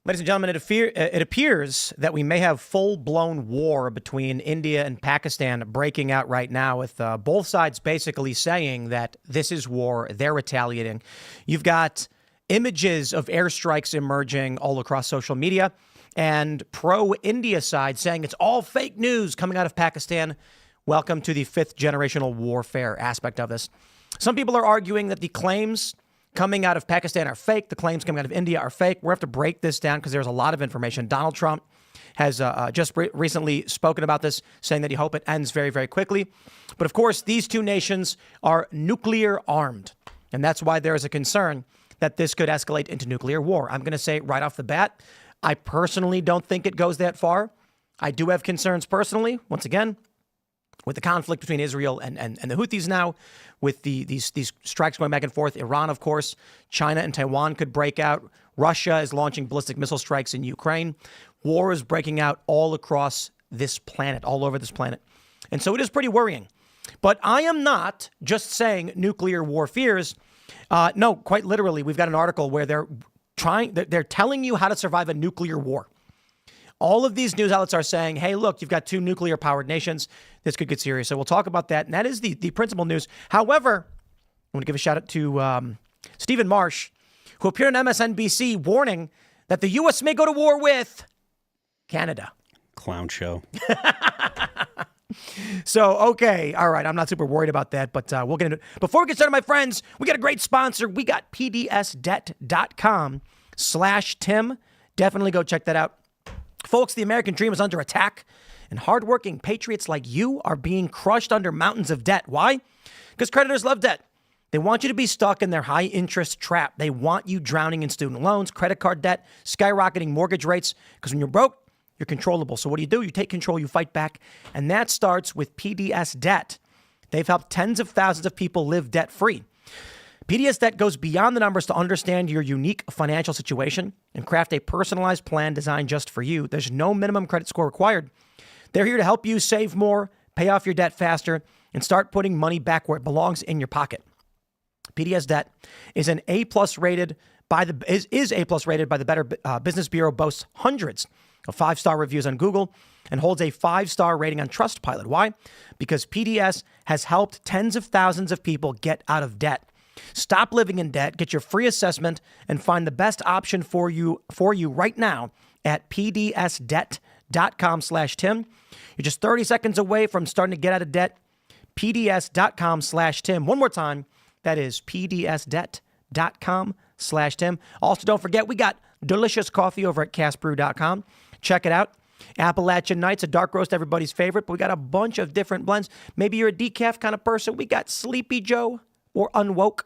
Ladies and gentlemen, it appears that we may have full-blown war between India and Pakistan breaking out right now, with both sides basically saying that this is war, they're retaliating. You've got images of airstrikes emerging all across social media, and pro-India side saying it's all fake news coming out of Pakistan. Welcome to the fifth generational warfare aspect of this. Some people are arguing that the claims coming out of Pakistan are fake. The claims coming out of India are fake. We're going to have to break this down because there's a lot of information. Donald Trump has just recently spoken about this, saying that he hopes it ends very, very quickly. But of course, these two nations are nuclear armed. And that's why there is a concern that this could escalate into nuclear war. I'm going to say right off the bat, I personally don't think it goes that far. I do have concerns personally, once again, with the conflict between Israel and the Houthis now, with these strikes going back and forth. Iran, of course, China and Taiwan could break out. Russia is launching ballistic missile strikes in Ukraine. War is breaking out all across this planet, all over this planet. And so it is pretty worrying. But I am not just saying nuclear war fears. No, quite literally, we've got an article where they're telling you how to survive a nuclear war. All of these news outlets are saying, hey, look, you've got two nuclear powered nations. This could get serious. So we'll talk about that. And that is the principal news. However, I want to give a shout out to Stephen Marsh, who appeared on MSNBC warning that the U.S. may go to war with Canada. Clown show. So, okay. All right. I'm not super worried about that, but we'll get into it. Before we get started, my friends, we got a great sponsor. We got pdsdebt.com/Tim. Definitely go check that out. Folks, the American dream is under attack, and hardworking patriots like you are being crushed under mountains of debt. Why? Because creditors love debt. They want you to be stuck in their high-interest trap. They want you drowning in student loans, credit card debt, skyrocketing mortgage rates, because when you're broke, you're controllable. So what do? You take control, you fight back, and that starts with PDS Debt. They've helped tens of thousands of people live debt-free. PDS Debt goes beyond the numbers to understand your unique financial situation and craft a personalized plan designed just for you. There's no minimum credit score required. They're here to help you save more, pay off your debt faster, and start putting money back where it belongs in your pocket. PDS Debt is an A+ rated by the Better Business Bureau, boasts hundreds of 5-star reviews on Google, and holds a 5-star rating on Trustpilot. Why? Because PDS has helped tens of thousands of people get out of debt. Stop living in debt, get your free assessment, and find the best option for you right now at pdsdebt.com/Tim. You're just 30 seconds away from starting to get out of debt. pds.com/Tim. One more time, that is pdsdebt.com/Tim. Also, don't forget, we got delicious coffee over at castbrew.com. Check it out. Appalachian Nights, a dark roast, everybody's favorite, but we got a bunch of different blends. Maybe you're a decaf kind of person. We got Sleepy Joe or Unwoke.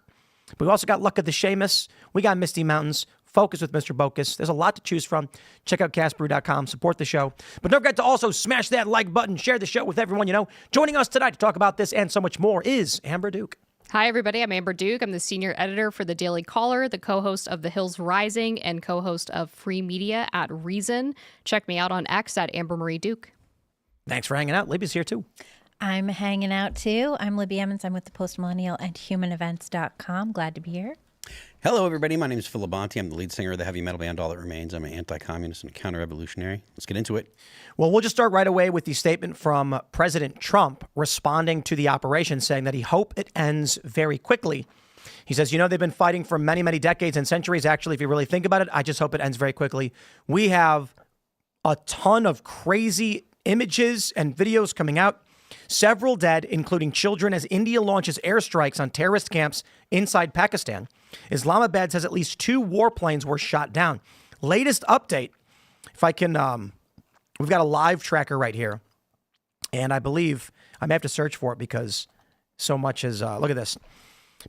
But we also got Luck of the Seamus. We got Misty Mountains, Focus with Mr. Bocus. There's a lot to choose from. Check out castbrew.com. Support the show. But don't forget to also smash that like button. Share the show with everyone you know. Joining us tonight to talk about this and so much more is Amber Duke. Hi, everybody. I'm Amber Duke. I'm the senior editor for the Daily Caller, the co-host of The Hills Rising, and co-host of Free Media at Reason. Check me out on X at Amber Marie Duke. Thanks for hanging out. Libby's here, too. I'm hanging out, too. I'm Libby Emmons. I'm with the Postmillennial and HumanEvents.com. Glad to be here. Hello, everybody. My name is Phil Labonte. I'm the lead singer of the heavy metal band All That Remains. I'm an anti-communist and a counter-revolutionary. Let's get into it. Well, we'll just start right away with the statement from President Trump responding to the operation, saying that he hopes it ends very quickly. He says, they've been fighting for many, many decades and centuries. Actually, if you really think about it, I just hope it ends very quickly. We have a ton of crazy images and videos coming out. Several dead, including children, as India launches airstrikes on terrorist camps inside Pakistan. Islamabad says at least 2 warplanes were shot down. Latest update, if I can, we've got a live tracker right here. And I believe I may have to search for it because so much is, look at this.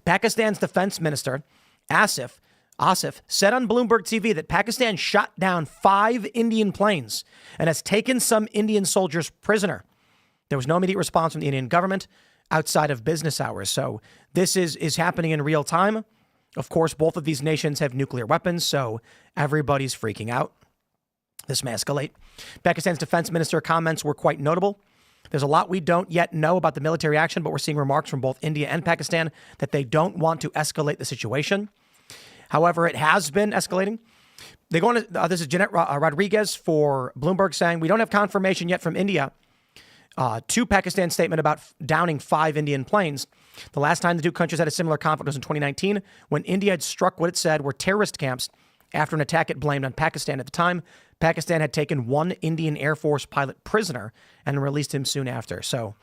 Pakistan's defense minister, Asif, said on Bloomberg TV that Pakistan shot down 5 Indian planes and has taken some Indian soldiers prisoner. There was no immediate response from the Indian government outside of business hours. So this is happening in real time. Of course, both of these nations have nuclear weapons, so everybody's freaking out. This may escalate. Pakistan's defense minister comments were quite notable. There's a lot we don't yet know about the military action, but we're seeing remarks from both India and Pakistan that they don't want to escalate the situation. However, it has been escalating. They go on. This is Jeanette Rodriguez for Bloomberg saying, we don't have confirmation yet from India to Pakistan's statement about downing 5 Indian planes. The last time the two countries had a similar conflict was in 2019 when India had struck what it said were terrorist camps after an attack it blamed on Pakistan. At the time, Pakistan had taken 1 Indian Air Force pilot prisoner and released him soon after. So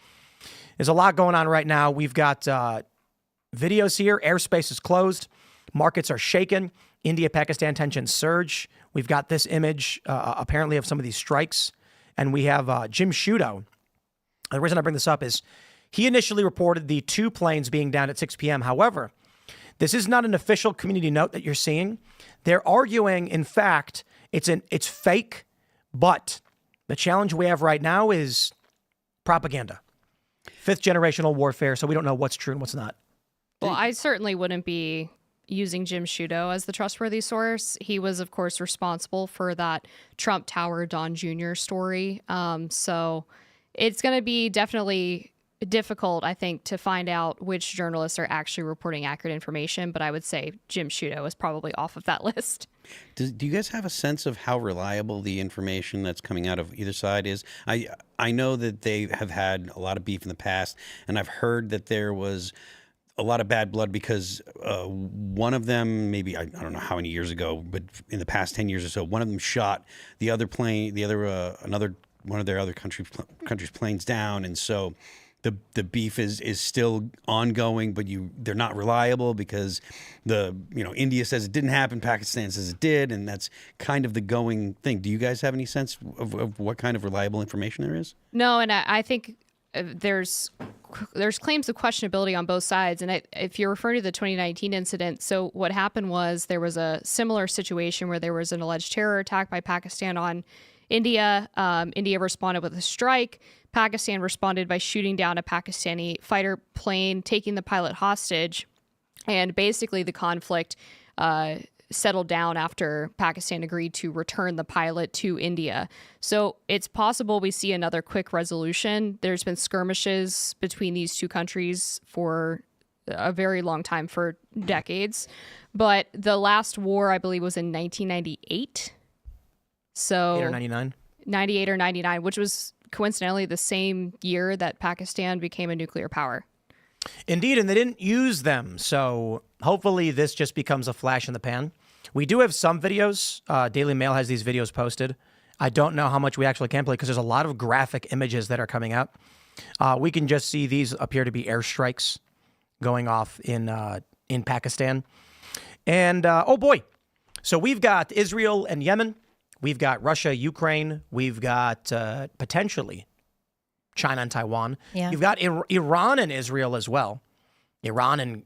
there's a lot going on right now. We've got videos here. Airspace is closed. Markets are shaken. India-Pakistan tensions surge. We've got this image, apparently, of some of these strikes. And we have Jim Sciutto. The reason I bring this up is he initially reported the 2 planes being down at 6 p.m. However, this is not an official community note that you're seeing. They're arguing, in fact, it's fake, but the challenge we have right now is propaganda. 5th generational warfare, so we don't know what's true and what's not. Well, I certainly wouldn't be using Jim Sciutto as the trustworthy source. He was, of course, responsible for that Trump Tower Don Jr. story. So it's going to be definitely difficult, I think, to find out which journalists are actually reporting accurate information. But I would say Jim Sciutto is probably off of that list. Do you guys have a sense of how reliable the information that's coming out of either side is? I know that they have had a lot of beef in the past, and I've heard that there was a lot of bad blood because one of them, maybe I don't know how many years ago, but in the past 10 years or so, one of them shot the other plane, another one of their other countries' planes down, and so the beef is still ongoing, but they're not reliable because India says it didn't happen, Pakistan says it did, and that's kind of the going thing. Do you guys have any sense of what kind of reliable information there is? No, and I think there's claims of questionability on both sides. And if you're referring to the 2019 incident, so what happened was there was a similar situation where there was an alleged terror attack by Pakistan on India. India responded with a strike. Pakistan responded by shooting down a Pakistani fighter plane, taking the pilot hostage. And basically the conflict settled down after Pakistan agreed to return the pilot to India. So it's possible we see another quick resolution. There's been skirmishes between these two countries for a very long time, for decades. But the last war, I believe, was in 1998. So 8 or 99? 98 or 99, which was coincidentally the same year that Pakistan became a nuclear power. Indeed, and they didn't use them. So hopefully this just becomes a flash in the pan. We do have some videos. Daily Mail has these videos posted. I don't know how much we actually can play because there's a lot of graphic images that are coming out. We can just see these appear to be airstrikes going off in Pakistan. And, oh boy. So we've got Israel and Yemen. We've got Russia, Ukraine. We've got potentially China and Taiwan. Yeah. You've got Iran and Israel as well. Iran and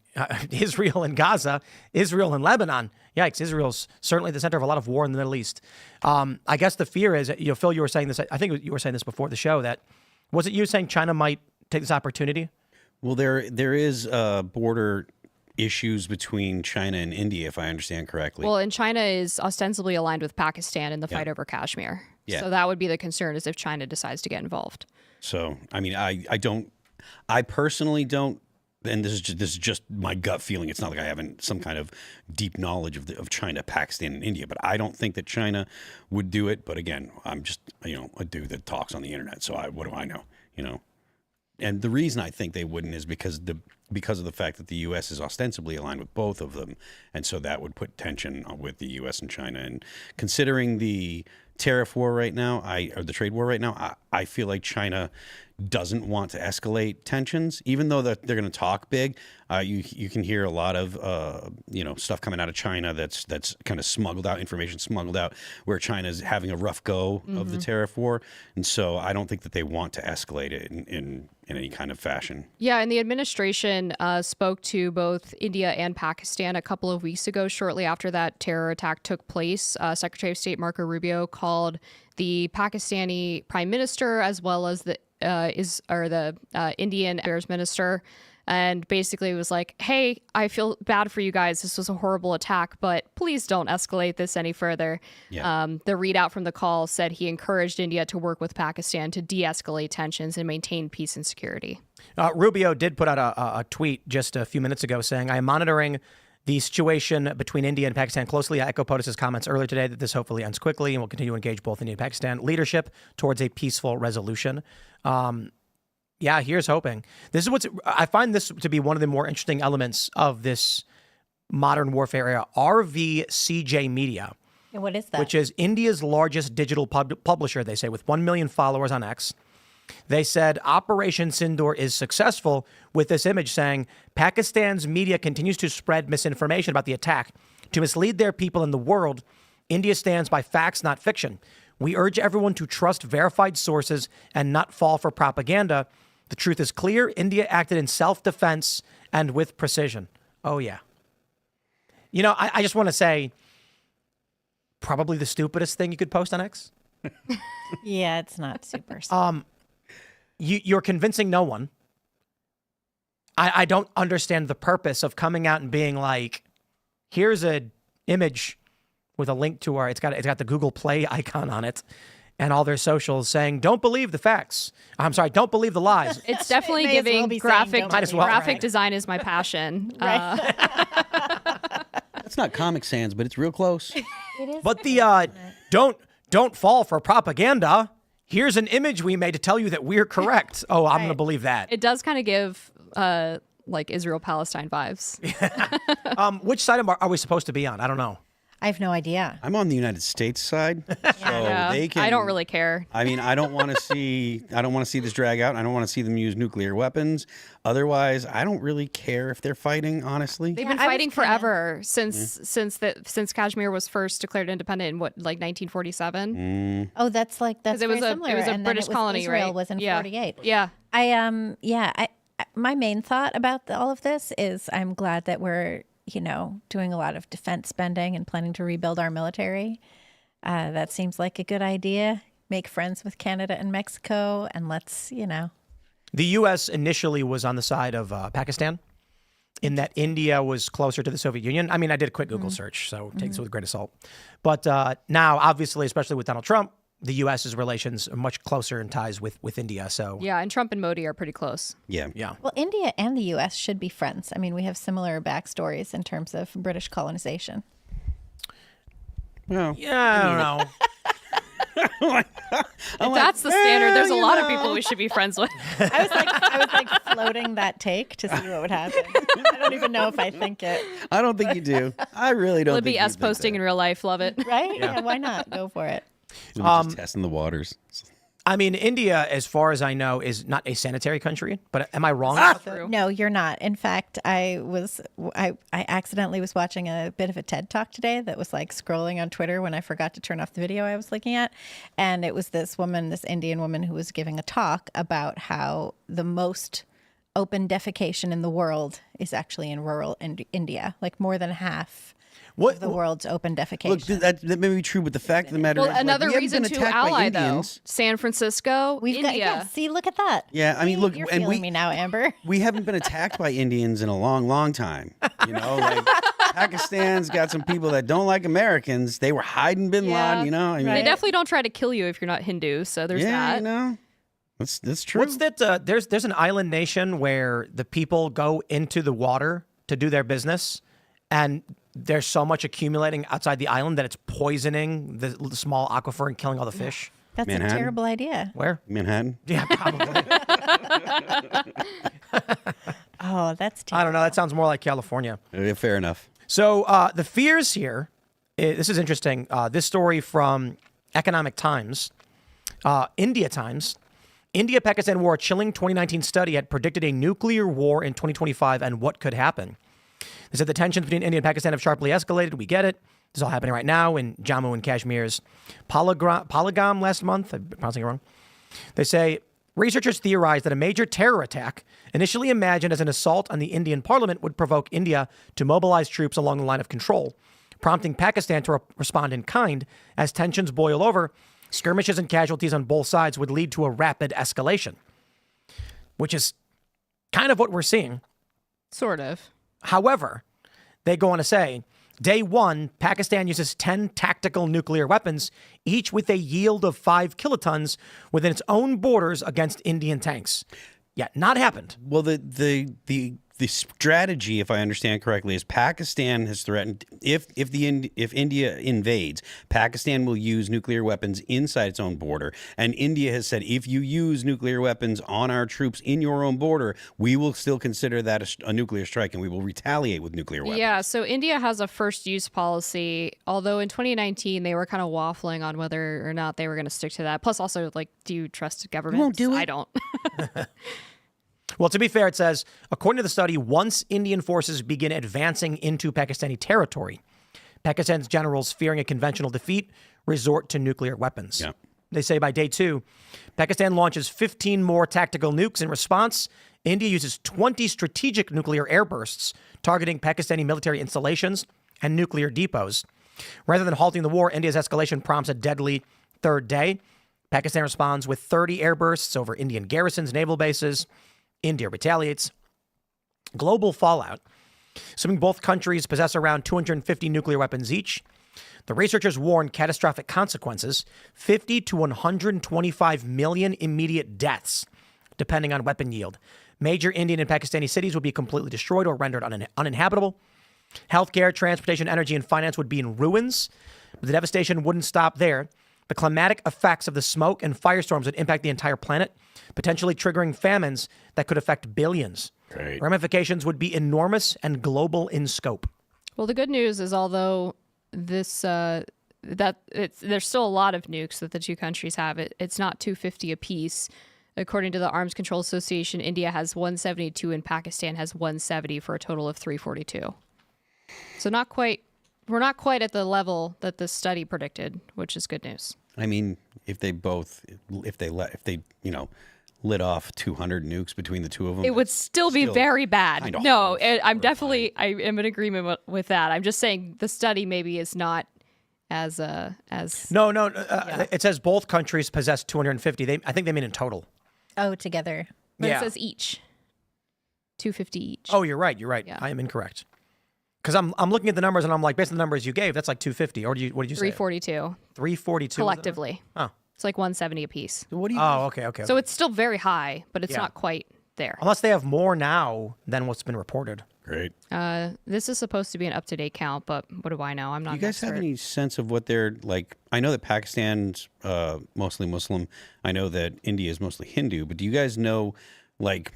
Israel and Gaza, Israel and Lebanon. Yikes, Israel's certainly the center of a lot of war in the Middle East. I guess the fear is, Phil, you were saying this, I think you were saying this before the show, that, was it you saying China might take this opportunity? Well, there is border issues between China and India, if I understand correctly. Well, and China is ostensibly aligned with Pakistan in the fight over Kashmir. Yeah. So that would be the concern, is if China decides to get involved. So, I mean, I personally don't, and this is just my gut feeling. It's not like I haven't some kind of deep knowledge of China, Pakistan, and India, but I don't think that China would do it. But again, I'm just, a dude that talks on the internet. So what do I know, And the reason I think they wouldn't is because of the fact that the U.S. is ostensibly aligned with both of them. And so that would put tension with the U.S. and China. And considering the tariff war right now, or the trade war right now, I feel like China doesn't want to escalate tensions, even though they're going to talk big. You can hear a lot of stuff coming out of China that's kind of information smuggled out, where China is having a rough go of the tariff war, and so I don't think that they want to escalate it in any kind of fashion. Yeah, and the administration spoke to both India and Pakistan a couple of weeks ago, shortly after that terror attack took place. Secretary of State Marco Rubio called the Pakistani Prime Minister as well as the Indian Affairs Minister, and basically was like, hey, I feel bad for you guys. This was a horrible attack, but please don't escalate this any further. Yeah. The readout from the call said he encouraged India to work with Pakistan to de-escalate tensions and maintain peace and security. Rubio did put out a tweet just a few minutes ago saying, I am monitoring The situation between India and Pakistan closely. I echo POTUS's comments earlier today that this hopefully ends quickly and will continue to engage both India and Pakistan leadership towards a peaceful resolution. Yeah, here's hoping. This is I find this to be one of the more interesting elements of this modern warfare era. RVCJ Media. What is that? Which is India's largest digital publisher, they say, with 1 million followers on X. They said Operation Sindoor is successful with this image saying Pakistan's media continues to spread misinformation about the attack to mislead their people in the world. India stands by facts, not fiction. We urge everyone to trust verified sources and not fall for propaganda. The truth is clear. India acted in self-defense and with precision. Oh, yeah. You know, I just want to say probably the stupidest thing you could post on X. Yeah, it's not super. You're convincing no one. I don't understand the purpose of coming out and being like, here's an image with a link to it's got the Google Play icon on it and all their socials saying, don't believe the facts. I'm sorry, don't believe the lies. It's definitely giving graphic design is my passion. Right. That's not Comic Sans, but it's real close. It is. But the don't fall for propaganda. Here's an image we made to tell you that we're correct. Oh, I'm going to believe that. It does kind of give like Israel-Palestine vibes. Which side are we supposed to be on? I don't know. I have no idea. I'm on the United States side, so they can. I don't really care. I mean, I don't want to see this drag out. I don't want to see them use nuclear weapons. Otherwise, I don't really care if they're fighting. Honestly, They've been fighting forever since Kashmir was first declared independent in what, like 1947. Oh, that's very similar. It was a and British colony, Israel right? was in 48. Yeah. My main thought about all of this is I'm glad that we're doing a lot of defense spending and planning to rebuild our military. That seems like a good idea. Make friends with Canada and Mexico, and let's. The U.S. initially was on the side of Pakistan, in that India was closer to the Soviet Union. I mean, I did a quick Google search, so take this with a grain of salt. But now, obviously, especially with Donald Trump, the U.S.'s relations are much closer in ties with India. So yeah, and Trump and Modi are pretty close. Yeah. Well, India and the U.S. should be friends. I mean, we have similar backstories in terms of British colonization. Well, yeah, I don't know. If that's the standard, there's a lot of people we should be friends with. I was like floating that take to see what would happen. I don't even know if I think it. I don't think you do. I really don't. Libby think S posting in real life, love it. Right? Yeah, why not? Go for it. Just testing the waters. I mean, India, as far as I know, is not a sanitary country. But am I wrong about that? No, you're not. In fact, I accidentally was watching a bit of a TED Talk today that was like scrolling on Twitter when I forgot to turn off the video I was looking at. And it was this Indian woman who was giving a talk about how the most open defecation in the world is actually in rural India, like more than half. Of the world's open defecation. Look, that may be true, but the fact of the matter is, another we reason haven't been to attacked by ally though. Indians. San Francisco, India. See, look at that. Yeah, I mean, look, you're and feeling me now, Amber. We haven't been attacked by Indians in a long, long time. Like Pakistan's got some people that don't like Americans. They were hiding Bin Laden. I mean, They definitely don't try to kill you if you're not Hindu. So there's that. That's true. What's that? There's an island nation where the people go into the water to do their business, and there's so much accumulating outside the island that it's poisoning the small aquifer and killing all the fish. That's Manhattan? a terrible idea. Where? Manhattan? Yeah, probably. Oh, that's terrible. I don't know. That sounds more like California. Fair enough. So the fears here, this is interesting. This story from Economic Times, India Times. India-Pakistan war, chilling 2019 study had predicted a nuclear war in 2025 and what could happen. They said the tensions between India and Pakistan have sharply escalated. We get it. This is all happening right now in Jammu and Kashmir's Pahalgam last month. I'm pronouncing it wrong. They say researchers theorized that a major terror attack, initially imagined as an assault on the Indian parliament, would provoke India to mobilize troops along the line of control, prompting Pakistan to respond in kind. As tensions boil over, skirmishes and casualties on both sides would lead to a rapid escalation, which is kind of what we're seeing. Sort of. However, they go on to say, day one, Pakistan uses 10 tactical nuclear weapons, each with a yield of 5 kilotons within its own borders against Indian tanks. Yeah, not happened. Well, the the strategy, if I understand correctly, is Pakistan has threatened if India invades, Pakistan will use nuclear weapons inside its own border, and India has said if you use nuclear weapons on our troops in your own border, we will still consider that a nuclear strike, and we will retaliate with nuclear weapons. Yeah, so India has a first use policy, although in 2019 they were kind of waffling on whether or not they were going to stick to that. Plus, also, like, do you trust government? You won't do it? I don't. Well, to be fair, it says, according to the study, once Indian forces begin advancing into Pakistani territory, Pakistan's generals, fearing a conventional defeat, resort to nuclear weapons. Yeah. They say by day 2, Pakistan launches 15 more tactical nukes. In response, India uses 20 strategic nuclear airbursts targeting Pakistani military installations and nuclear depots. Rather than halting the war, India's escalation prompts a deadly third day. Pakistan responds with 30 airbursts over Indian garrisons, naval bases. India retaliates. Global fallout. Assuming both countries possess around 250 nuclear weapons each, the researchers warn catastrophic consequences, 50 to 125 million immediate deaths, depending on weapon yield. Major Indian and Pakistani cities would be completely destroyed or rendered uninhabitable. Healthcare, transportation, energy, and finance would be in ruins. But the devastation wouldn't stop there. The climatic effects of the smoke and firestorms would impact the entire planet, potentially triggering famines that could affect billions. Great. Ramifications would be enormous and global in scope. Well, the good news is, although there's still a lot of nukes that the two countries have, it's not 250 apiece. According to the Arms Control Association, India has 172 and Pakistan has 170 for a total of 342. So we're not quite at the level that the study predicted, which is good news. I mean, if they lit off 200 nukes between the two of them, It would still be very bad. kind of No, horrifying. I am in agreement with that. I'm just saying the study maybe is not as No. It says both countries possess 250. I think they mean in total. Oh, together. But Yeah. it says each. 250 each. Oh, you're right. Yeah. I am incorrect. Because I'm looking at the numbers and I'm like, based on the numbers you gave, that's like 250. Or what did you say? 342 342 collectively. Oh. It's like 170 apiece. what do you? Oh, okay. So it's still very high, but it's Yeah. not quite there. Unless they have more now than what's been reported. Great. This is supposed to be an up-to-date count, but what do I know? I'm not Do you guys an have expert. any sense of what they're like? I know that Pakistan's mostly Muslim. I know that India is mostly Hindu. But do you guys know, like,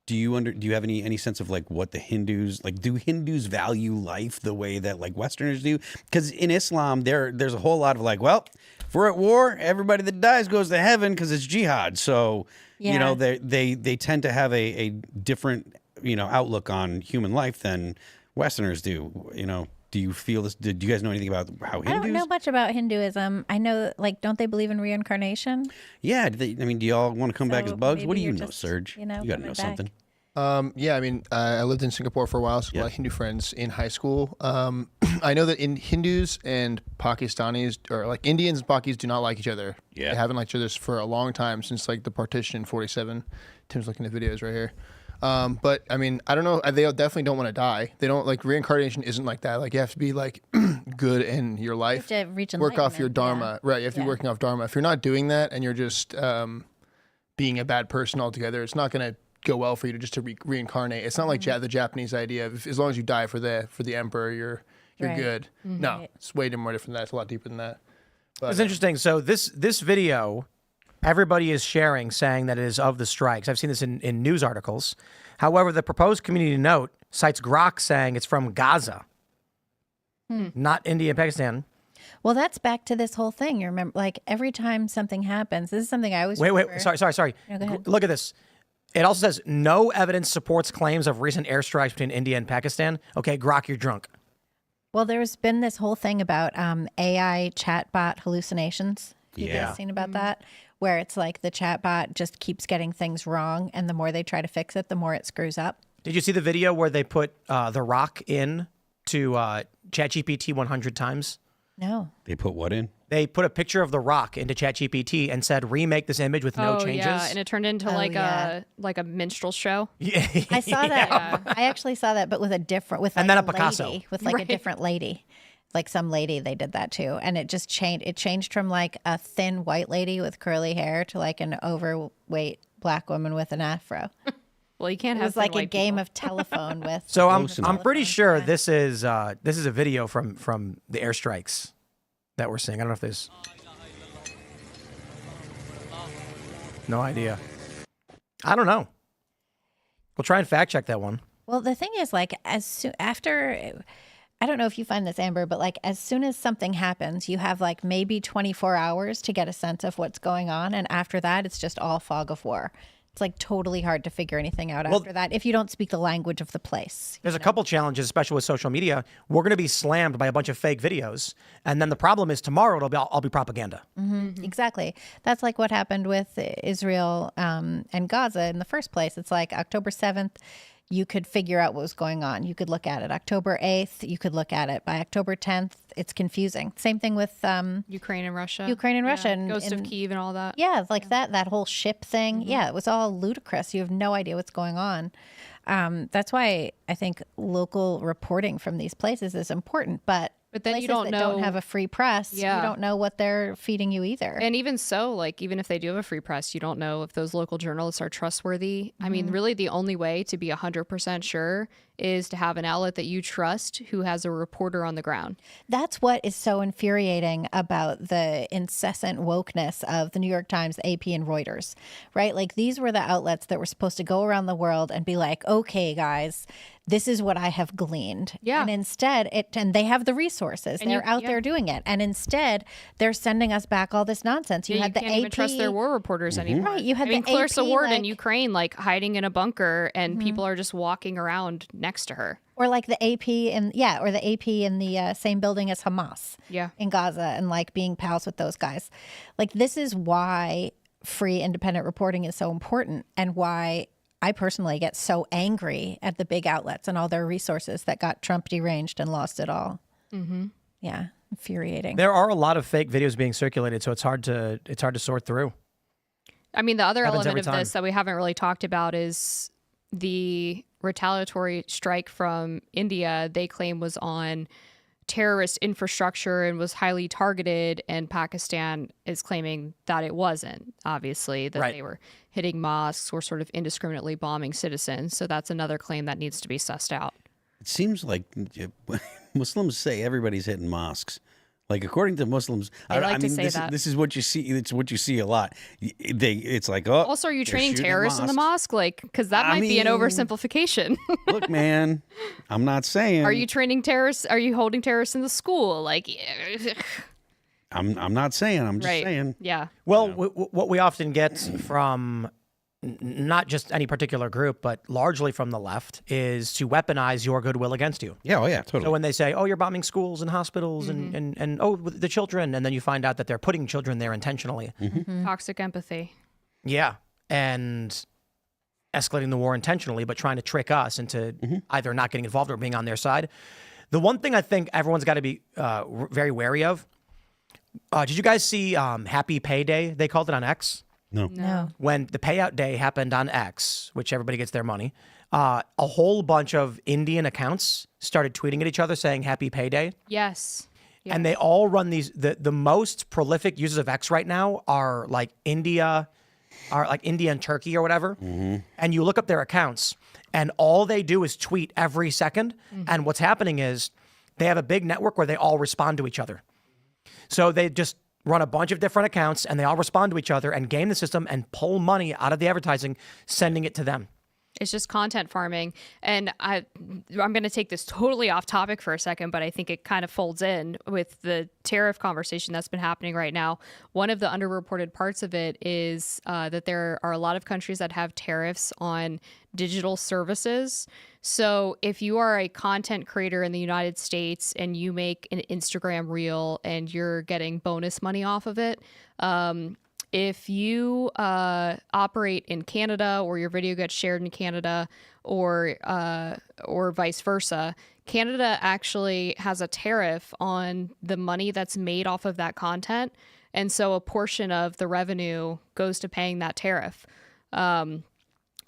do you have any sense of like what the Hindus like? Do Hindus value life the way that like Westerners do? Because in Islam, there's a whole lot of like, well, if we're at war, everybody that dies goes to heaven because it's jihad. So you know they tend to have a different outlook on human life than Westerners do. Do you feel this? Do you guys know anything about how Hindus? I don't know much about Hinduism. I know, like, don't they believe in reincarnation? Yeah. Do y'all want to come back as So bugs? What do maybe you you're know, just, Serge? you know, You got to coming know back. something. Yeah, I mean, I lived in Singapore for a while, so I have a lot of Hindu friends in high school. I know that in Hindus and Pakistanis, or like Indians and Pakis, do not like each other. Yeah. They haven't liked each other for a long time, since like the partition in 47. Tim's looking at videos right here. But I mean, I don't know. They definitely don't want to die. They don't like reincarnation. Isn't like that. Like you have to be like good in your life. You have to reach work off your enlightenment, dharma. Right. You have to be working off dharma. If you're not doing that and you're just being a bad person altogether, it's not going to go well for you to just to reincarnate. It's not like the Japanese idea of as long as you die for the emperor, you're Right. good. No, Right. it's way more different than that. It's a lot deeper than that. But, It's interesting. So this video, everybody is sharing, saying that it is of the strikes. I've seen this in news articles. However, the proposed community note cites Grok saying it's from Gaza, not India and Pakistan. Well, that's back to this whole thing. You remember, like, every time something happens, this is something I always Wait, remember. sorry. No, go ahead. Look at this. It also says no evidence supports claims of recent airstrikes between India and Pakistan. Okay, Grok, you're drunk. Well, there's been this whole thing about AI chatbot hallucinations. You Yeah. guys seen about that? Where it's like the chatbot just keeps getting things wrong, and the more they try to fix it, the more it screws up. Did you see the video where they put The Rock in to ChatGPT 100 times? No. They put what in? They put a picture of The Rock into ChatGPT and said, remake this image with no changes. Yeah, and it turned into yeah. like a minstrel show. Yeah. I saw that. I actually saw that, but with a different, with like And then a lady, Picasso. with like Right. a different lady, like some lady. They did that too, and it just changed. It changed from like a thin white lady with curly hair to like an overweight black woman with an afro. Well, you can't It have was like a white game people. of telephone with. So I'm Close enough. pretty telephone. sure Yeah. this is a video from the airstrikes that we're seeing. I don't know if there's no idea. I don't know. We'll try and fact check that one. Well, the thing is, like, as soon after, I don't know if you find this, Amber, but like, as soon as something happens, you have like maybe 24 hours to get a sense of what's going on, and after that, it's just all fog of war. It's like totally hard to figure anything out after that if you don't speak the language of the place. There's a couple challenges, especially with social media. We're going to be slammed by a bunch of fake videos, and then the problem is tomorrow it'll be all be propaganda. Exactly. That's like what happened with Israel and Gaza in the first place. It's like October 7th, you could figure out what was going on. You could look at it. October 8th, you could look at it. By October 10th, it's confusing. Same thing with Ukraine and Russia. and Ghost of Kyiv and all that. yeah, like that whole ship thing. Yeah, it was all ludicrous. You have no idea what's going on. That's why I think local reporting from these places is important. But But then you places don't that know- don't have a free press. Yeah. You don't know what they're feeding you either. And even so, like, even if they do have a free press, you don't know if those local journalists are trustworthy. I mean, really, the only way to be 100% sure is to have an outlet that you trust who has a reporter on the ground. That's what is so infuriating about the incessant wokeness of the New York Times, the AP, and Reuters, right? Like, these were the outlets that were supposed to go around the world and be like, okay, guys, this is what I have gleaned. Yeah. And instead, and they have the resources. And they're out there doing it. And instead, they're sending us back all this nonsense. You Yeah, had the can't AP. even trust their war reporters anymore. Right, you had I mean, the Clarissa AP, Ward in like- Ukraine, like hiding in a bunker, and people are just walking around next to her. Or like the AP or the AP in the same building as Hamas. Yeah. In Gaza, and like being pals with those guys. Like, this is why free independent reporting is so important, and why I personally get so angry at the big outlets and all their resources that got Trump deranged and lost it all. Yeah, infuriating. There are a lot of fake videos being circulated, so it's hard to sort through. I mean, the other Happens element every of this time. that we haven't really talked about is the retaliatory strike from India. They claim was on terrorist infrastructure and was highly targeted, and Pakistan is claiming that it wasn't, obviously, that Right. they were hitting mosques or sort of indiscriminately bombing citizens. So that's another claim that needs to be sussed out. It seems like Muslims say everybody's hitting mosques. Like, according to Muslims, They like to mean, say this, that. This is what you see. It's what you see a lot. It's like, oh. Also, are you they're training shooting at terrorists in the mosques. mosque? Like, because that I might be an mean- oversimplification. Look, man, I'm not saying. Are you training terrorists? Are you holding terrorists in the school? Like, I'm not saying. I'm just right? saying. Yeah. Well, what we often get from not just any particular group, but largely from the left, is to weaponize your goodwill against you. Yeah. Oh, yeah. Totally. So when they say, "Oh, you're bombing schools and hospitals and oh, the children," and then you find out that they're putting children there intentionally. Toxic empathy. Yeah, and escalating the war intentionally, but trying to trick us into either not getting involved or being on their side. The one thing I think everyone's got to be very wary of. Did you guys see Happy Payday? They called it on X. No. When the payout day happened on X, which everybody gets their money, a whole bunch of Indian accounts started tweeting at each other saying "Happy Payday," Yes. and they all run these. The most prolific users of X right now are like India and Turkey or whatever. And you look up their accounts, and all they do is tweet every second. And what's happening is they have a big network where they all respond to each other. So they just run a bunch of different accounts, and they all respond to each other and game the system and pull money out of the advertising, sending it to them. It's just content farming. And I'm going to take this totally off topic for a second, but I think it kind of folds in with the tariff conversation that's been happening right now. One of the underreported parts of it is that there are a lot of countries that have tariffs on digital services. So if you are a content creator in the United States and you make an Instagram reel and you're getting bonus money off of it, if you operate in Canada or your video gets shared in Canada or vice versa, Canada actually has a tariff on the money that's made off of that content. And so a portion of the revenue goes to paying that tariff.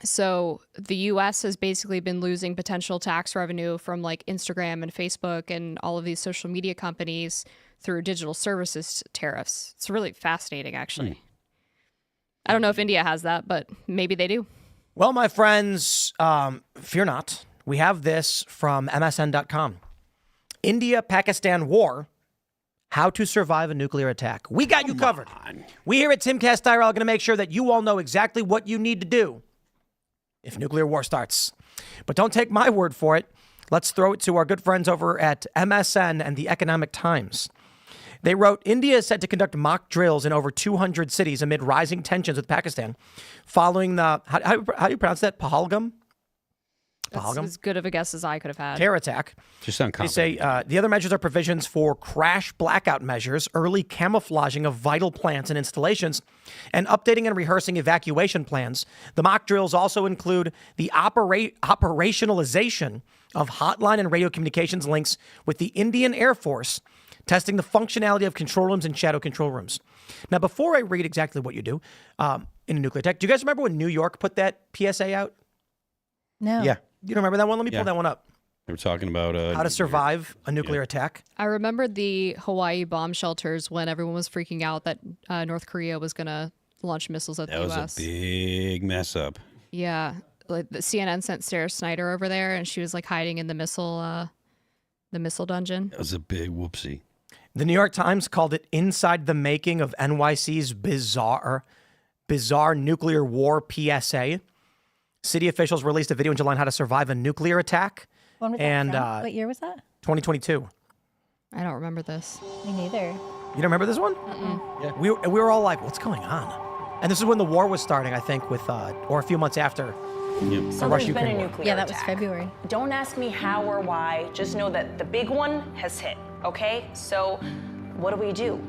So the U.S. has basically been losing potential tax revenue from like Instagram and Facebook and all of these social media companies through digital services tariffs. It's really fascinating, actually. I don't know if India has that, but maybe they do. Well, my friends, fear not. We have this from MSN.com. India-Pakistan war, how to survive a nuclear attack. We got you covered. We here at Timcast IRL are going to make sure that you all know exactly what you need to do if nuclear war starts. But don't take my word for it. Let's throw it to our good friends over at MSN and the Economic Times. They wrote, India is set to conduct mock drills in over 200 cities amid rising tensions with Pakistan following the, how do you pronounce that? Pahalgam? That's as good of a guess as I could have had. Terror attack. Just sound They say the other measures are provisions for crash blackout measures, early camouflaging of vital plants and installations, and updating and rehearsing evacuation plans. The mock drills also include the operationalization of hotline and radio communications links with the Indian Air Force, testing the functionality of control rooms and shadow control rooms. Now, before I read exactly what you do in a nuclear attack, do you guys remember when New York put that PSA out? No. Yeah. You don't remember that one? Let me pull Yeah. that one up. They were talking about How to survive a nuclear attack. I remembered the Hawaii bomb shelters when everyone was freaking out that North Korea was going to launch missiles at That the was U.S. a big mess up. Yeah, like the CNN sent Sarah Snyder over there, and she was like hiding in the missile dungeon. That was a big whoopsie. The New York Times called it inside the making of NYC's bizarre nuclear war PSA. City officials released a video in July on how to survive a nuclear attack. When was that And from? What year was that? 2022. I don't remember this. Me neither. You don't remember this one? Yeah. We were all like, what's going on? And this is when the war was starting, I think, with or a few months after. So The there's been a Russia-Ukraine war. nuclear Yeah, that was attack. February. Don't ask me how or why, just know that the big one has hit, okay? So what do?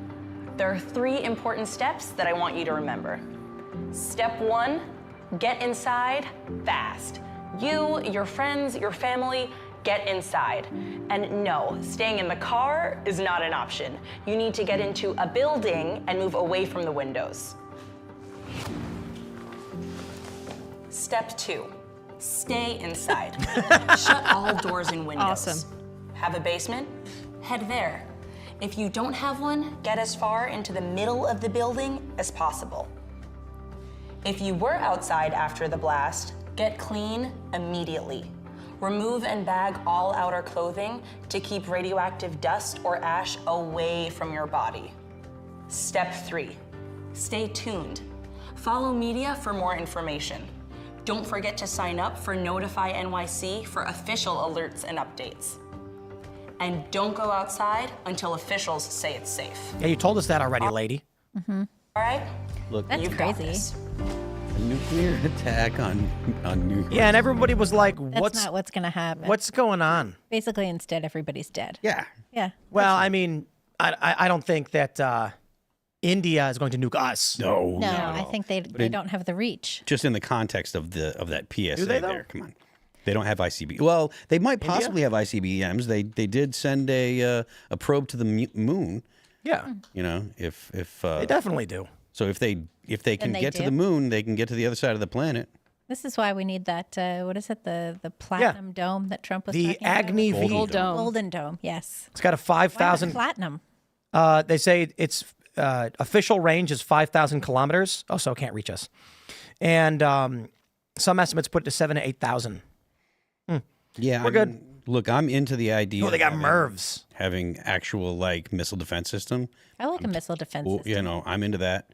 There are 3 important steps that I want you to remember. Step 1, get inside fast. You, your friends, your family, get inside. And no, staying in the car is not an option. You need to get into a building and move away from the windows. Step 2, stay inside. Shut all doors and windows. Awesome. Have a basement? Head there. If you don't have one, get as far into the middle of the building as possible. If you were outside after the blast, get clean immediately. Remove and bag all outer clothing to keep radioactive dust or ash away from your body. Step 3, stay tuned. Follow media for more information. Don't forget to sign up for Notify NYC for official alerts and updates. And don't go outside until officials say it's safe. Yeah, you told us that already, lady. All right? Look, That's You've got crazy. this. a nuclear attack on New York. Yeah, and everybody was like, That's not what's going to happen. what's going on? Basically, instead, everybody's dead. Yeah. Yeah. Well, I mean, I don't think that India is going to nuke us. No, No, not at I all. think they don't have the reach. Just in the context of that PSA they, though? there. Come on. They don't have ICB. Well, they might possibly have ICBMs. They did send a probe to the moon. Yeah, You know, if they definitely do. so if they can they get to do? the moon, they can get to the other side of the planet. This is why we need that. What is it? The platinum dome that Trump was The talking about? Agni V. Gold dome. Golden dome. Yes. It's got a Why not 5,000. platinum? They say its official range is 5,000 kilometers. Oh, so it can't reach us. And some estimates put it to 7,000 to 8,000. Yeah, We're good. Look, I'm into the idea. Oh, they got of MIRVs. having actual like missile defense system. I like a missile defense Well, system. you know, I'm into that,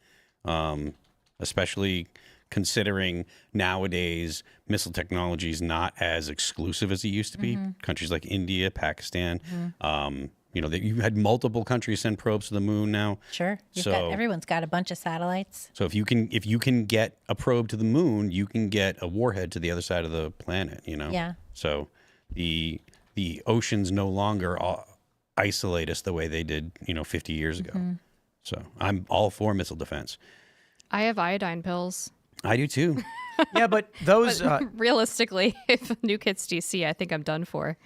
especially considering nowadays missile technology is not as exclusive as it used to be. Mm-hmm. Countries like India, Pakistan, you know, you had multiple countries send probes to the moon now. Sure. Everyone's got a bunch of satellites. So if you can get a probe to the moon, you can get a warhead to the other side of the planet. You know. Yeah. So the oceans no longer isolate us the way they did, 50 years ago. Mm-hmm. So I'm all for missile defense. I have iodine pills. I do too. Yeah, but those Realistically, if a nuke hits DC, I think I'm done for.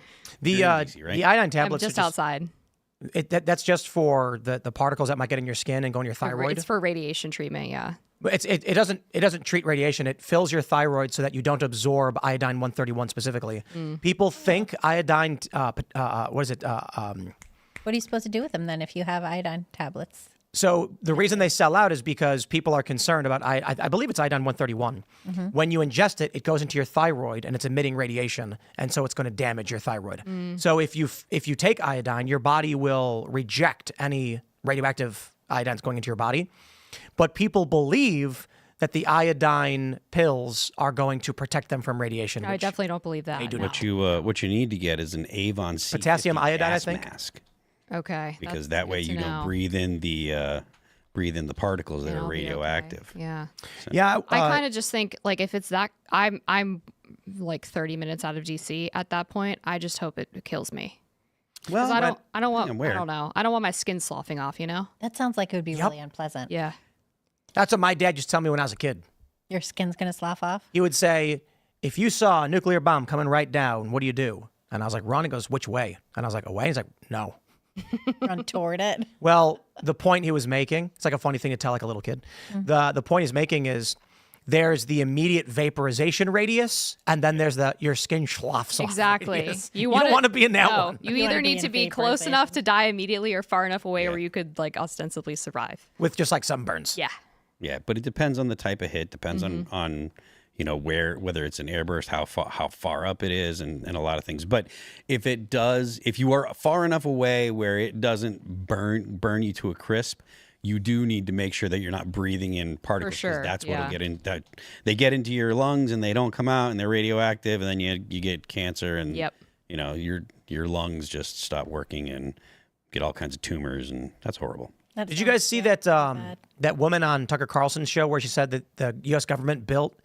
the You're in DC, right? the iodine I'm tablets. just are outside. That's just for the particles that might get in your skin and go in your thyroid. It's for radiation treatment, yeah. But it doesn't treat radiation. It fills your thyroid so that you don't absorb iodine 131 specifically. People think iodine. What is it? What are you supposed to do with them then if you have iodine tablets? So the reason they sell out is because people are concerned about, I believe it's iodine 131. When you ingest it, it goes into your thyroid and it's emitting radiation. And so it's going to damage your thyroid. So if you take iodine, your body will reject any radioactive iodines going into your body. But people believe that the iodine pills are going to protect them from radiation. I which definitely don't believe that. They do no. What you need to get is an Avon C50 Potassium iodide, I gas think. mask. Okay. Because that's that way good to you know. don't breathe in the particles that And are I'll be okay. radioactive. Yeah. Yeah. I kind of just think like if it's that I'm like 30 minutes out of DC at that point. I just hope it kills me. Well, 'Cause I don't depending want on where. I don't know. I don't want my skin sloughing off, you know? That sounds like it would be really unpleasant. Yeah. That's what my dad used to tell me when I was a kid. Your skin's going to slough off? He would say, if you saw a nuclear bomb coming right down, what do you do? And I was like, run. He goes, which way? And I was like, away? He's like, no. Run toward it. Well, the point he was making, it's like a funny thing to tell like a little kid. The point he's making is there's the immediate vaporization radius, and then there's your skin sloughs off Exactly. radius. You don't want to be in that no, one. You You wanna either be need in to be close enough vaporization. to die immediately or far enough away where you could like ostensibly survive. With just like sunburns. Yeah. Yeah, but it depends on the type of hit. Depends on whether it's an airburst, how far up it is, and a lot of things. But if you are far enough away where it doesn't burn you to a crisp, you do need to make sure that you're not breathing in particles. 'Cause sure, that's what'll yeah. get in. That they get into your lungs and they don't come out and they're radioactive, and then you get cancer and Yep. your lungs just stop working and get all kinds of tumors, and that's horrible. That Did you sounds guys see bad. that woman on Tucker Carlson's show where she said that the U.S. government built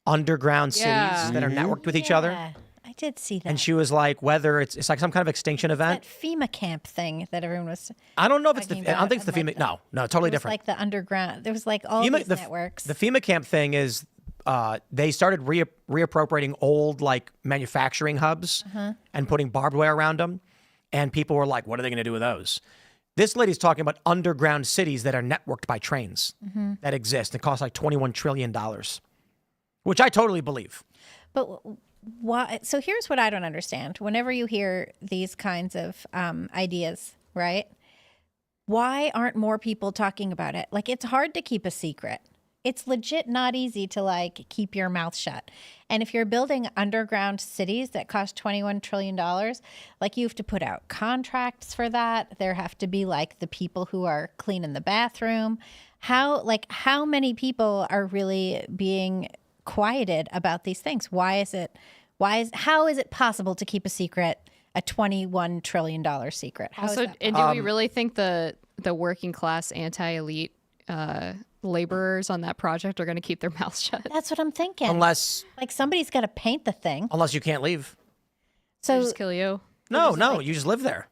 underground Yeah. cities that are networked with each other? Yeah, I did see that. And she was like, whether it's like some kind of extinction event. that FEMA camp thing that everyone was I don't know if it's talking I don't about, think it's the and, FEMA. like, No, totally it was different. like the underground. There was like all FEMA, these the, networks. the FEMA camp thing is they started reappropriating old like manufacturing hubs and putting barbed wire around them. And people were like, what are they going to do with those? This lady's talking about underground cities that are networked by trains that exist. It costs like $21 trillion, which I totally believe. But why? So here's what I don't understand. Whenever you hear these kinds of ideas, right? Why aren't more people talking about it? Like, it's hard to keep a secret. It's legit not easy to like keep your mouth shut. And if you're building underground cities that cost $21 trillion, like you have to put out contracts for that. There have to be like the people who are cleaning the bathroom. How many people are really being quieted about these things? How is it possible to keep a secret, a $21 trillion secret? How is Also, that and do we really think the working class anti-elite laborers on that project are going to keep their mouths shut? That's what I'm thinking. Unless like somebody's got to paint the thing. you can't leave. They So just kill you. No, you just live there.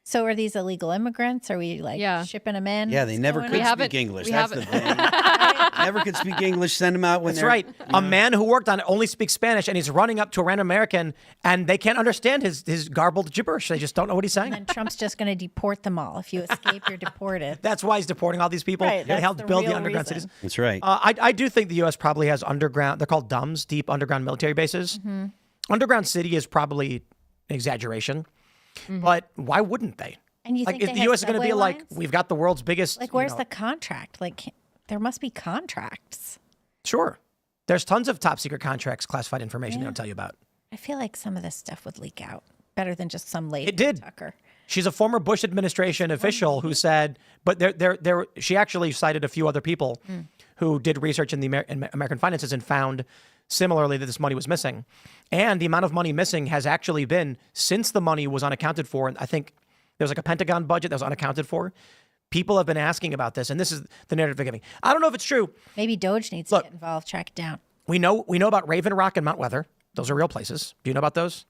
So are these illegal immigrants? Are we like Yeah. shipping them in? Yeah, they never What's could going on? haven't- speak English. we That's the thing. Never could speak English. Send them out when That's they're right. A man who worked on it only speaks Spanish, and he's running up to a random American, and they can't understand his garbled gibberish. They just don't know what he's saying. And Trump's just going to deport them all. If you escape, you're deported. That's why he's deporting all these people. Right, They that's helped the build the real underground reason. cities. That's right. I do think the U.S. probably has underground. They're called DUMBs, deep underground military bases. Underground city is probably an exaggeration, but why wouldn't they? And you Like, think if they the have U.S. is going to be subway like, lines? we've got the world's biggest. Like, where's the contract? Like, there must be contracts. Sure. There's tons of top secret contracts, classified information they don't tell you about. I feel like some of this stuff would leak out better than just some lady. It did. Tucker. She's a former Bush administration official who said, but she actually cited a few other people who did research in the in American finances and found similarly that this money was missing. And the amount of money missing has actually been, since the money was unaccounted for, and I think there was like a Pentagon budget that was unaccounted for, people have been asking about this, and this is the narrative they're giving. I don't know if it's true. Maybe Doge needs Look. to get involved, track it down. We know about Raven Rock and Mount Weather. Those are real places. Do you know about those?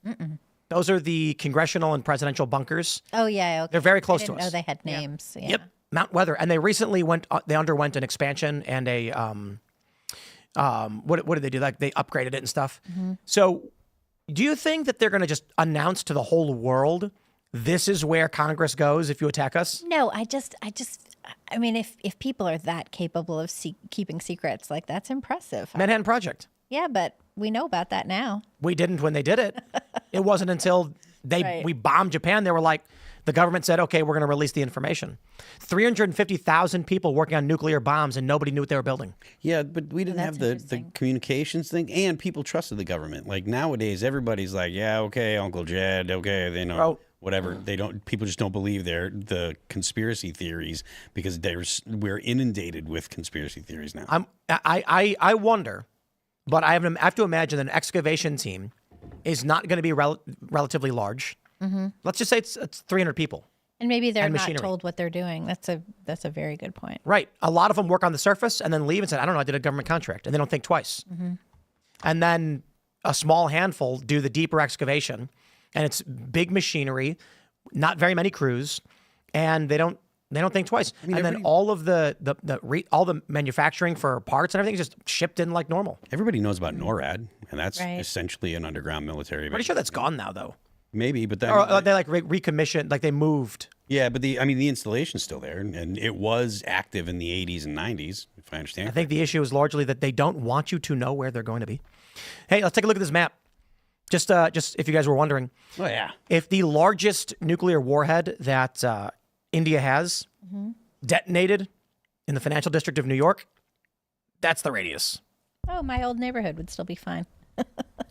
Those are the congressional and presidential bunkers. Oh, yeah. Okay. They're very close I to didn't know us. they had names. Yeah. Yep, Mount Weather, and they recently underwent an expansion and a what did they do? Like they upgraded it and stuff. So, do you think that they're going to just announce to the whole world, this is where Congress goes if you attack us? No, I mean, if people are that capable of keeping secrets, like that's impressive. Manhattan Project. Yeah, but we know about that now. We didn't when they did it. It wasn't until Right. we bombed Japan. They were like, The government said, okay, we're going to release the information. 350,000 people working on nuclear bombs, and nobody knew what they were building. Yeah, but we didn't have that's the interesting. communications thing, and people trusted the government. Like nowadays, everybody's like, yeah, okay, Uncle Jed, okay, they know. Oh. Whatever, they don't. People just don't believe the conspiracy theories because we're inundated with conspiracy theories now. I wonder, but I have to imagine that an excavation team is not going to be relatively large. Let's just say it's 300 people. And maybe they're And not machinery. told what they're doing. That's a very good point. Right. A lot of them work on the surface and then leave and say, I don't know, I did a government contract. And they don't think twice. And then a small handful do the deeper excavation. And it's big machinery, not very many crews, and they don't think twice. And then all of all the manufacturing for parts and everything is just shipped in like normal. Everybody knows about NORAD, and that's Right. essentially an underground military. Pretty sure that's gone now, though. Maybe, but Or they like recommissioned, like they moved. yeah, but the installation's still there, and it was active in the 80s and 90s, if I understand. I think the issue is largely that they don't want you to know where they're going to be. Hey, let's take a look at this map. Just if you guys were wondering, Oh yeah, if the largest nuclear warhead that India has detonated in the financial district of New York, that's the radius. Oh, my old neighborhood would still be fine.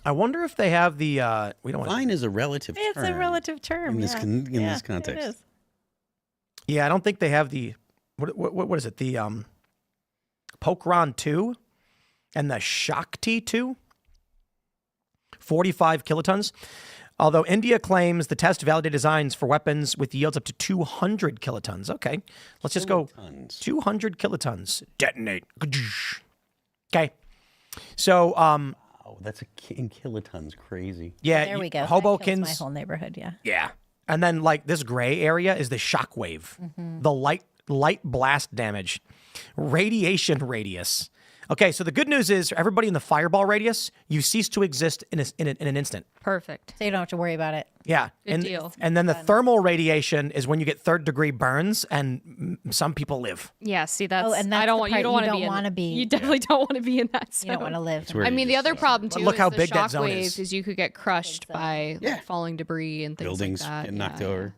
I wonder if they have the we don't want. fine is a relative It's term a relative term in this yeah. this context. It is. Yeah, I don't think they have the what is it? The Pokhran 2 and the Shakti 2. 45 kilotons. Although India claims the test validated designs for weapons with yields up to 200 kilotons. Okay, let's just go 200 kilotons. Detonate. Okay. So, Oh, that's in kilotons. Crazy. yeah. There we go. That kills Hoboken's. my whole neighborhood. Yeah. Yeah. And then like this gray area is the shockwave, the light blast damage, radiation radius. Okay, so the good news is for everybody in the fireball radius, you cease to exist in an instant. Perfect. So you don't have to worry about it. Yeah. Good deal. And then the thermal radiation is when you get third-degree burns, and some people live. Yeah, see, that's, Oh, and that's I don't the want, part you don't you want to don't be wanna in, be- you definitely don't want to be in that zone. You don't want to live. where I you mean, the just, other problem too look is how the big that shock zone waves is. you could get crushed by like, falling debris and things buildings like that. getting knocked Yeah, over.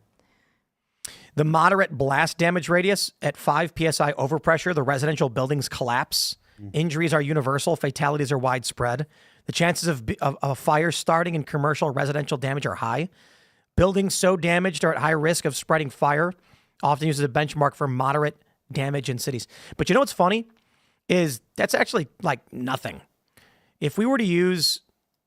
The moderate blast damage radius at 5 psi overpressure, the residential buildings collapse. Injuries are universal. Fatalities are widespread. The chances of a fire starting in commercial residential damage are high. Buildings so damaged are at high risk of spreading fire, often used as a benchmark for moderate damage in cities. But you know what's funny is that's actually like nothing. If we were to use,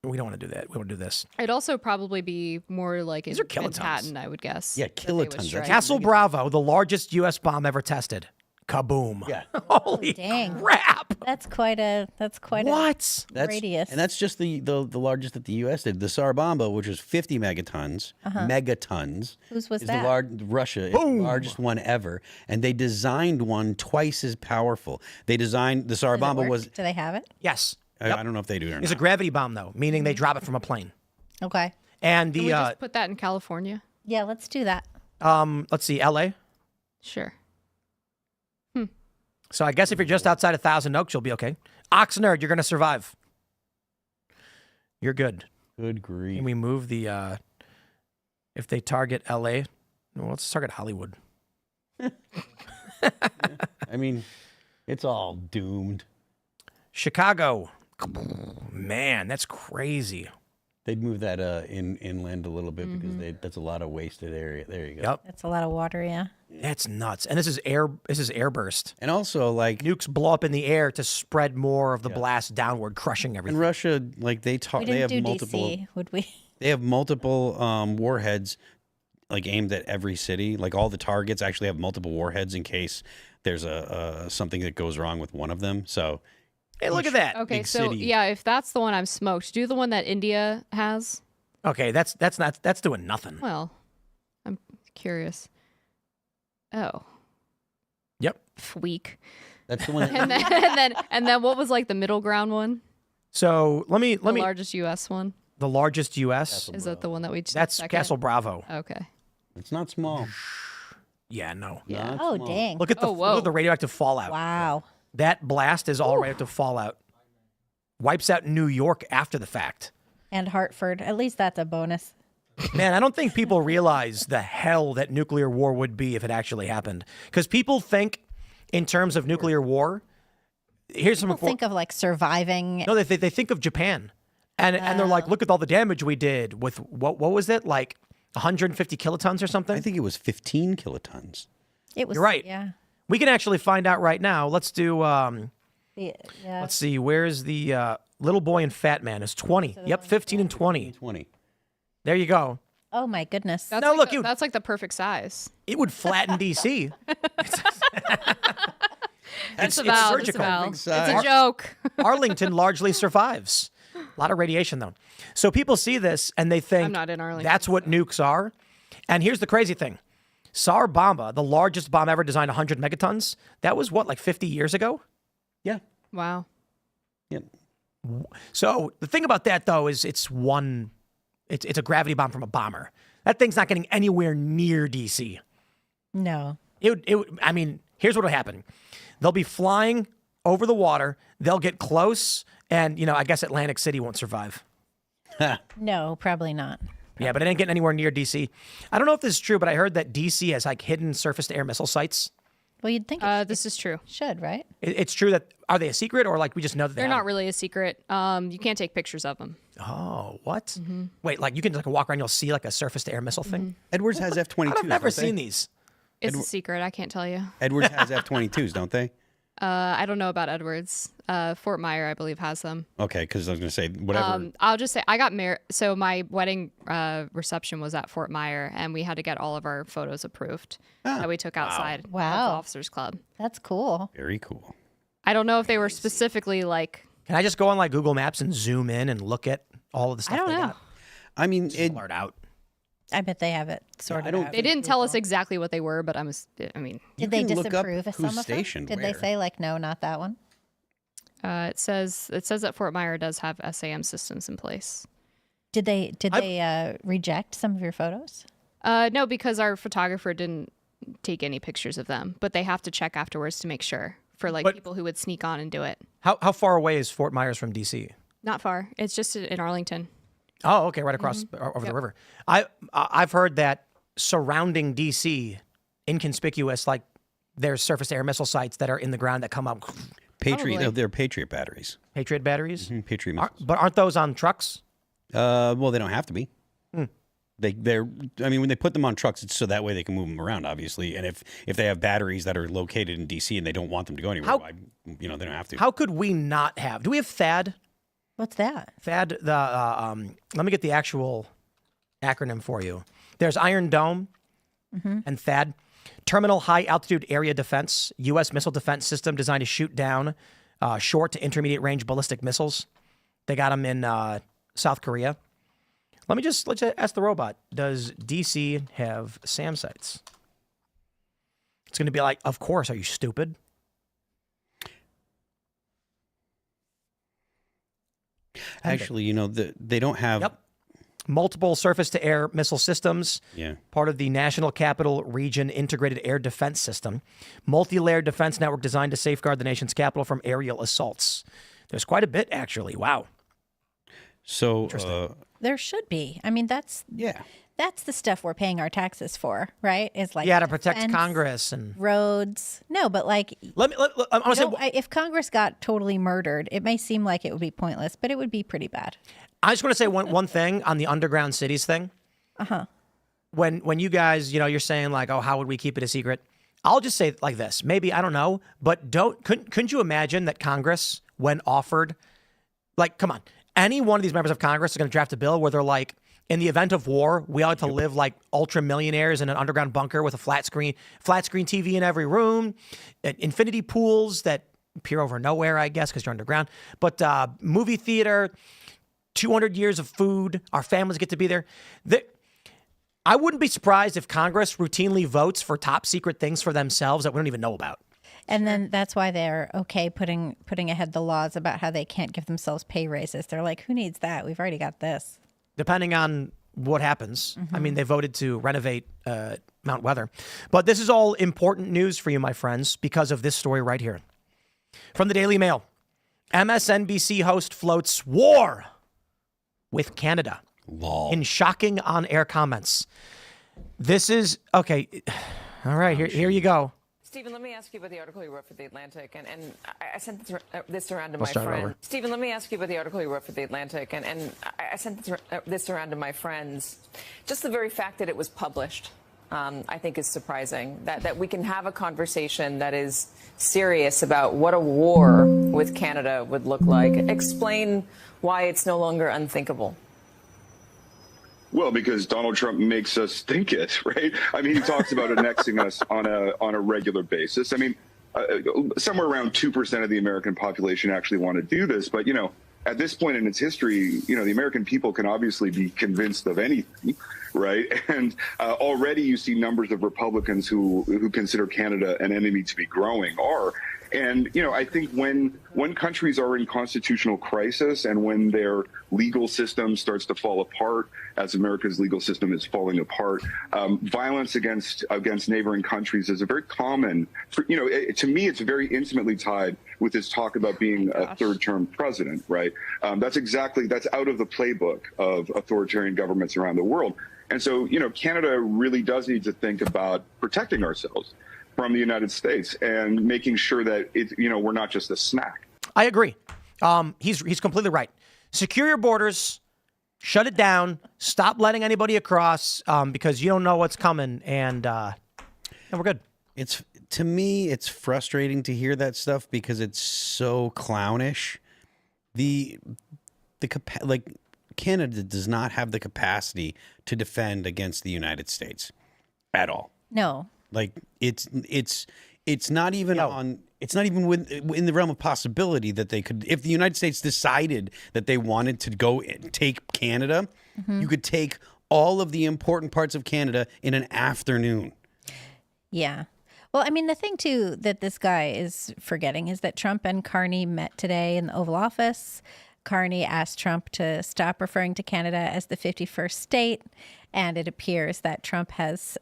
we don't want to do that. We want to do this. It'd also probably be more like in are kilotons. Manhattan, I would guess. Yeah, that they would kilotons. strike. That's Castle Bravo, the largest U.S. bomb ever tested. Kaboom. Yeah. Holy Dang. crap. That's quite a What? radius. And that's just the largest that the U.S. did. The Tsar Bomba, which was 50 megatons, Whose was is that? Russia, is the largest one ever. And they designed one twice as powerful. They designed, the Tsar Does it Bomba work? was, Do they have it? Yes. I don't know if they do it or It's a not. gravity bomb, though, meaning they drop it from a plane. Okay. And Can we the, just put that in California? Yeah, let's do that. let's see, L.A. Sure. So I guess if you're just outside of Thousand Oaks, you'll be okay. Oxnard, you're going to survive. You're good. Good grief. Can we move the, if they target L.A., well, let's target Hollywood. I mean, it's all doomed. Chicago. Man, that's crazy. They'd move that inland a little bit because that's a lot of wasted area. There you go. Yep. That's a lot of water, yeah. That's nuts. And this is airburst. And also, like, Nukes blow up in the air to spread more of the blast downward, crushing in everything. Russia, like We they didn't have do multiple. DC, would we? They have multiple warheads, like aimed at every city. Like all the targets actually have multiple warheads in case there's a something that goes wrong with one of them. So, Hey, look at that. Okay, Big so city. yeah, if that's the one I'm smoked, do the one that India has. Okay, that's doing nothing. Well, I'm curious. Oh, Yep. weak. that's the one. And then what was like the middle ground one? So let me The largest U.S. one. the largest U.S. Is that the one that we? That's second? Castle Bravo. Okay. It's not small. Yeah, no. Yeah. Not Oh, small. dang. Look at the Oh, whoa. look at the radioactive fallout. Wow. That blast is all radioactive fallout. Wipes out New York after the fact. And Hartford. At least that's a bonus. Man, I don't think people realize the hell that nuclear war would be if it actually happened. Because people think in terms of nuclear war. Here's some. People think of like surviving. No, they think of Japan, and they're like, look at all the damage we did with what was it, like 150 kilotons or something? I think it was 15 kilotons. It was. You're right. Yeah. We can actually find out right now. Let's do. Yeah. Let's see. Where's the little boy and fat man? Is 20. Yep, 15 and 20. 20. There you go. Oh my goodness. That's No, like look, the, you- that's like the perfect size. It would flatten DC. It's Disavow, surgical. disavow. It's size. a joke. Arlington largely survives. A lot of radiation, though. So people see this and they think I'm not in Arlington, that's what nukes are. And here's the crazy thing. Tsar Bomba, the largest bomb ever designed, 100 megatons, that was what, like 50 years ago? Yeah. Wow. Yep. So the thing about that, though, is it's a gravity bomb from a bomber. That thing's not getting anywhere near DC. No. I mean, here's what will happen. They'll be flying over the water. They'll get close. And, I guess Atlantic City won't survive. No, probably not. Yeah, but it ain't getting anywhere near DC. I don't know if this is true, but I heard that DC has like hidden surface-to-air missile sites. Well, you'd think This is true. should, right? It's true that, are they a secret or like we just know that They're have not them? really a secret. You can't take pictures of them. Oh, what? Wait, like you can like walk around, you'll see like a surface-to-air missile thing? Edwards has F-22s. I've never don't they? seen these. It's a secret. I can't tell you. Edwards has F-22s, don't they? I don't know about Edwards. Fort Myer, I believe, has them. Okay, because I was going to say whatever. I'll just say I got married. So my wedding reception was at Fort Myer, and we had to get all of our photos approved that we took outside of the Wow. Officers Club. That's cool. Very cool. I don't know if they were specifically like. Can I just go on like Google Maps and zoom in and look at all of the stuff I don't they know. got? I mean, Blurred out. I bet they have it sorted out. They didn't tell us exactly what they were, but I mean, Did they can look up disapprove of who's some of them? stationed Did they where. say like, no, not that one? it says that Fort Myer does have SAM systems in place. Did they reject some of your photos? No, because our photographer didn't take any pictures of them, but they have to check afterwards to make sure for like But- people who would sneak on and do it. How far away is Fort Myers from DC? Not far. It's just in Arlington. Oh, okay, right across over the river. I've heard that surrounding DC, inconspicuous, like there's surface-to-air missile sites that are in the ground that come up. Patriot. Probably. No, they're Patriot batteries. Patriot batteries, Patriot missiles. but aren't those on trucks? Well, they don't have to be. They're. I mean, when they put them on trucks, it's so that way they can move them around, obviously. And if they have batteries that are located in DC and they don't want them to go anywhere, they don't have to. How could we not have? Do we have THAAD? What's that? THAAD. Let me get the actual acronym for you. There's Iron Dome and THAAD. Terminal High Altitude Area Defense, U.S. missile defense system designed to shoot down short to intermediate range ballistic missiles. They got them in South Korea. Let's just ask the robot. Does DC have SAM sites? It's going to be like, of course. Are you stupid? Actually, they don't have. Yep. Multiple surface-to-air missile systems. Yeah. Part of the National Capital Region Integrated Air Defense System. Multi-layered defense network designed to safeguard the nation's capital from aerial assaults. There's quite a bit, actually. Wow. So. There should be. I mean, that's Yeah. the stuff we're paying our taxes for, right? Is like Yeah, to protect defense, Congress and roads. No, but like, I'm gonna say, if Congress got totally murdered, it may seem like it would be pointless, but it would be pretty bad. I just want to say one thing on the underground cities thing. When you guys, you're saying like, oh, how would we keep it a secret? I'll just say it like this. Maybe, I don't know, but couldn't you imagine that Congress, when offered, like, come on, any one of these members of Congress is going to draft a bill where they're like, in the event of war, we ought to live like ultra millionaires in an underground bunker with a flat screen TV in every room, infinity pools that peer over nowhere, I guess, because you're underground, but movie theater, 200 years of food, our families get to be there. I wouldn't be surprised if Congress routinely votes for top secret things for themselves that we don't even know about. And then that's why they're okay putting ahead the laws about how they can't give themselves pay raises. They're like, who needs that? We've already got this. Depending on what happens. I mean, they voted to renovate Mount Weather. But this is all important news for you, my friends, because of this story right here. From the Daily Mail, MSNBC host floats war with Canada. Lol. in shocking on-air comments. This is okay. All right, here you go. Stephen, let me ask you about the article you wrote for The Atlantic, and I sent this around to I'll my start friend. over. Stephen, let me ask you about the article you wrote for The Atlantic, and I sent this around to my friends. Just the very fact that it was published, I think, is surprising. That we can have a conversation that is serious about what a war with Canada would look like. Explain why it's no longer unthinkable. Well, because Donald Trump makes us think it, right? I mean, he talks about annexing us on a regular basis. I mean, somewhere around 2% of the American population actually want to do this. But, at this point in its history, the American people can obviously be convinced of anything, right? And already you see numbers of Republicans who consider Canada an enemy to be growing are. And, I think when countries are in constitutional crisis and when their legal system starts to fall apart, as America's legal system is falling apart, violence against neighboring countries is a very common, to me, it's very intimately tied with this talk about being a third-term president, right? That's out of the playbook of authoritarian governments around the world. And so, Canada really does need to think about protecting ourselves from the United States and making sure that we're not just a snack. I agree. He's completely right. Secure your borders, shut it down, stop letting anybody across because you don't know what's coming, and we're good. To me, it's frustrating to hear that stuff because it's so clownish. Canada does not have the capacity to defend against the United States at all. No. Like it's not even in the realm of possibility that they could, if the United States decided that they wanted to go take Canada, you could take all of the important parts of Canada in an afternoon. Yeah. Well, I mean, the thing, too, that this guy is forgetting is that Trump and Carney met today in the Oval Office. Carney asked Trump to stop referring to Canada as the 51st state. And it appears that Trump has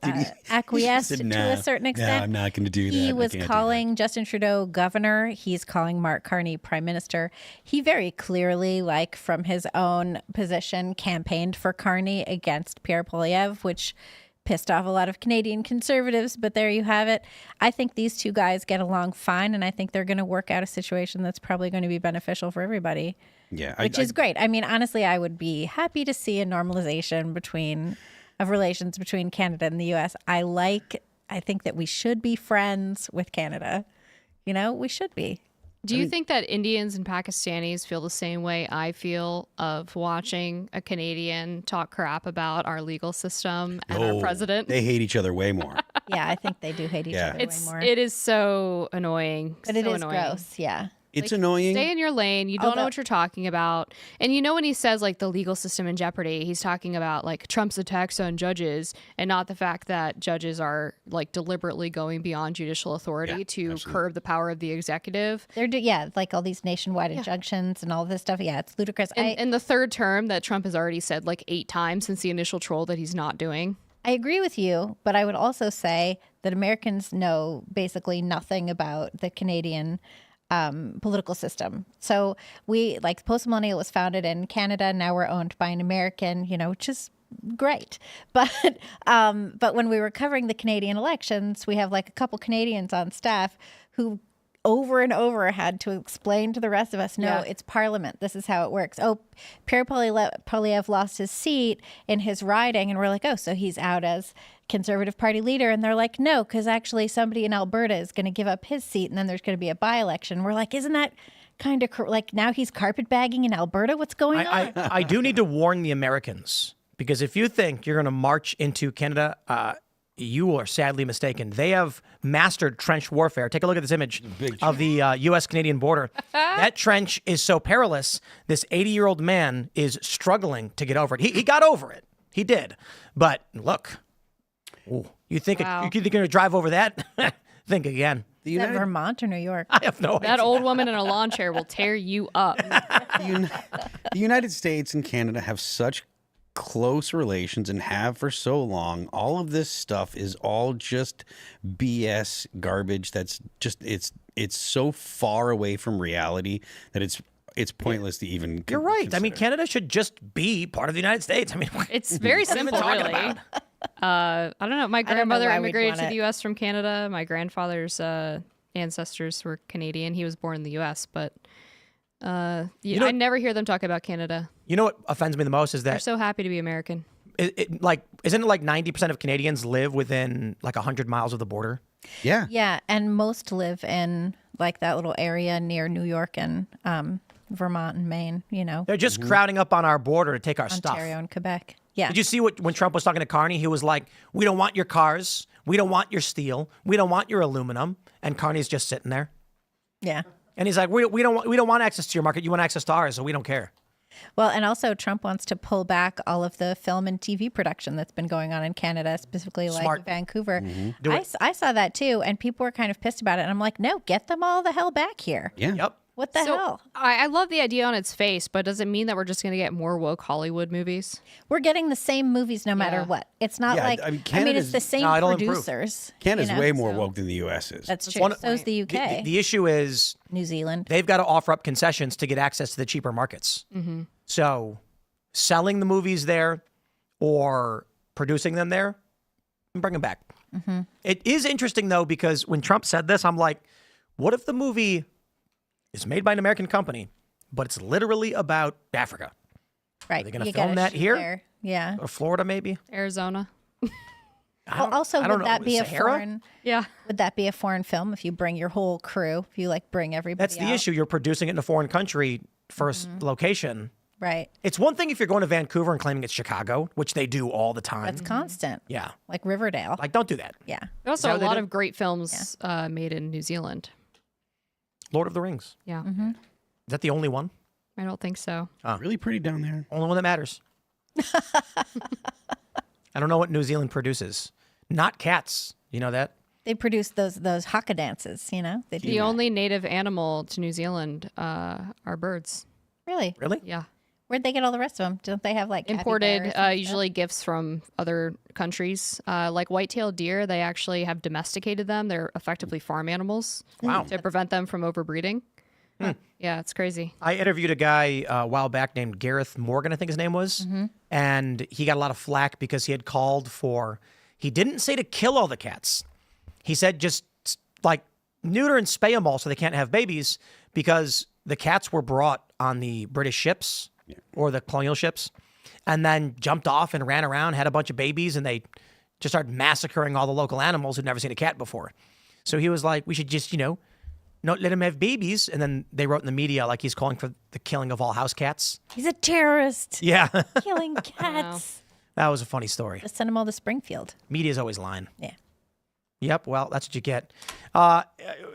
acquiesced said, to a certain extent. No, I'm not going to do that. He I was can't do calling Justin Trudeau governor. He's calling Mark Carney prime minister. He very clearly, from his own position, campaigned for Carney against Pierre Poilievre, which pissed off a lot of Canadian conservatives, but there you have it. I think these two guys get along fine, and I think they're going to work out a situation that's probably going to be beneficial for everybody. Yeah, which is great. I mean, honestly, I would be happy to see a normalization of relations between Canada and the U.S. I think that we should be friends with Canada. We should be. Do you think that Indians and Pakistanis feel the same way I feel of watching a Canadian talk crap about our legal system and our president? They hate each other way more. Yeah, I think they do hate each other way more. It is so annoying. But it is gross, yeah. It's annoying. Stay in your lane. You don't know what you're talking about. And when he says the legal system in jeopardy, he's talking about Trump's attacks on judges and not the fact that judges are deliberately going beyond judicial authority to curb the power of the executive. They're all these nationwide injunctions and all this stuff. Yeah, it's ludicrous. And the third term that Trump has already said 8 times since the initial troll that he's not doing. I agree with you, but I would also say that Americans know basically nothing about the Canadian political system. So we Post-Millennial was founded in Canada. Now we're owned by an American, which is great. But when we were covering the Canadian elections, we have a couple Canadians on staff who over and over had to explain to the rest of us, it's Parliament. This is how it works. Oh, Pierre Poilievre lost his seat in his riding. And we're like, oh, so he's out as Conservative Party leader. And they're like, no, because actually somebody in Alberta is going to give up his seat. And then there's going to be a by-election. We're like, isn't that kind of now he's carpetbagging in Alberta? What's going on? I do need to warn the Americans, because if you think you're going to march into Canada, you are sadly mistaken. They have mastered trench warfare. Take a look at this image of the U.S.-Canadian border. That trench is so perilous, this 80-year-old man is struggling to get over it. He got over it. He did. But look, you think you're going to drive over that? Think again. Is that Vermont or New York? I have no idea. That old woman in a lawn chair will tear you up. The United States and Canada have such close relations and have for so long. All of this stuff is all just BS garbage. That's just it's so far away from reality that it's pointless to even. You're right. I mean, consider. Canada should just be part of the United States. I mean, It's very what are we simple, talking really. about? I don't know. My don't know grandmother why we'd immigrated want to it. the U.S. from Canada. My grandfather's ancestors were Canadian. He was born in the U.S., but I never hear them talk about Canada. You know what offends me the most is They're that so happy to be American. isn't it like 90% of Canadians live within like 100 miles of the border? Yeah. Yeah, and most live in like that little area near New York and Vermont and Maine, They're just crowding up on our border to take our stuff. Ontario and Quebec. Yeah. Did you see when Trump was talking to Carney? He was like, "We don't want your cars. We don't want your steel. We don't want your aluminum." And Carney's just sitting there, Yeah. and he's like, "We don't want access to your market. You want access to ours, so we don't care." Well, and also Trump wants to pull back all of the film and TV production that's been going on in Canada, specifically like Smart. Vancouver. Do it. I saw that too, and people were kind of pissed about it. And I'm like, no, get them all the hell back here. Yeah. Yep. What the hell? I love the idea on its face, but does it mean that we're just going to get more woke Hollywood movies? We're getting the same movies no matter what. It's not Yeah, like, I mean, it's Canada's- the same No, it'll improve. producers. Canada's you know, way more so- woke than the U.S. is. That's true. one- So's the UK, The issue is New Zealand. they've got to offer up concessions to get access to the cheaper markets. So selling the movies there or producing them there, bring them back. It is interesting, though, because when Trump said this, I'm like, what if the movie is made by an American company, but it's literally about Africa? Right. they gonna You film gotta that shoot here? there. Yeah. Or Florida, maybe? Arizona. Well, also, I don't would that know. be a Sahara? foreign? Yeah. Would that be a foreign film if you bring your whole crew? If you like bring everybody? That's the out? issue. You're producing it in a foreign country, first location. Right. It's one thing if you're going to Vancouver and claiming it's Chicago, which they do all the time. That's constant. Yeah. Like Riverdale. Like, don't do that. Yeah. There's also that a what they lot do? of great films made in New Zealand. Lord of the Rings. Yeah. Is that the only one? I don't think so. really pretty down there. Only one that matters. I don't know what New Zealand produces. Not cats. You know that? They produce those haka dances, They do The that. only native animal to New Zealand are birds. Really? Really? Yeah. Where'd they get all the rest of them? Don't they have like Imported, capybaras and usually gifts from other countries. Like white-tailed deer, they actually have domesticated them. They're effectively farm animals. Wow. To prevent them from overbreeding. Yeah, it's crazy. I interviewed a guy a while back named Gareth Morgan, I think his name was. And he got a lot of flack because he had called for, he didn't say to kill all the cats. He said just like neuter and spay them all so they can't have babies because the cats were brought on the British ships or the colonial ships and then jumped off and ran around, had a bunch of babies, and they just started massacring all the local animals who'd never seen a cat before. So he was like, we should just, not let him have babies. And then they wrote in the media like he's calling for the killing of all house cats. He's a terrorist. Yeah. Killing cats. That was a funny story. Just send them all to Springfield. Media's always lying. Yeah. Yep. Well, that's what you get.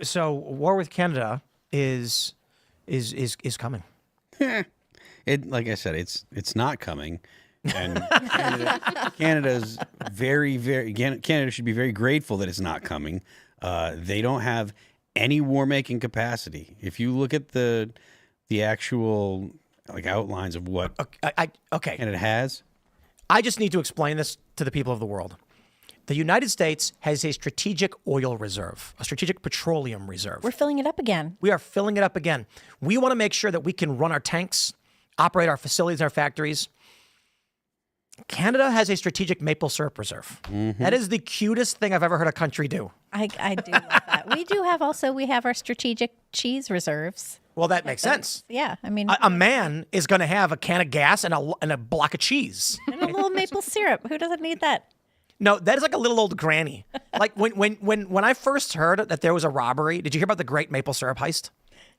So war with Canada is coming. Like I said, it's not coming, and Canada's Canada should be very grateful that it's not coming. They don't have any war making capacity. If you look at the actual like outlines of what Okay. Canada has, I just need to explain this to the people of the world. The United States has a strategic oil reserve, a strategic petroleum reserve. We're filling it up again. We are filling it up again. We want to make sure that we can run our tanks, operate our facilities, our factories. Canada has a strategic maple syrup reserve. That is the cutest thing I've ever heard a country do. I do love that. We have our strategic cheese reserves. Well, that makes sense. Yeah. I mean, A man is going to have a can of gas and a block of cheese. and a little maple syrup. Who doesn't need that? No, that is like a little old granny. Like when I first heard that there was a robbery, did you hear about the Great Maple Syrup heist?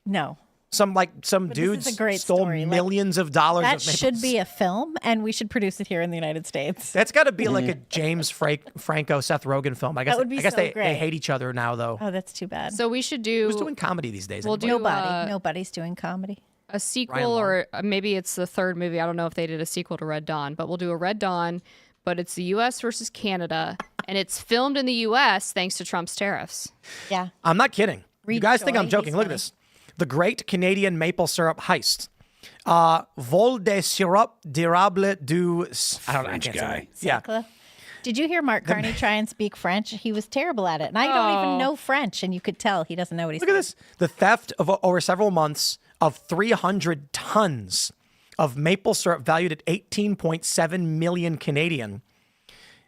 No. Some this dudes is a great stole story. Like, millions of dollars That of maple should be a film, and we should produce it here in the United States. That's got to be like a James Franco, Seth Rogen film. I guess would be I guess so they great. hate each other now, though. Oh, that's too bad. So we should do Who's doing comedy these days? We'll anyway? do Nobody's doing comedy. a sequel, Ryan Long. or maybe it's the third movie. I don't know if they did a sequel to Red Dawn, but we'll do a Red Dawn, but it's the U.S. versus Canada, and it's filmed in the U.S. thanks to Trump's tariffs. Yeah. I'm not kidding. You Reed guys think Choi, I'm joking? he's Look at funny. this. The Great Canadian Maple Syrup Heist. Vol de sirop d'érable du... I don't know. I French can't say guy. that. Yeah. Did you hear Mark Carney try and speak French? He was terrible at it. And I don't even know French, and you could tell he doesn't know what he's Look at this. The theft of over several months of 300 tons of maple syrup valued at 18.7 million Canadian.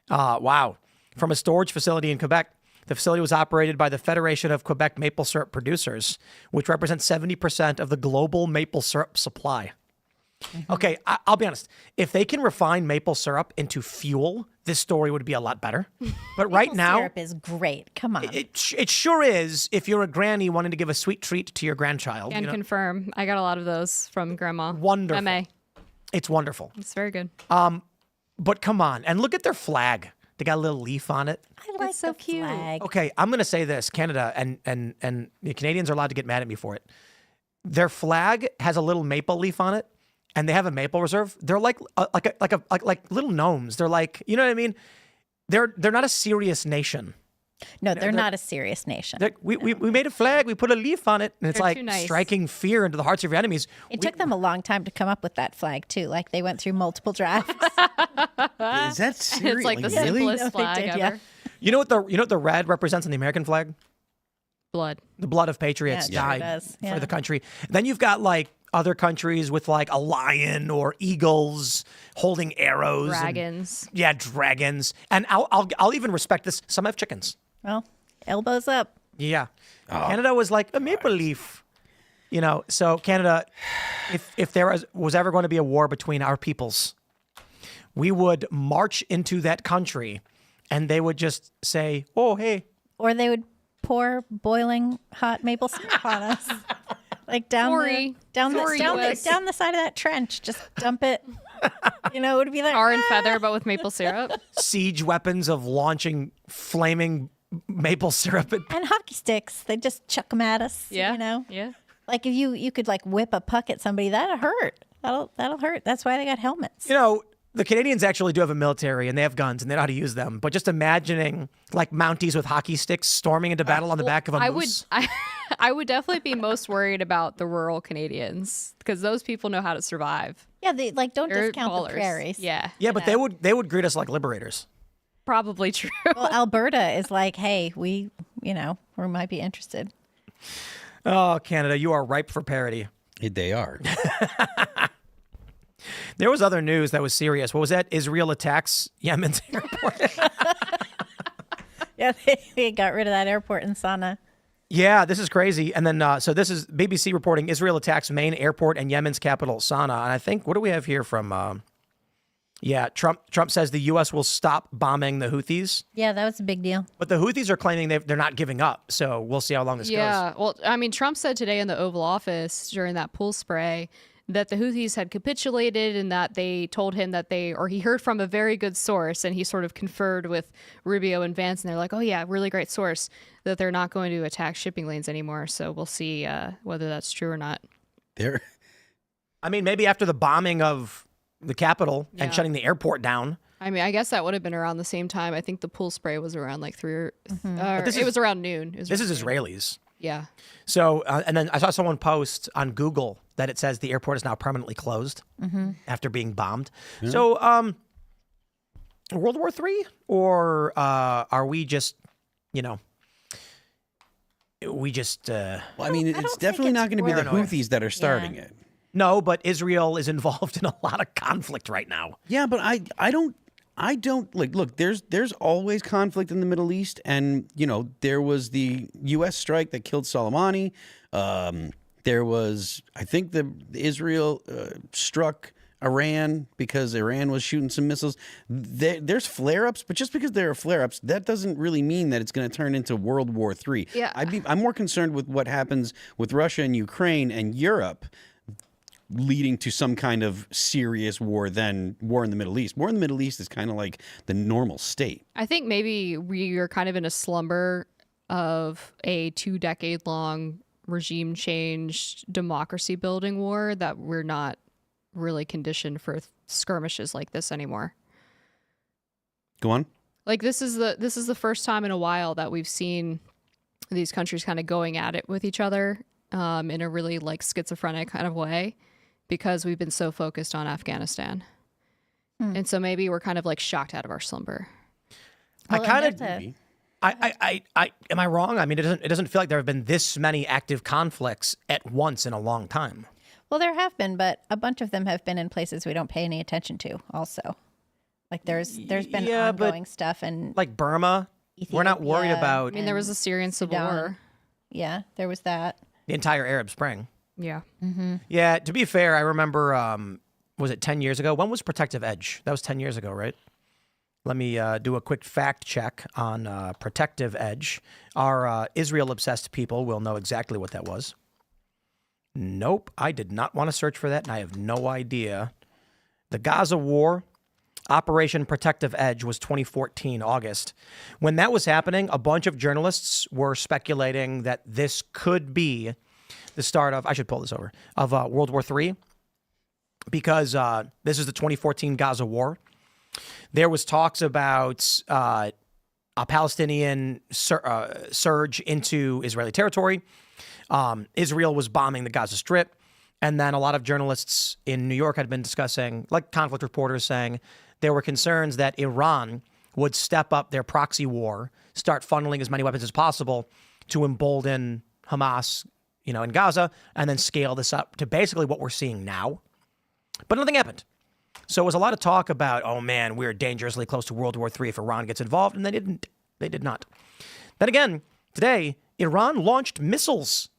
Wow. From a storage facility in Quebec. The facility was operated by the Federation of Quebec Maple Syrup Producers, which represents 70% of the global maple syrup supply. Okay, I'll be honest. If they can refine maple syrup into fuel, this story would be a lot better. But right Maple now, syrup is great. Come on. it sure is if you're a granny wanting to give a sweet treat to your grandchild. And confirm. I got a lot of those from Grandma. Wonderful. MA. It's wonderful. It's very good. But come on. And look at their flag. They got a little leaf on it. I like so the cute. flag. Okay, I'm going to say this. Canada and the Canadians are allowed to get mad at me for it. Their flag has a little maple leaf on it, and they have a maple reserve. They're like little gnomes. They're like, you know what I mean? They're not a serious nation. No, they're not a serious nation. We made a flag. We put a leaf on it, and it's They're like too nice. striking fear into the hearts of your enemies. It took them a long time to come up with that flag, too. Like, they went through multiple drafts. Is that serious? It's like the really? simplest No, they flag did, ever. yeah. You know what the red represents on the American flag? Blood. The blood of patriots Yeah, it sure died does. Yeah. for the country. Then you've got like other countries with like a lion or eagles holding arrows. Dragons. Dragons. And I'll even respect this. Some have chickens. Well, elbows up. Yeah. Canada was like a maple leaf. You know, so Canada, if there was ever going to be a war between our peoples, we would march into that country and they would just say, oh, hey. Or they would pour boiling hot maple syrup on us. Like down Sorry. the side of that trench. Just dump it. You know, it would be like Tar and feather, but with maple syrup. Siege weapons of launching flaming maple syrup at and hockey sticks. They just chuck them at us. Yeah. You know? Yeah. Like if you could like whip a puck at somebody, that'll hurt. That'll hurt. That's why they got helmets. You know, the Canadians actually do have a military and they have guns and they know how to use them. But just imagining like Mounties with hockey sticks storming into battle on the back of a moose. I would definitely be most worried about the rural Canadians because those people know how to survive. Yeah, they like don't They're discount ballers. the prairies. Yeah. Yeah, but they would greet us like liberators. Probably true. Well, Alberta is like, hey, we might be interested. Oh, Canada, you are ripe for parody. They are. There was other news that was serious. What was that? Israel attacks Yemen's airport. Yeah, they got rid of that airport in Sana'a. Yeah, this is crazy. And then, so this is BBC reporting Israel attacks main airport and Yemen's capital, Sana'a. And I think, what do we have here from, Trump says the U.S. will stop bombing the Houthis. Yeah, that was a big deal. But the Houthis are claiming they're not giving up. So we'll see how long this goes. Yeah. Well, I mean, Trump said today in the Oval Office during that pool spray that the Houthis had capitulated and that they told him that he heard from a very good source, and he sort of conferred with Rubio and Vance, and they're like, oh yeah, really great source, that they're not going to attack shipping lanes anymore. So we'll see whether that's true or not. I mean, maybe after the bombing of the capital Yeah. and shutting the airport down. I mean, I guess that would have been around the same time. I think the pool spray was around like this it was around noon. This is Israelis. Yeah. So, and then I saw someone post on Google that it says the airport is now permanently closed after being bombed. Yeah. So, World War III, or are we just, well, I mean, it's definitely not going to be the Houthis that are starting it. No, but Israel is involved in a lot of conflict right now. Yeah, but I don't like, look, there's always conflict in the Middle East, and there was the U.S. strike that killed Soleimani. There was, I think, the Israel struck Iran because Iran was shooting some missiles. There's flare-ups, but just because there are flare-ups, that doesn't really mean that it's going to turn into World War III. Yeah. I'm more concerned with what happens with Russia and Ukraine and Europe, leading to some kind of serious war than war in the Middle East. War in the Middle East is kind of like the normal state. I think maybe we are kind of in a slumber of a 2-decade-long regime change, democracy building war that we're not really conditioned for skirmishes like this anymore. Go on. Like this is the first time in a while that we've seen these countries kind of going at it with each other in a really like schizophrenic kind of way, because we've been so focused on Afghanistan. And so maybe we're kind of like shocked out of our slumber. I Am I wrong? I mean, it doesn't feel like there have been this many active conflicts at once in a long time. Well, there have been, but a bunch of them have been in places we don't pay any attention to also. Like there's been ongoing stuff and like Burma, we're not worried Ethiopia, about I mean, there was a Syrian civil Sudan. war. Yeah, there was that. the entire Arab Spring. Yeah. Yeah, to be fair, I remember, was it 10 years ago? When was Protective Edge? That was 10 years ago, right? Let me do a quick fact check on Protective Edge. Our Israel-obsessed people will know exactly what that was. Nope, I did not want to search for that, and I have no idea. The Gaza War, Operation Protective Edge, was 2014, August. When that was happening, a bunch of journalists were speculating that this could be the start of, I should pull this over, of World War III, because this is the 2014 Gaza War. There was talks about a Palestinian surge into Israeli territory. Israel was bombing the Gaza Strip. And then a lot of journalists in New York had been discussing, like conflict reporters saying, there were concerns that Iran would step up their proxy war, start funneling as many weapons as possible to embolden Hamas, in Gaza, and then scale this up to basically what we're seeing now. But nothing happened. So it was a lot of talk about, oh man, we're dangerously close to World War III if Iran gets involved, and they didn't. They did not. Then again, today, Iran launched missiles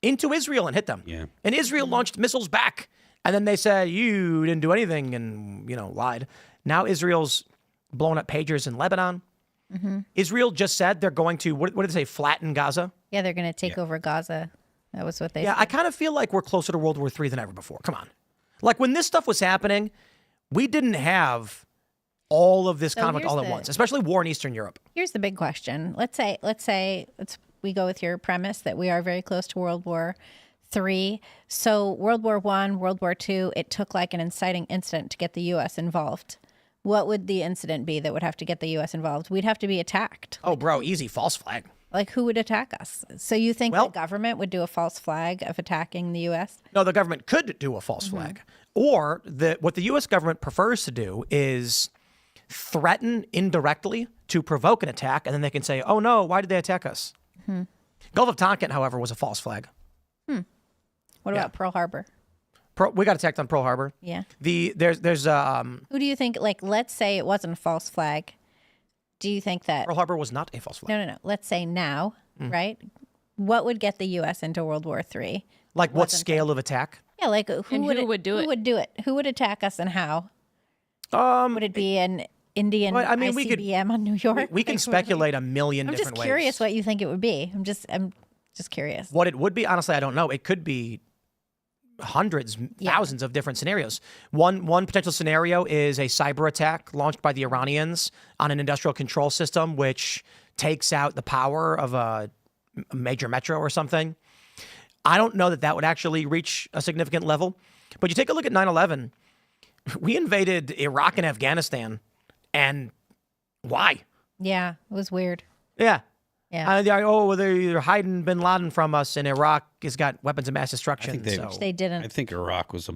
into Israel and hit them. Yeah. And Israel launched missiles back. And then they said, you didn't do anything and, lied. Now Israel's blowing up pagers in Lebanon. Israel just said they're going to, what did they say, flatten Gaza? Yeah, they're going to take over Gaza. That was what they Yeah, said. I kind of feel like we're closer to World War III than ever before. Come on. Like when this stuff was happening, we didn't have all of this conflict all at once, especially war in Eastern Europe. Here's the big question. Let's say we go with your premise that we are very close to World War III. So World War I, World War II, it took like an inciting incident to get the U.S. involved. What would the incident be that would have to get the U.S. involved? We'd have to be attacked. Oh, bro, easy, false flag. Like who would attack us? So you think the government would do a false flag of attacking the U.S.? No, the government could do a false flag. Or what the U.S. government prefers to do is threaten indirectly to provoke an attack, and then they can say, oh no, why did they attack us? Gulf of Tonkin, however, was a false flag. What about Pearl Harbor? We got attacked on Pearl Harbor. Yeah. There's Who do you think, like, let's say it wasn't a false flag. Do you think that... Pearl Harbor was not a false flag. No. Let's say now, right? What would get the U.S. into World War III? Like what scale of attack? Yeah, like who would do it? Who would do it? Who would attack us and how? Would it be an Indian ICBM on New York? We can speculate a million different ways. I'm just curious what you think it would be. I'm just curious. What it would be, honestly, I don't know. It could be hundreds, thousands of different scenarios. One potential scenario is a cyber attack launched by the Iranians on an industrial control system, which takes out the power of a major metro or something. I don't know that would actually reach a significant level. But you take a look at 9/11. We invaded Iraq and Afghanistan. And why? Yeah, it was weird. Yeah. Yeah. They're hiding bin Laden from us, and Iraq has got weapons of mass destruction. They didn't. I think Iraq was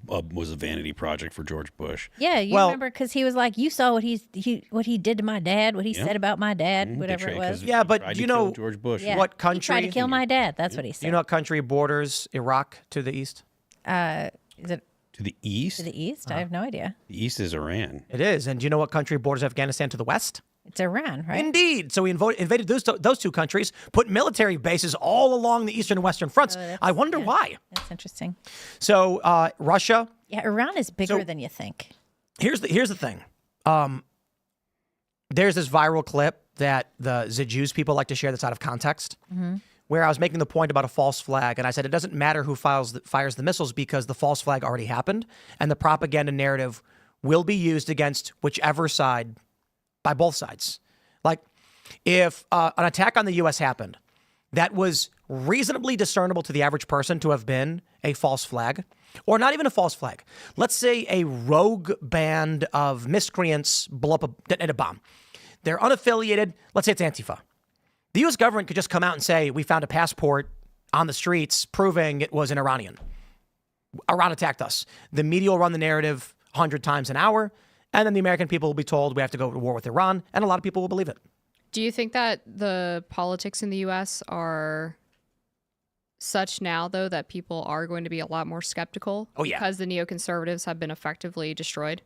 was a vanity project for George Bush. Yeah, remember because he was like, you saw what he did to my dad, what he said about my dad, whatever it was. Yeah, but do you know George Bush? What country? He tried to kill my dad. That's what he said. Do you know what country borders Iraq to the east? Is it to the east? to the east? I have no idea. The east is Iran. It is. And do you know what country borders Afghanistan to the west? It's Iran, right? Indeed. So we invaded those two countries, put military bases all along the eastern and western fronts. I wonder why. That's interesting. So Russia. Yeah, Iran is bigger than you think. Here's the thing. There's this viral clip that the Jews people like to share that's out of context, where I was making the point about a false flag, and I said it doesn't matter who fires the missiles because the false flag already happened, and the propaganda narrative will be used against whichever side. By both sides. Like, if an attack on the U.S. happened that was reasonably discernible to the average person to have been a false flag, or not even a false flag. Let's say a rogue band of miscreants detonate a bomb. They're unaffiliated. Let's say it's Antifa. The U.S. government could just come out and say, we found a passport on the streets proving it was an Iranian. Iran attacked us. The media will run the narrative 100 times an hour. And then the American people will be told we have to go to war with Iran, and a lot of people will believe it. Do you think that the politics in the U.S. are such now, though, that people are going to be a lot more skeptical? Oh, yeah. Because the neoconservatives have been effectively destroyed?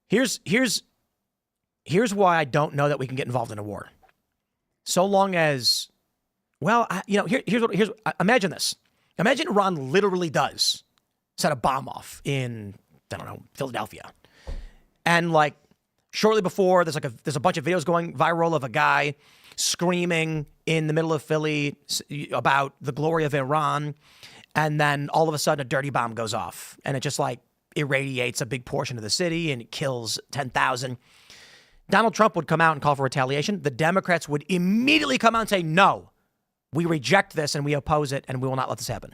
Here's why I don't know that we can get involved in a war. So long as, well, here's imagine this. Imagine Iran literally does set a bomb off in, I don't know, Philadelphia. And like shortly before, there's a bunch of videos going viral of a guy screaming in the middle of Philly about the glory of Iran. And then all of a sudden a dirty bomb goes off and it just like irradiates a big portion of the city and it kills 10,000. Donald Trump would come out and call for retaliation. The Democrats would immediately come out and say, no, we reject this and we oppose it and we will not let this happen.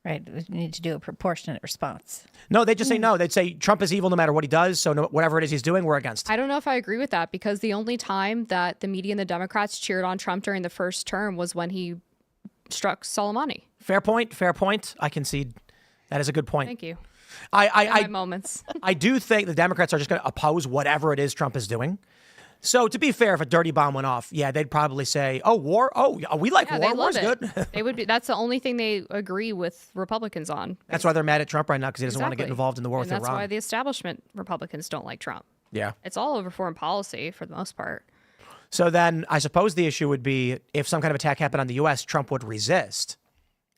Right. We need to do a proportionate response. No, they'd just say no. They'd say Trump is evil no matter what he does. So whatever it is he's doing, we're against. I don't know if I agree with that because the only time that the media and the Democrats cheered on Trump during the first term was when he struck Soleimani. Fair point. Fair point. I concede. That is a good point. Thank you. I My moments. I do think the Democrats are just going to oppose whatever it is Trump is doing. So to be fair, if a dirty bomb went off, yeah, they'd probably say, "Oh, war! Oh, we like war. They love War's it. good." They would be. That's the only thing they agree with Republicans on. That's why they're mad at Trump right now because he doesn't want to get Exactly. involved in the war And with that's Iran. why the establishment Republicans don't like Trump. Yeah. It's all over foreign policy for the most part. So then I suppose the issue would be if some kind of attack happened on the U.S., Trump would resist.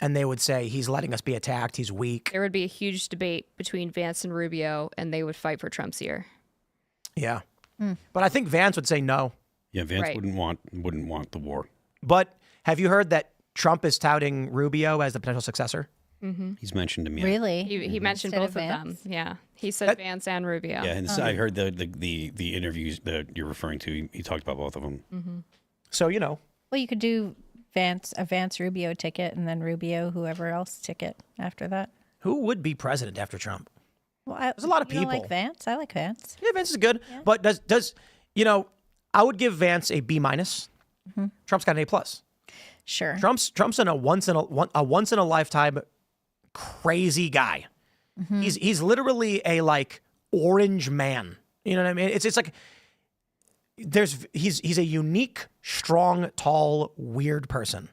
And they would say, he's letting us be attacked. He's weak. There would be a huge debate between Vance and Rubio, and they would fight for Trump's ear. Yeah. But I think Vance would say no. Yeah, Vance Right. wouldn't want the war. But have you heard that Trump is touting Rubio as the potential successor? He's mentioned him. Yeah. Really? He mentioned Instead both of of them. Vance? Yeah. He said Vance and Rubio. Yeah, and I heard the interviews that you're referring to. He talked about both of them. So, Well, you could do a Vance Rubio ticket and then Rubio whoever else ticket after that. who would be president after Trump? Well, There's a lot of you don't people. like Vance? I like Vance. Yeah, Vance is good. But does I would give Vance a B-. Trump's got an A+. Sure. Trump's in a once in a lifetime crazy guy. He's literally a like orange man. You know what I mean? It's like he's a unique, strong, tall, weird person.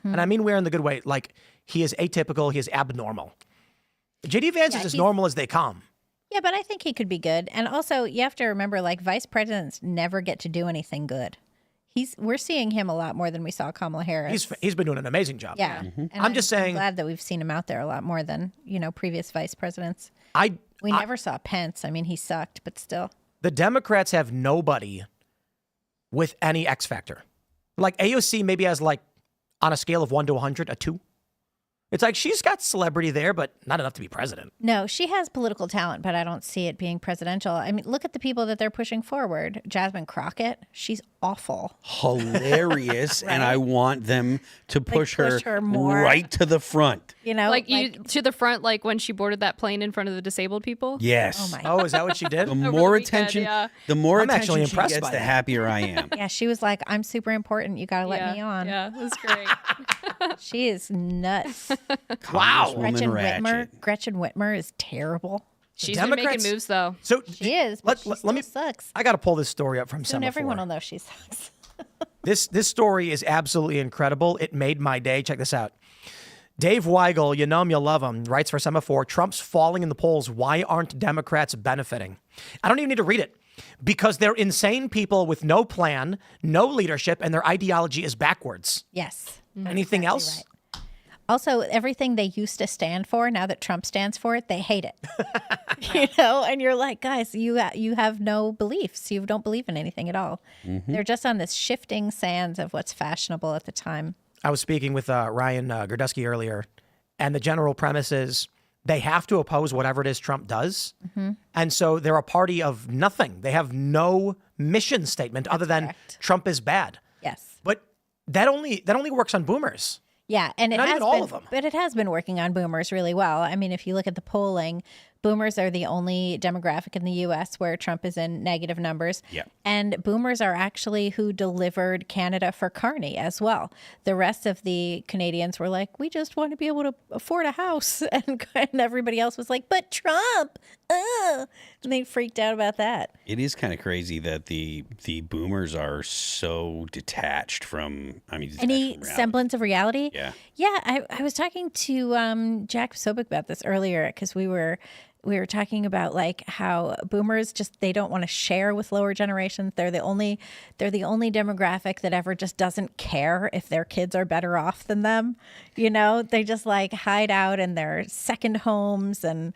And I mean weird in the good way. Like he is atypical, he is abnormal. JD Vance is as normal as they come. Yeah, but I think he could be good. And also, you have to remember, like, vice presidents never get to do anything good. We're seeing him a lot more than we saw Kamala Harris. He's been doing an amazing job. Yeah. And I'm just saying- glad that we've seen him out there a lot more than, previous vice presidents. We I- never saw Pence. I mean, he sucked, but still. The Democrats have nobody with any X factor. Like AOC maybe has like on a scale of 1 to 100, a 2. It's like she's got celebrity there, but not enough to be president. No, she has political talent, but I don't see it being presidential. I mean, look at the people that they're pushing forward. Jasmine Crockett, she's awful. Hilarious, and I want them to push her more. right to the front. Like you to the front, like when she boarded that plane in front of the disabled people. Yes. Oh my Oh, is that what she did? The the more weekend, attention, yeah. the more I'm actually attention she impressed gets, by the that. happier I am. Yeah, she was like, I'm super important. You got to let me on. Yeah, it was great. She is nuts. Wow. Congresswoman Gretchen Whitmer is terrible. She's been making Democrats- moves though. So She is, but she let still me. sucks. I got to pull this story up from Soon Semaphore. everyone will know she sucks. This story is absolutely incredible. It made my day. Check this out. Dave Weigel, you know him, you love him, writes for Semaphore, Trump's falling in the polls. Why aren't Democrats benefiting? I don't even need to read it because they're insane people with no plan, no leadership, and their ideology is backwards. Yes. Anything else? Right. Also, everything they used to stand for, now that Trump stands for it, they hate it. And you're like, guys, you have no beliefs. You don't believe in anything at all. They're just on this shifting sands of what's fashionable at the time. I was speaking with Ryan Gerdusky earlier, and the general premise is they have to oppose whatever it is Trump does. And so they're a party of nothing. They have no mission statement other than correct. Trump is bad. Yes. But that only works on boomers. Yeah, and it Not has even all been, of them. but it has been working on boomers really well. I mean, if you look at the polling, Boomers are the only demographic in the U.S. where Trump is in negative numbers. Yeah. And boomers are actually who delivered Canada for Carney as well. The rest of the Canadians were like, we just want to be able to afford a house. And everybody else was like, but Trump. And they freaked out about that. It is kind of crazy that the boomers are so detached from, Any semblance of reality. Yeah. Yeah. I was talking to Jack Sobek about this earlier because we were talking about like how boomers they don't want to share with lower generations. They're the only demographic that ever just doesn't care if their kids are better off than them. You know, they just like hide out in their second homes and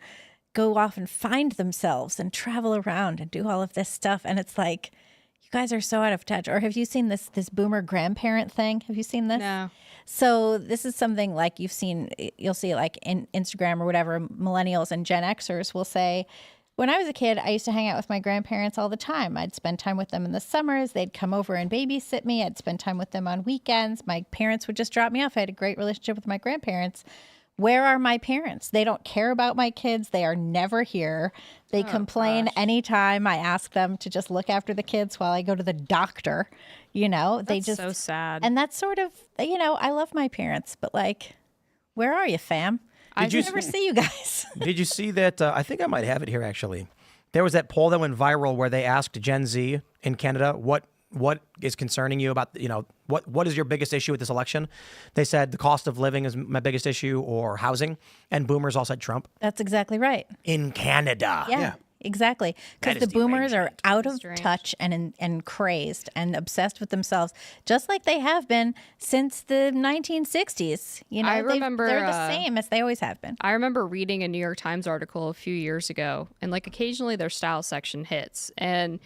go off and find themselves and travel around and do all of this stuff. And it's like, you guys are so out of touch. Or have you seen this boomer grandparent thing? Have you seen this? No. So this is something like you'll see like in Instagram or whatever, millennials and Gen Xers will say, when I was a kid, I used to hang out with my grandparents all the time. I'd spend time with them in the summers. They'd come over and babysit me. I'd spend time with them on weekends. My parents would just drop me off. I had a great relationship with my grandparents. Where are my parents? They don't care about my kids. They are never here. They complain anytime I ask them to just look after the kids while I go to the doctor. You know, That's so sad. And that's sort of, I love my parents, but like, where are you, fam? I never see you guys. Did you see that? I think I might have it here, actually. There was that poll that went viral where they asked Gen Z in Canada, what is concerning you about, what is your biggest issue with this election? They said the cost of living is my biggest issue, or housing. And boomers all said Trump. That's exactly right. In Canada. Yeah. Exactly. Because the boomers are out of touch and crazed and obsessed with themselves, just like they have been since the 1960s. I remember they're the same as they always have been. I remember reading a New York Times article a few years ago, and like occasionally their style section hits. And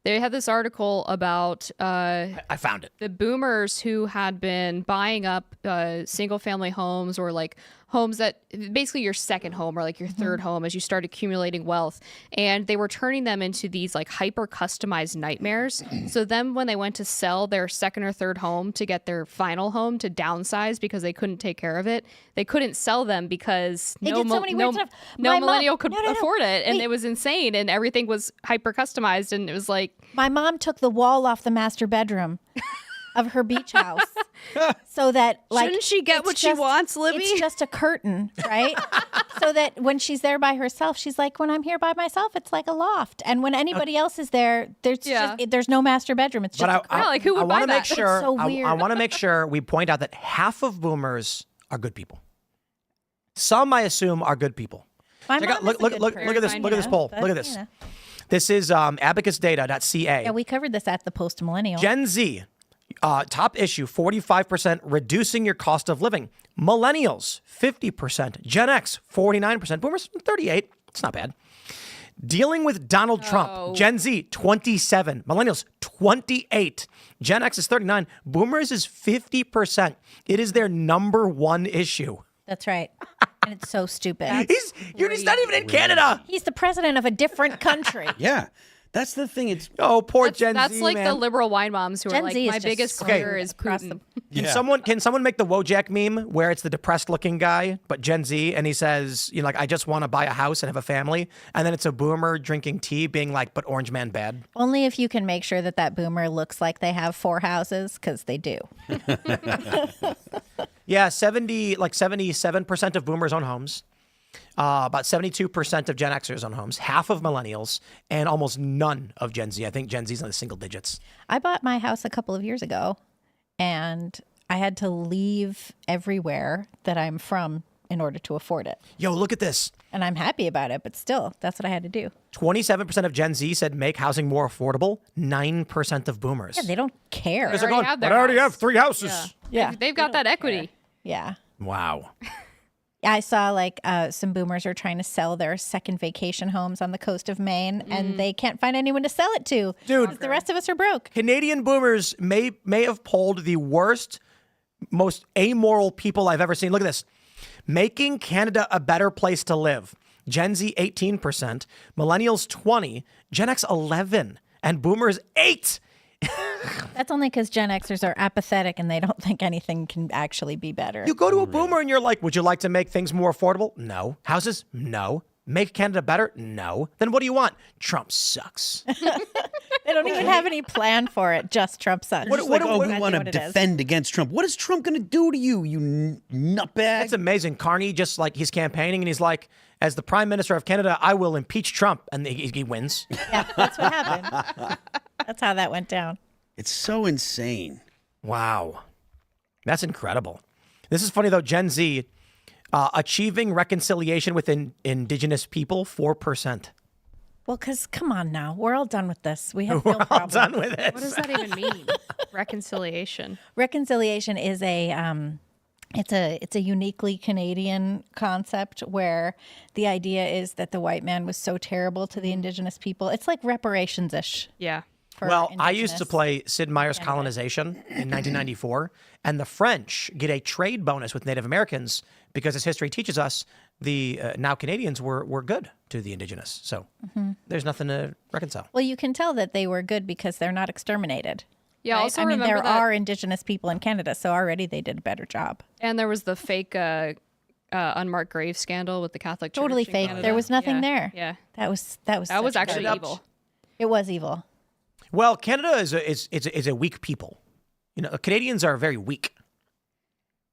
they had this article about I found it. The boomers who had been buying up single family homes, or like homes that basically your second home or like your third home as you start accumulating wealth. And they were turning them into these like hyper customized nightmares. So then when they went to sell their second or third home to get their final home to downsize because they couldn't take care of it, they couldn't sell them because no millennial could afford it. And it was insane. And everything was hyper customized. And it was like, my mom took the wall off the master bedroom of her beach house so that like, shouldn't she get what she wants, Libby? It's just a curtain, right? So that when she's there by herself, she's like, when I'm here by myself, it's like a loft. And when anybody else is there, there's no master bedroom. It's just a curtain. like who would buy that? Make sure, so weird. I want to make sure we point out that half of boomers are good people. Some, I assume, are good people. My Check mom out, look at this. Look at this poll. Look at this. This is abacusdata.ca. Yeah, we covered this at the Post-Millennial. Gen Z, top issue, 45%, reducing your cost of living. Millennials, 50%. Gen X, 49%. Boomers, 38%. It's not bad. Dealing with Donald Trump. Gen Z, 27%. Millennials, 28%. Gen X is 39%. Boomers is 50%. It is their number one issue. That's right. And it's so stupid. He's not even in Canada. He's the president of a different country. Yeah. That's the thing. It's poor Gen Z. That's like man. the liberal wine moms who Gen are like, Z is my just biggest fear is Putin. Can someone make the Wojak meme where it's the depressed looking guy, but Gen Z, and he says, like, I just want to buy a house and have a family, and then it's a boomer drinking tea being like, but Orange Man bad. Only if you can make sure that boomer looks like they have 4 houses, because they do. Yeah, 77% of boomers own homes. About 72% of Gen Xers own homes, half of millennials, and almost none of Gen Z. I think Gen Z's in the single digits. I bought my house a couple of years ago, and I had to leave everywhere that I'm from in order to afford it. Yo, look at this. And I'm happy about it, but still, that's what I had to do. 27% of Gen Z said make housing more affordable. 9% of boomers. Yeah, they don't care. They already have their I already house. have 3 houses. Yeah. They've got that equity. Yeah. Wow. I saw like some boomers are trying to sell their second vacation homes on the coast of Maine, and they can't find anyone to sell it to. Dude. 'Cause the rest of us are broke. Canadian boomers may have polled the worst, most amoral people I've ever seen. Look at this. Making Canada a better place to live. Gen Z 18%, millennials 20%, Gen X 11%, and boomers 8%. That's only because Gen Xers are apathetic and they don't think anything can actually be better. You go to a boomer and you're like, would you like to make things more affordable? No. Houses? No. Make Canada better? No. Then what do you want? Trump sucks. They don't even have any plan for it. Just Trump sucks. We want to what it is. defend against Trump. What is Trump going to do to you, you nutbag? That's amazing. Carney, just like he's campaigning and he's like, as the Prime Minister of Canada, I will impeach Trump. And he wins. Yeah, that's what happened. That's how that went down. It's so insane. Wow. That's incredible. This is funny, though. Gen Z, achieving reconciliation with Indigenous people, 4%. Well, because come on now, we're all done with this. We have We're real all problems. done with it. What does that even mean? Reconciliation. Reconciliation is it's a uniquely Canadian concept where the idea is that the white man was so terrible to the Indigenous people. It's like reparations-ish. Yeah. Well, I used to Indigenous play Sid Meier's Canada. Colonization in 1994, and the French get a trade bonus with Native Americans because, as history teaches us, the now Canadians were good to the Indigenous. So there's nothing to reconcile. Well, you can tell that they were good because they're not exterminated. Yeah. right? Also, I mean, remember there that, are Indigenous people in Canada, so already they did a better job. and there was the fake unmarked grave scandal with the Catholic Church. Totally in fake. Canada. There was nothing Yeah, there. Yeah. That was That was such actually garbage. evil. It was evil. Well, Canada is a weak people. You know, Canadians are very weak.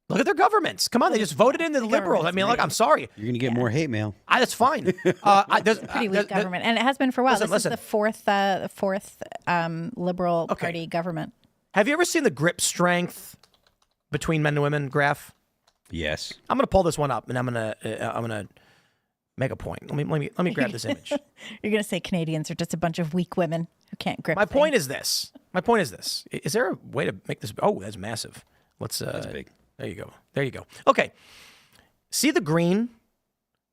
Look at their governments. Come on, they just voted in the Liberals. I mean, look, I'm sorry. You're going to get more hate mail. That's fine. Pretty weak government, and it has been for a while. Listen, This listen. is the fourth Liberal Party government. Have you ever seen the grip strength between men and women graph? Yes. I'm going to pull this one up, and I'm gonna make a point. Let me grab this image. You're going to say Canadians are just a bunch of weak women who can't grip. My point things. is this. Is there a way to make this? Oh, that's massive. Let's. That's big. There you go. There you go. Okay. See the green?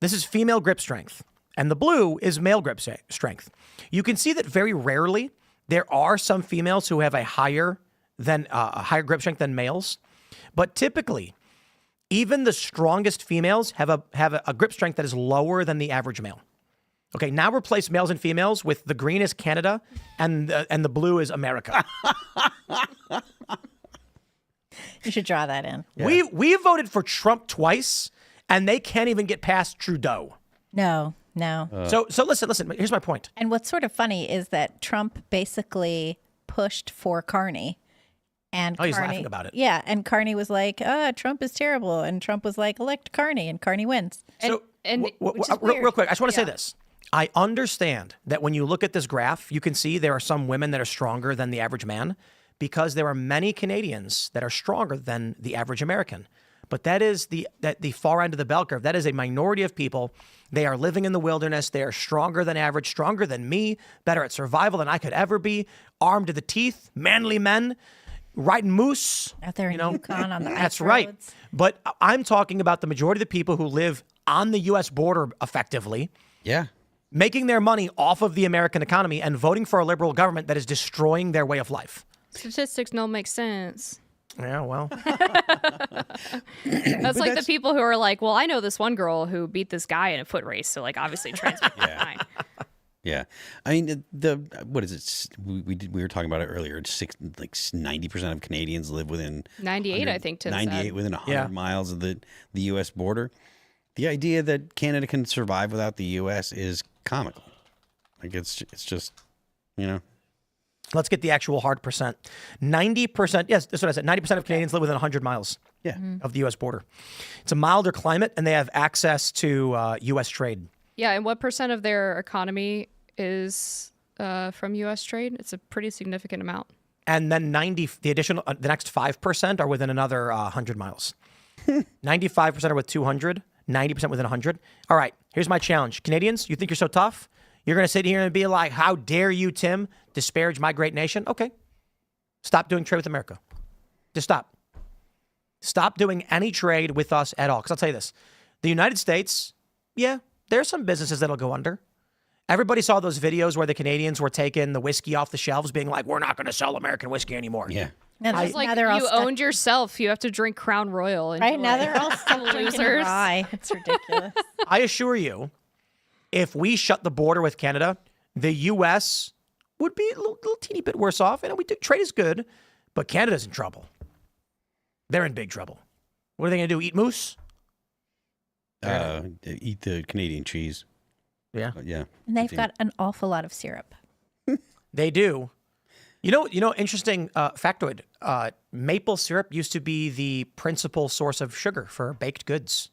This is female grip strength, and the blue is male grip strength. You can see that very rarely there are some females who have a higher grip strength than males, but typically, even the strongest females have a grip strength that is lower than the average male. Okay, now replace males and females with the green is Canada and the blue is America. You should draw that in. Yeah. We voted for Trump twice, and they can't even get past Trudeau. No. So listen. Here's my point. And what's sort of funny is that Trump basically pushed for Carney. And he's Carney, laughing about it. Yeah, and Carney was like, Trump is terrible. And Trump was like, elect Carney, and Carney wins. So, which is real quick, I just want to say this. I understand that when you look at this graph, you can see there are some women that are stronger than the average man because there are many Canadians that are stronger than the average American. But that is the far end of the bell curve. That is a minority of people. They are living in the wilderness. They are stronger than average, stronger than me, better at survival than I could ever be, armed to the teeth, manly men, riding moose. Out there in Yukon on the ice That's right. roads. But I'm talking about the majority of the people who live on the U.S. border effectively, Yeah. making their money off of the American economy and voting for a liberal government that is destroying their way of life. Statistics don't make sense. Yeah, well, That's like the people who are like, well, I know this one girl who beat this guy in a foot race, so like obviously trans people are fine. Yeah. I mean, what is it? We were talking about it earlier. It's 90% of Canadians live within 98, I think, Tim 98 said. within 100 Yeah. miles of the U.S. border. The idea that Canada can survive without the U.S. is comical. Like it's just, let's get the actual hard percent. 90%, yes, that's what I said. 90% of Canadians live within 100 miles of the U.S. border. It's a milder climate, and they have access to U.S. trade. Yeah, and what percent of their economy is from U.S. trade? It's a pretty significant amount. And then the next 5% are within another 100 miles. 95% are with 200, 90% within 100. All right, here's my challenge. Canadians, you think you're so tough? You're going to sit here and be like, how dare you, Tim, disparage my great nation? Okay. Stop doing trade with America. Just stop. Stop doing any trade with us at all. Because I'll tell you this. The United States, yeah, there's some businesses that'll go under. Everybody saw those videos where the Canadians were taking the whiskey off the shelves, being like, we're not going to sell American whiskey anymore. yeah. And It's like now they're all you stuck, owned yourself. You have to drink Crown Royal. And right now they're all stuck drinking losers. rye. It's ridiculous. I assure you, if we shut the border with Canada, the U.S. would be a little teeny bit worse off. And trade is good, but Canada's in trouble. They're in big trouble. What are they going to do? Eat moose? Eat the Canadian cheese. Yeah. But yeah. And they've got an awful lot of syrup. They do. You know, interesting factoid. Maple syrup used to be the principal source of sugar for baked goods.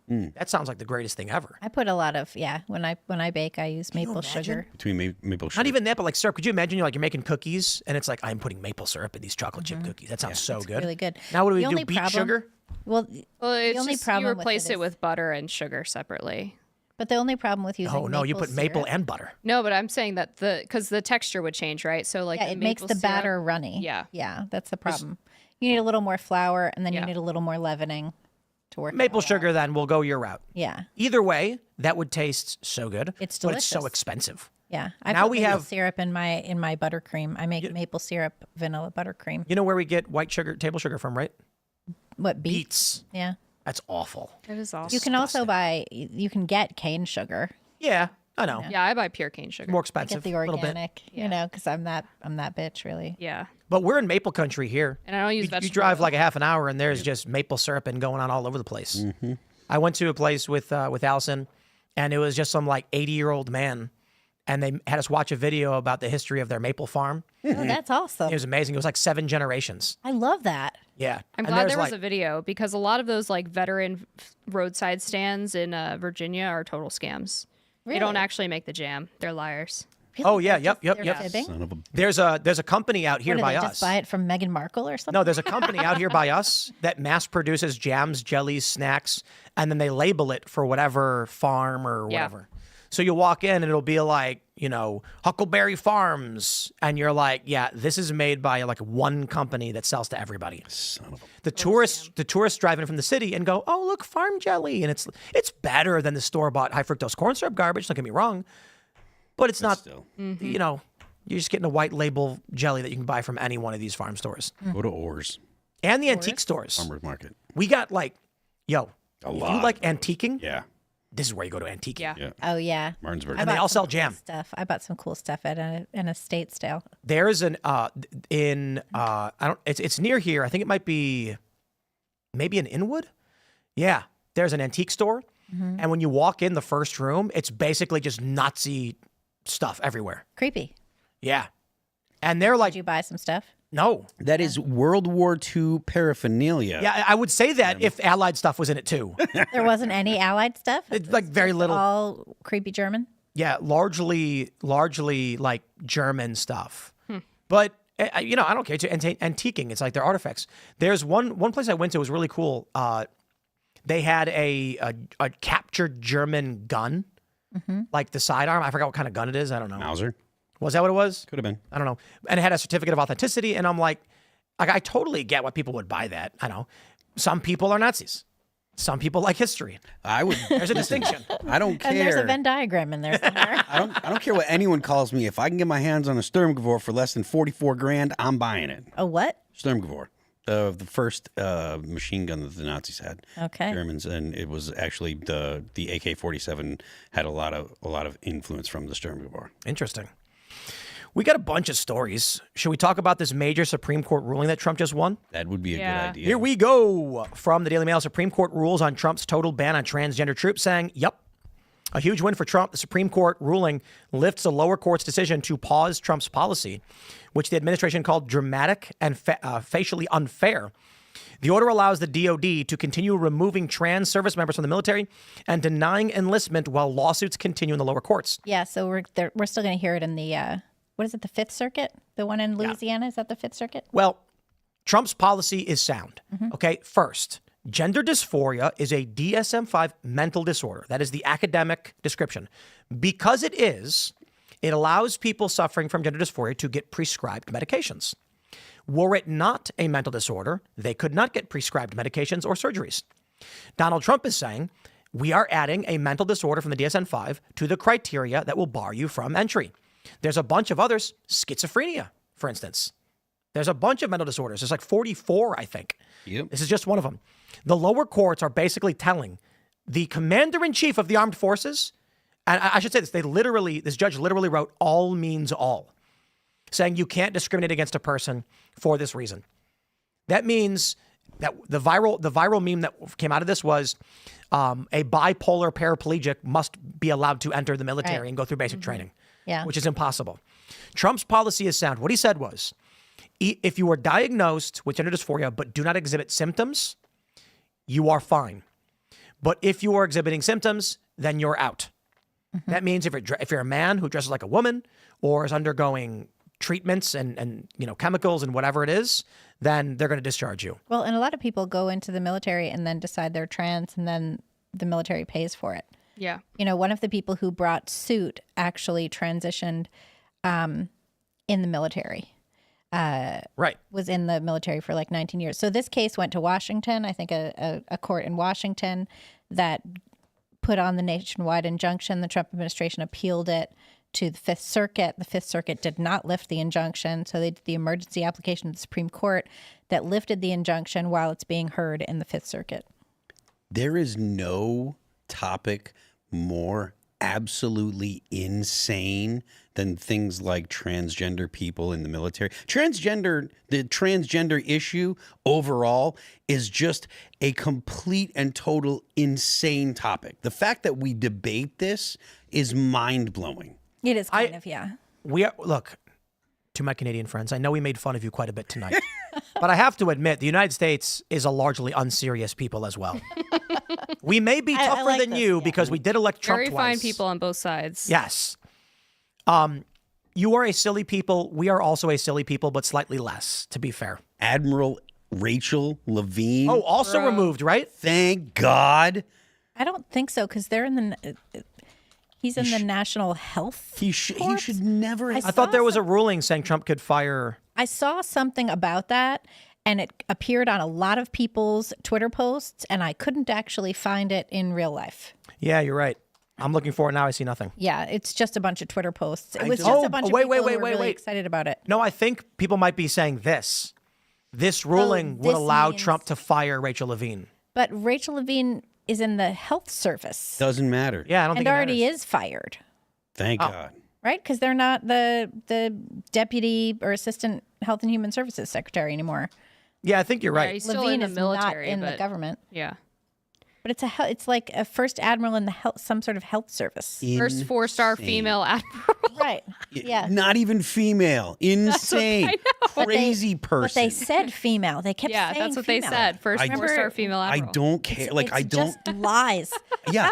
That sounds like the greatest thing ever. I put a lot of when I bake, I use maple sugar. Between maple sugar. Not even that, but like syrup. Could you imagine you're making cookies and it's like, I'm putting maple syrup in these chocolate chip cookies. That sounds so good. Really good. Now what do we The do? only Beet problem- sugar? Well, It's the only just problem you with replace it it is- with butter and sugar separately. But the only problem with using Oh no, you put maple syrup- and butter. No, but I'm saying that because the texture would change, right? So like Yeah, it makes maple the syrup- batter runny. Yeah. Yeah, that's the problem. You need a little more flour, and then Yeah. you need a little more leavening to work. it Maple all sugar out. then will go your route. Yeah, Either way, that would taste so good. It's But it's so delicious. expensive. yeah. I Now put we maple have- syrup in my buttercream. I make maple syrup vanilla buttercream. You know where we get white sugar, table sugar from, right? What beets? Beets. Yeah. That's awful. It is awesome. You can also you can get cane sugar. Yeah, I know. Yeah, I buy pure cane sugar. More Get expensive. the a little bit. organic, you know, because I'm that bitch really. Yeah, But we're in maple country here. and I don't use You vegetable drive oil. like a half an hour and there's just maple syrup and going on all over the place. I went to a place with Allison, and it was just some like 80-year-old man, and they had us watch a video about the history of their maple farm. Oh, that's awesome. It was amazing. It was like 7 generations. I love that. Yeah. I'm And glad there's there was like- a video because a lot of those like veteran roadside stands in Virginia are total scams. They don't Really? actually make the jam. They're liars. Oh yeah, yep. They're fibbing? Son of a. There's a company out here What, do by they us. just buy it from Meghan Markle or something? No, there's a company out here by us that mass produces jams, jellies, snacks, and then they label it for whatever farm or Yeah. whatever. So you walk in and it'll be like, Huckleberry Farms. And you're like, yeah, this is made by like one company that sells to everybody. Son of a. The tourists drive in from the city and go, oh, look, farm jelly. And it's better than the store-bought high fructose corn syrup garbage, don't get me wrong. But it's not, Still. you're just getting a white label jelly that you can buy from any one of these farm stores. Go to Oars And the antique stores. Farmers Market. We got like, if you lot like of those. antiquing, Yeah. this is where you go to antiquing. Yeah. Yeah. Oh yeah. Martinsburg. And they bought all some sell cool jam. stuff. I bought some cool stuff at an estate sale. There's an it's near here. I think it might be maybe in Inwood. Yeah, there's an antique store, and when you walk in the first room, it's basically just Nazi stuff everywhere. Creepy. Yeah, and they're like, Did you buy some stuff? no, That is World War II paraphernalia. yeah, I would say that if Allied stuff was in it too. There wasn't any Allied stuff. It's like very little. All creepy German. Yeah, largely like German stuff. But I don't care. It's antiquing. It's like they're artifacts. There's one place I went to was really cool. They had a captured German gun, like the sidearm. I forgot what kind of gun it is. I don't know. Mauser. Was that what it was? Could have been. I don't know. And it had a certificate of authenticity. And I'm like, I totally get why people would buy that. I know. Some people are Nazis. Some people like history. I would. There's a distinction. I don't care. And there's a Venn diagram in there somewhere. I don't care what anyone calls me. If I can get my hands on a Sturmgewehr for less than 44 grand, I'm buying it. A what? Sturmgewehr, the first machine gun that the Nazis had. Okay. Germans, and it was actually the AK-47 had a lot of influence from the Sturmgewehr. Interesting. We got a bunch of stories. Should we talk about this major Supreme Court ruling that Trump just won? That would be a Yeah. good idea. Here we go. From the Daily Mail, Supreme Court rules on Trump's total ban on transgender troops, saying, yep, a huge win for Trump. The Supreme Court ruling lifts a lower court's decision to pause Trump's policy, which the administration called dramatic and facially unfair. The order allows the DOD to continue removing trans service members from the military and denying enlistment while lawsuits continue in the lower courts. Yeah, so we're still going to hear it in the what is it, the Fifth Circuit? The one in Louisiana, is that the Fifth Circuit? Well, Trump's policy is sound. Okay, first, gender dysphoria is a DSM-5 mental disorder. That is the academic description. Because it is, it allows people suffering from gender dysphoria to get prescribed medications. Were it not a mental disorder, they could not get prescribed medications or surgeries. Donald Trump is saying, we are adding a mental disorder from the DSM-5 to the criteria that will bar you from entry. There's a bunch of others, schizophrenia, for instance. There's a bunch of mental disorders. There's like 44, I think. Yep. This is just one of them. The lower courts are basically telling the commander-in-chief of the armed forces, and I should say this, this judge literally wrote all means all, saying you can't discriminate against a person for this reason. That means that the viral meme that came out of this was a bipolar paraplegic must be allowed to enter the military and go through basic training, which is impossible. Trump's policy is sound. What he said was, if you are diagnosed with gender dysphoria but do not exhibit symptoms, you are fine. But if you are exhibiting symptoms, then you're out. That means if you're a man who dresses like a woman or is undergoing treatments and chemicals and whatever it is, then they're going to discharge you. Well, and a lot of people go into the military and then decide they're trans, and then the military pays for it. Yeah. One of the people who brought suit actually transitioned in the military. Was in the military for like 19 years. So this case went to Washington, I think a court in Washington that put on the nationwide injunction. The Trump administration appealed it to the Fifth Circuit. The Fifth Circuit did not lift the injunction. So they did the emergency application to the Supreme Court that lifted the injunction while it's being heard in the Fifth Circuit. There is no topic more absolutely insane than things like transgender people in the military. The transgender issue overall is just a complete and total insane topic. The fact that we debate this is mind-blowing. It is kind of, yeah. Look, to my Canadian friends, I know we made fun of you quite a bit tonight, but I have to admit, the United States is a largely unserious people as well. We may be tougher than you because we did elect Trump Very twice. fine people on both sides. Yes. You are a silly people. We are also a silly people, but slightly less, to be fair. Admiral Rachel Levine. Oh, also removed, right? Thank God. I don't think so, because they're in the... He's in the National Health He should never... I thought there was a ruling saying Trump could fire... I saw something about that, and it appeared on a lot of people's Twitter posts, and I couldn't actually find it in real life. Yeah, you're right. I'm looking for it now. I see nothing. Yeah, it's just a bunch of Twitter posts. It was just a bunch of people who were really excited about it. No, I think people might be saying this. This ruling would allow Trump to fire Rachel Levine. But Rachel Levine is in the health service. Doesn't matter. Yeah, I don't think it already matters. is fired. Thank God. Right? Because they're not the deputy or assistant health and human services secretary anymore. Yeah, I think you're right. He's still Levine in the is military, not in but the government. Yeah. But it's like a first admiral in the some sort of health service. First 4-star female admiral. Right. Yeah. Not even female. Insane. Crazy person. But they said female. They kept saying that's what female. they said. First 4-star female I admiral. don't care. It's just lies. Yeah,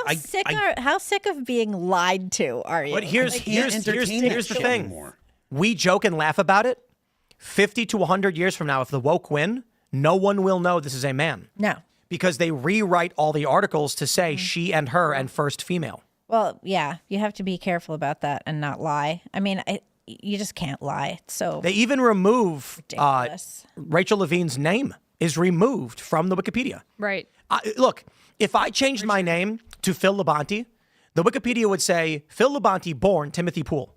How sick of being lied to are you? But here's the shit thing. anymore. We joke and laugh about it. 50 to 100 years from now, if the woke win, no one will know this is a man. No. Because they rewrite all the articles to say she and her and first female. Well, yeah, you have to be careful about that and not lie. I mean, you just can't lie. So They even remove ridiculous. Rachel Levine's name is removed from the Wikipedia. Right. Look, if I changed my name to Phil Labonte, the Wikipedia would say Phil Labonte born Timothy Poole.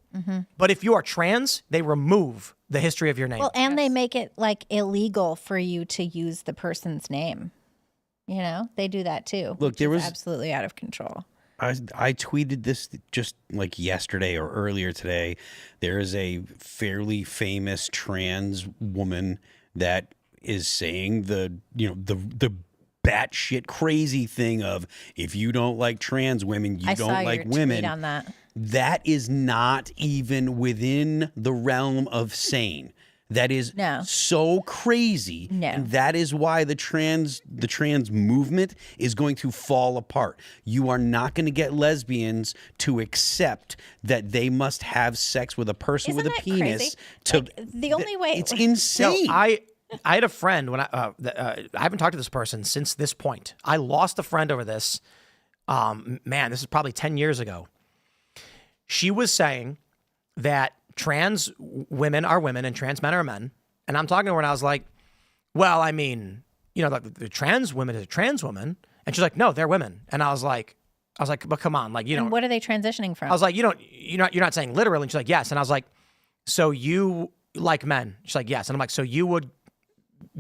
But if you are trans, they remove the history of your name. Well, and they make it like illegal for you to use the person's name. You know, they do that too. Look, there was absolutely out of control. I tweeted this just like yesterday or earlier today. There is a fairly famous trans woman that is saying the batshit crazy thing of if you don't like trans women, you don't like women. Tweet on that. That is not even within the realm of sane. That is so crazy. No. And that is why the trans movement is going to fall apart. You are not going to get lesbians to accept that they must have sex with a person Isn't with a that penis. crazy? The only way it's insane. No, I had a friend when I haven't talked to this person since this point. I lost a friend over this. Man, this is probably 10 years ago. She was saying that trans women are women and trans men are men. And I'm talking to her and I was like, well, I mean, the trans woman is a trans woman. And she's like, no, they're women. And I was like, but come on, like, And what are they transitioning from? I was like, you're not saying literally. And she's like, yes. And I was like, so you like men? She's like, yes. And I'm like, so you would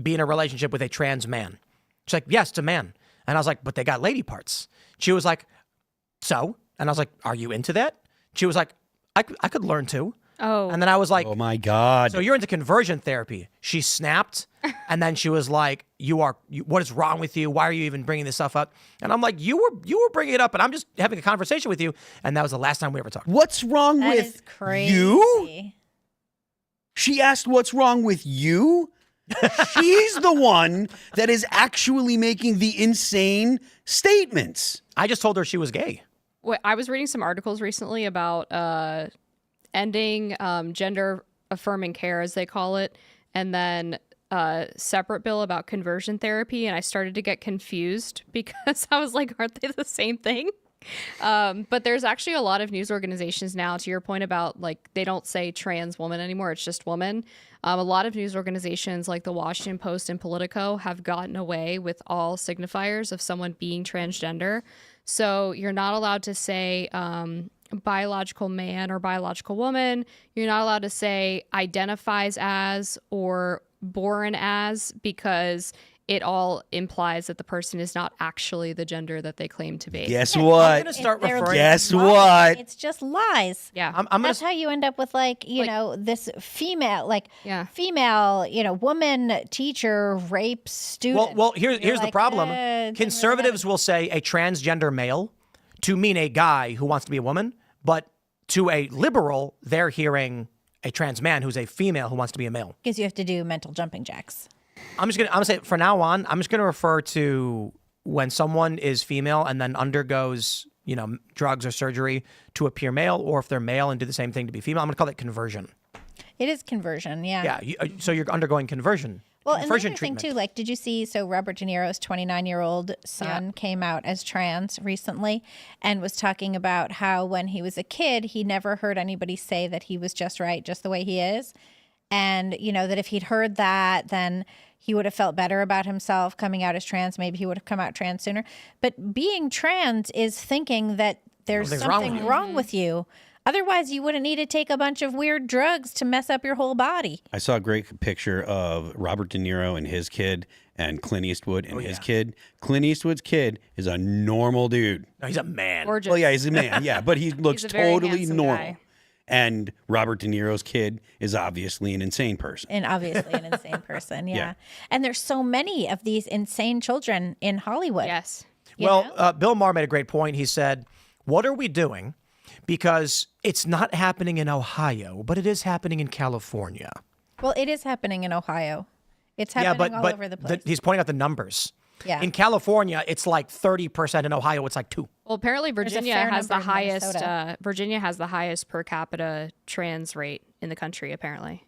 be in a relationship with a trans man? She's like, yes, it's a man. And I was like, but they got lady parts. She was like, so? And I was like, are you into that? She was like, I could learn to. Oh. And then I was like, Oh my God. so you're into conversion therapy. She snapped, and then she was like, what is wrong with you? Why are you even bringing this stuff up? And I'm like, you were bringing it up, and I'm just having a conversation with you. And that was the last time we ever talked. What's wrong That with is crazy. you? She asked what's wrong with you? She's the one that is actually making the insane statements. I just told her she was gay. Wait, I was reading some articles recently about ending gender affirming care, as they call it, and then a separate bill about conversion therapy. And I started to get confused because I was like, aren't they the same thing? But there's actually a lot of news organizations now, to your point about like they don't say trans woman anymore, it's just woman. A lot of news organizations like the Washington Post and Politico have gotten away with all signifiers of someone being transgender. So you're not allowed to say biological man or biological woman. You're not allowed to say identifies as or born as, because it all implies that the person is not actually the gender that they claim to be. Guess I'm what? gonna start They're referring. Guess lies. what? It's just lies. Yeah. I'm gonna. That's how you end up with this female, Yeah. female, woman teacher rapes student. Well, here's the like, problem. didn't Conservatives will say a transgender male to mean a guy who wants to be a woman, but to a liberal, they're hearing a trans man who's a female who wants to be a male. because you have to do mental jumping jacks. I'm gonna say from now on, I'm just gonna refer to when someone is female and then undergoes, drugs or surgery to appear male, or if they're male and do the same thing to be female. I'm gonna call that conversion. It is conversion, yeah. Yeah. So you're undergoing conversion. Well, and the conversion other thing treatment. too, like, did you see? So Robert De Niro's 29-year-old son came out as trans recently, and was talking about how when he was a kid, he never heard anybody say that he was just right, just the way he is, and that if he'd heard that, then he would have felt better about himself coming out as trans. Maybe he would have come out trans sooner. But being trans is thinking that there's Something's wrong with something you. wrong with you. Otherwise, you wouldn't need to take a bunch of weird drugs to mess up your whole body. I saw a great picture of Robert De Niro and his kid and Clint Eastwood and his kid. Clint Eastwood's kid is a normal dude. No, he's a man. Gorgeous. Well, yeah, he's a man. Yeah, but he looks a very totally handsome normal. guy. And Robert De Niro's kid is obviously an insane person. And obviously an insane person, yeah. Yeah. And there's so many of these insane children in Hollywood. Yes. Well, Bill Maher made a great point. He said, what are we doing? Because it's not happening in Ohio, but it is happening in California. Well, it is happening in Ohio. It's happening all over the place. He's pointing out the numbers. Yeah. In California, it's like 30%. In Ohio, it's like 2%. Well, apparently a Virginia fair has the number in highest. Minnesota. Virginia has the highest per capita trans rate in the country. Apparently,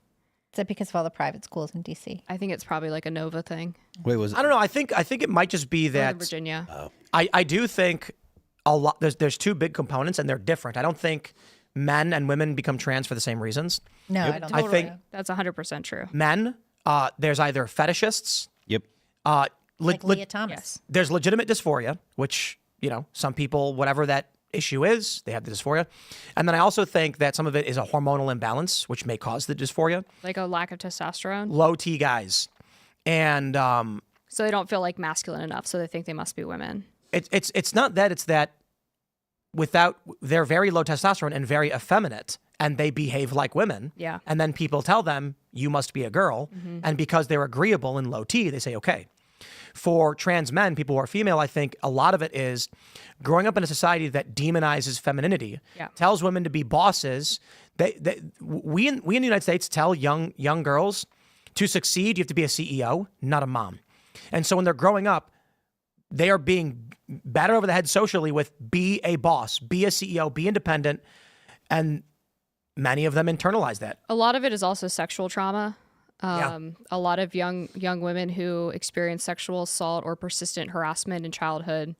Is that because of all the private schools in D.C.? I think it's probably like a Nova thing. Wait, was I don't know. I think it might just be Northern that Virginia. I do think a lot. There's two big components, and they're different. I don't think men and women become trans for the same reasons. No, I don't I think think so. That's 100% true. men, there's either fetishists, Yep. Like Leah Thomas. Yes. there's legitimate dysphoria, which, some people, whatever that issue is, they have the dysphoria. And then I also think that some of it is a hormonal imbalance, which may cause the dysphoria. Like a lack of testosterone. Low T guys. And So they don't feel like masculine enough, so they think they must be women. it's not that, it's that they're very low testosterone and very effeminate, and they behave like women. Yeah. And then people tell them, you must be a girl. And because they're agreeable in low T, they say, okay. For trans men, people who are female, I think a lot of it is growing up in a society that demonizes femininity, tells women to be bosses. We in the United States tell young girls to succeed, you have to be a CEO, not a mom. And so when they're growing up, they are being battered over the head socially with be a boss, be a CEO, be independent. And many of them internalize that. A lot of it is also sexual trauma. Yeah. A lot of young women who experience sexual assault or persistent harassment in childhood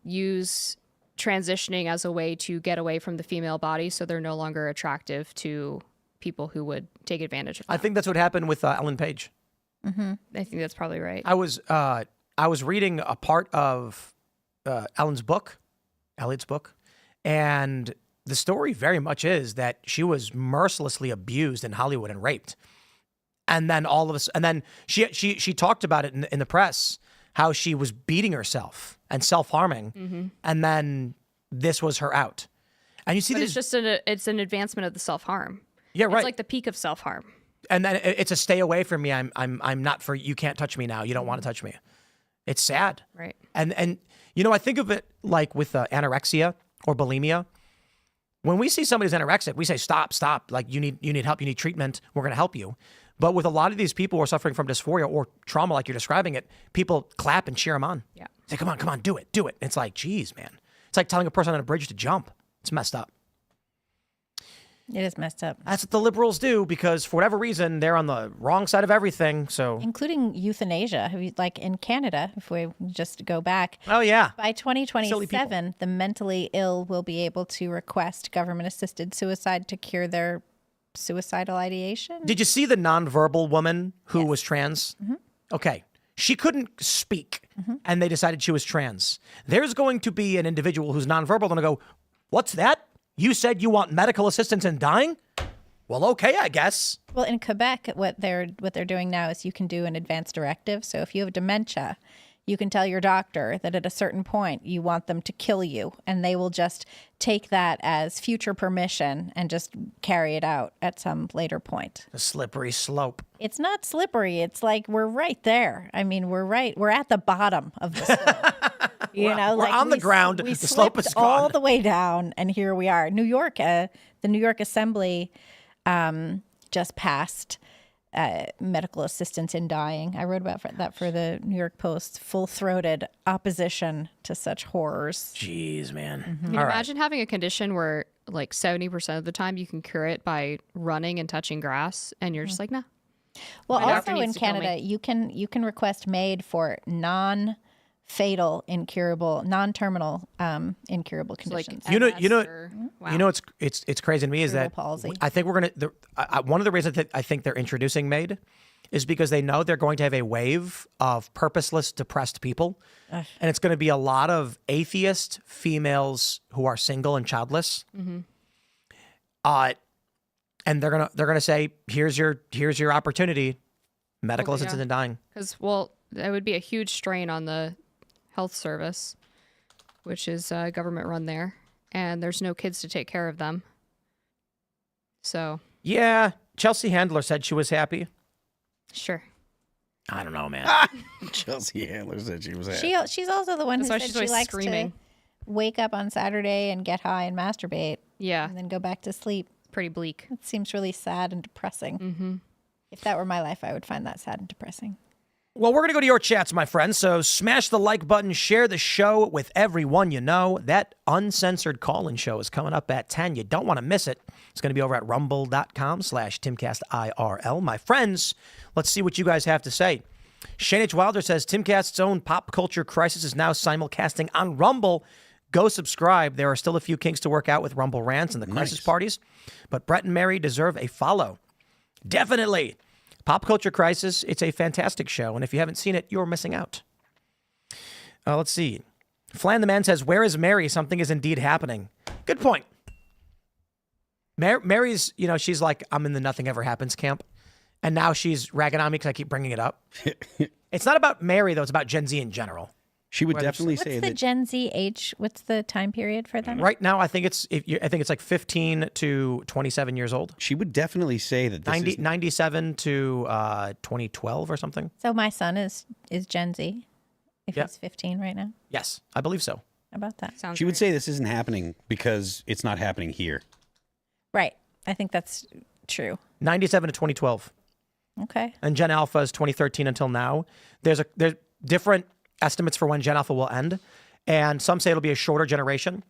use transitioning as a way to get away from the female body, so they're no longer attractive to people who would take advantage of them. I think that's what happened with Ellen Page. I think that's probably right. I was reading a part of Elliot's book, and the story very much is that she was mercilessly abused in Hollywood and raped. And then she talked about it in the press, how she was beating herself and self-harming. And then this was her out. And you see But this. it's just it's an advancement of the self-harm. Yeah, right. It's like the peak of self-harm. And then it's a stay away from me. I'm not for you. Can't touch me now. You don't want to touch me. It's sad. Right. And I think of it like with anorexia or bulimia. When we see somebody's anorexic, we say stop. Like you need help. You need treatment. We're going to help you. But with a lot of these people who are suffering from dysphoria or trauma, like you're describing it, people clap and cheer them on. Yeah. Say, come on, do it. It's like, geez, man. It's like telling a person on a bridge to jump. It's messed up. It is messed up. That's what the liberals do because for whatever reason, they're on the wrong side of everything. So, Including euthanasia. Like in Canada, if we just go back. oh yeah. By Silly 2027, the mentally ill will be able to request government-assisted suicide to cure their suicidal ideation. Did you see the nonverbal woman who was trans? Mm-hmm. Okay. She couldn't speak, and they decided she was trans. There's going to be an individual who's nonverbal and go, what's that? You said you want medical assistance in dying? Well, okay, I guess. Well, in Quebec, what they're doing now is you can do an advance directive. So if you have dementia, you can tell your doctor that at a certain point you want them to kill you, and they will just take that as future permission and just carry it out at some later point. A slippery slope. It's not slippery. It's like we're right there. I mean, we're at the bottom of the slope. We're on the ground. We The slope is slipped gone. all the way down, and here we are. New York, the New York Assembly just passed medical assistance in dying. I wrote about that for the New York Post. Full-throated opposition to such horrors. Jeez, man. I mean, imagine having a condition where like 70% of the time you can cure it by running and touching grass, and you're just like, nah. Well, My doctor also in needs to kill Canada, you can request MAID for non-fatal, incurable, non-terminal, incurable conditions. You know, Wow. it's crazy to me is Cerebral that palsy. I think we're gonna. One of the reasons that I think they're introducing MAID is because they know they're going to have a wave of purposeless, depressed people, and it's going to be a lot of atheist females who are single and childless. And they're gonna say, here's your opportunity, medical assistance in dying. Because, well, that would be a huge strain on the health service, which is government run there, and there's no kids to take care of them. So, Yeah, Chelsea Handler said she was happy. sure. I don't know, man. Chelsea Handler said she was happy. She's also the one who That's why said she's she always likes screaming. to wake up on Saturday and get high and masturbate Yeah, and then go back to sleep. pretty bleak. It seems really sad and depressing. If that were my life, I would find that sad and depressing. Well, we're going to go to your chats, my friends. So smash the like button, share the show with everyone you know. That uncensored call-in show is coming up at 10. You don't want to miss it. It's going to be over at rumble.com/Timcast IRL. My friends, let's see what you guys have to say. Shane H. Wilder says, Timcast's own pop culture crisis is now simulcasting on Rumble. Go subscribe. There are still a few kinks to work out with Rumble rants and the crisis parties, but Brett and Mary deserve a follow. Definitely. Pop Culture Crisis, it's a fantastic show, and if you haven't seen it, you're missing out. Let's see. Flan the Man says, where is Mary? Something is indeed happening. Good point. Mary's, she's like, I'm in the nothing ever happens camp, and now she's ragging on me because I keep bringing it up. It's not about Mary, though. It's about Gen Z in general. She would definitely What's say the that. Gen Z age? What's the time period for them? Right now, I think it's like 15 to 27 years old. She would definitely say that this 97 to 2012 or something. So my son is Gen Z, if Yeah. he's 15 right now. Yes, I believe so. How about that? Sounds she would right. say this isn't happening because it's not happening here. Right. I think that's true. 97 to 2012. Okay. And Gen Alpha is 2013 until now. There's different estimates for when Gen Alpha will end, and some say it'll be a shorter generation.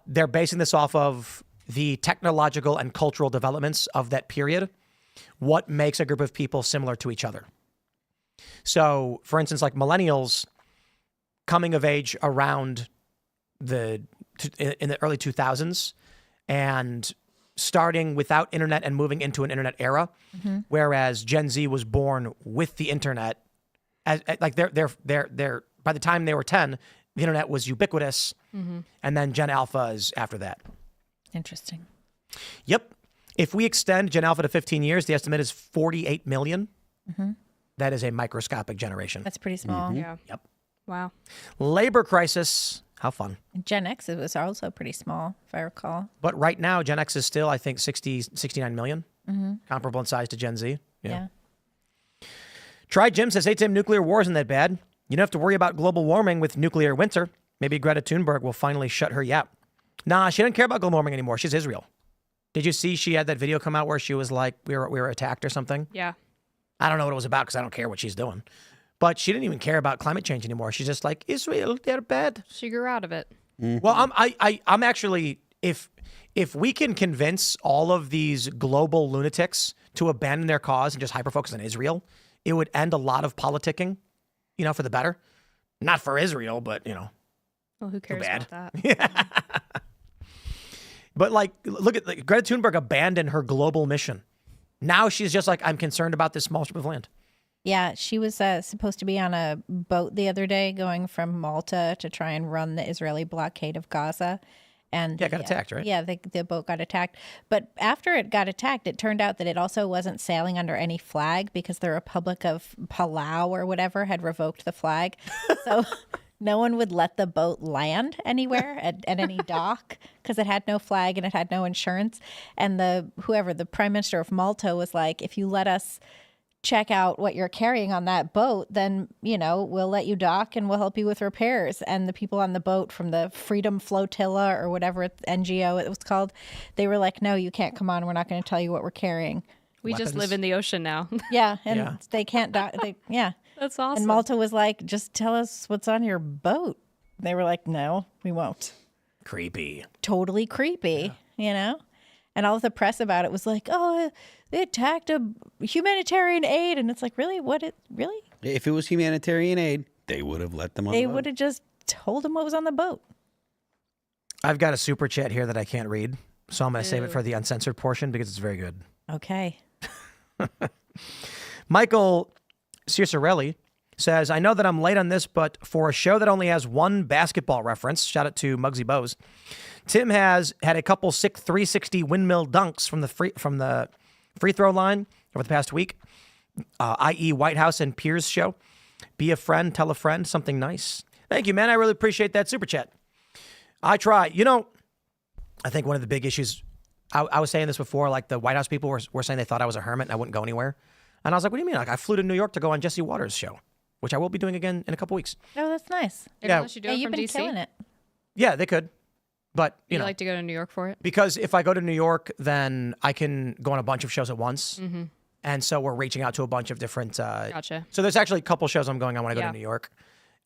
They're basing this off of the technological and cultural developments of that period. What makes a group of people similar to each other? So, for instance, like millennials coming of age around in the early 2000s and starting without internet and moving into an internet era, whereas Gen Z was born with the internet. Like they're by the time they were 10, the internet was ubiquitous, and then Gen Alpha is after that. Interesting. Yep. If we extend Gen Alpha to 15 years, the estimate is 48 million. That is a microscopic generation. That's pretty small. Yeah. Yep. Wow. Labor crisis. How fun. Gen X was also pretty small, if I recall. But right now, Gen X is still, I think, 69 million, comparable in size to Gen Z. Yeah. Try Jim says, hey, Tim, nuclear war isn't that bad. You don't have to worry about global warming with nuclear winter. Maybe Greta Thunberg will finally shut her yap. Nah, she doesn't care about global warming anymore. She's Israel. Did you see she had that video come out where she was like, we were attacked or something? Yeah. I don't know what it was about because I don't care what she's doing. But she didn't even care about climate change anymore. She's just like, Israel, they're bad. She grew out of it. Well, I'm actually, if we can convince all of these global lunatics to abandon their cause and just hyper-focus on Israel, it would end a lot of politicking, for the better. Not for Israel, but, Well, who cares bad. about that? But look at Greta Thunberg abandoned her global mission. Now she's just like, I'm concerned about this small strip of land. Yeah, she was supposed to be on a boat the other day going from Malta to try and run the Israeli blockade of Gaza. And got attacked, right? Yeah, the boat got attacked. But after it got attacked, it turned out that it also wasn't sailing under any flag because the Republic of Palau or whatever had revoked the flag. So no one would let the boat land anywhere at any dock because it had no flag and it had no insurance. And the Prime Minister of Malta was like, if you let us check out what you're carrying on that boat, then, we'll let you dock and we'll help you with repairs. And the people on the boat from the Freedom Flotilla or whatever NGO it was called, they were like, no, you can't come on. We're not going to tell you what we're carrying. We just live in the ocean now. Yeah. And they can't dock. Yeah. That's awesome. And Malta was like, just tell us what's on your boat. They were like, no, we won't. Creepy. Totally creepy, And all of the press about it was like, oh, they attacked a humanitarian aid. And it's like, really? Really? If it was humanitarian aid, they would have let them on the They boat. would have just told them what was on the boat. I've got a super chat here that I can't read. So I'm going to save it for the uncensored portion because it's very good. Okay. Michael Cicerelli says, I know that I'm late on this, but for a show that only has one basketball reference, shout out to Muggsy Bose, Tim has had a couple sick 360 windmill dunks from the free throw line over the past week, i.e. White House and Piers show. Be a friend, tell a friend, something nice. Thank you, man. I really appreciate that super chat. I try. I think one of the big issues, I was saying this before, like the White House people were saying they thought I was a hermit and I wouldn't go anywhere. And I was like, what do you mean? Like I flew to New York to go on Jesse Waters' show, which I will be doing again in a couple weeks. Oh, that's nice. Unless you do it You've from been DC. killing it. Yeah, they could. But, You like to go to New York for it? because if I go to New York, then I can go on a bunch of shows at once. Mm-hmm. And so we're reaching out to a bunch of different. Gotcha. So there's actually a couple shows I'm going. I want to go Yeah. to New York.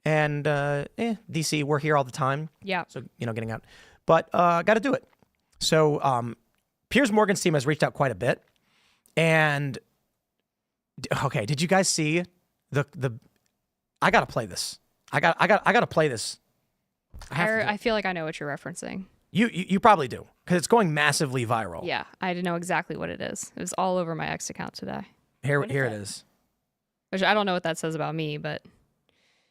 And DC, we're here all the time. Yeah. So, getting out. But got to do it. So Piers Morgan's team has reached out quite a bit. And, okay, did you guys see the I got to play this. I got to play this. I feel like I know what you're referencing. You probably do because it's going massively viral. Yeah, I didn't know exactly what it is. It was all over my X account today. Here it is. Which I don't know what that says about me, but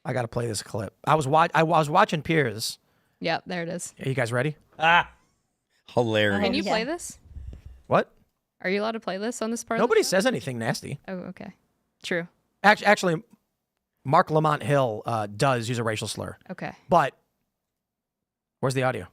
I got to play this clip. I was watching Piers. yeah, there it is. Are you guys ready? Hilarious. Can you yeah. play this? What? Are you allowed to play this on this part? Nobody of the show? says anything nasty. Oh, okay. True. Actually, Mark Lamont Hill does use a racial slur. Okay. But where's the audio?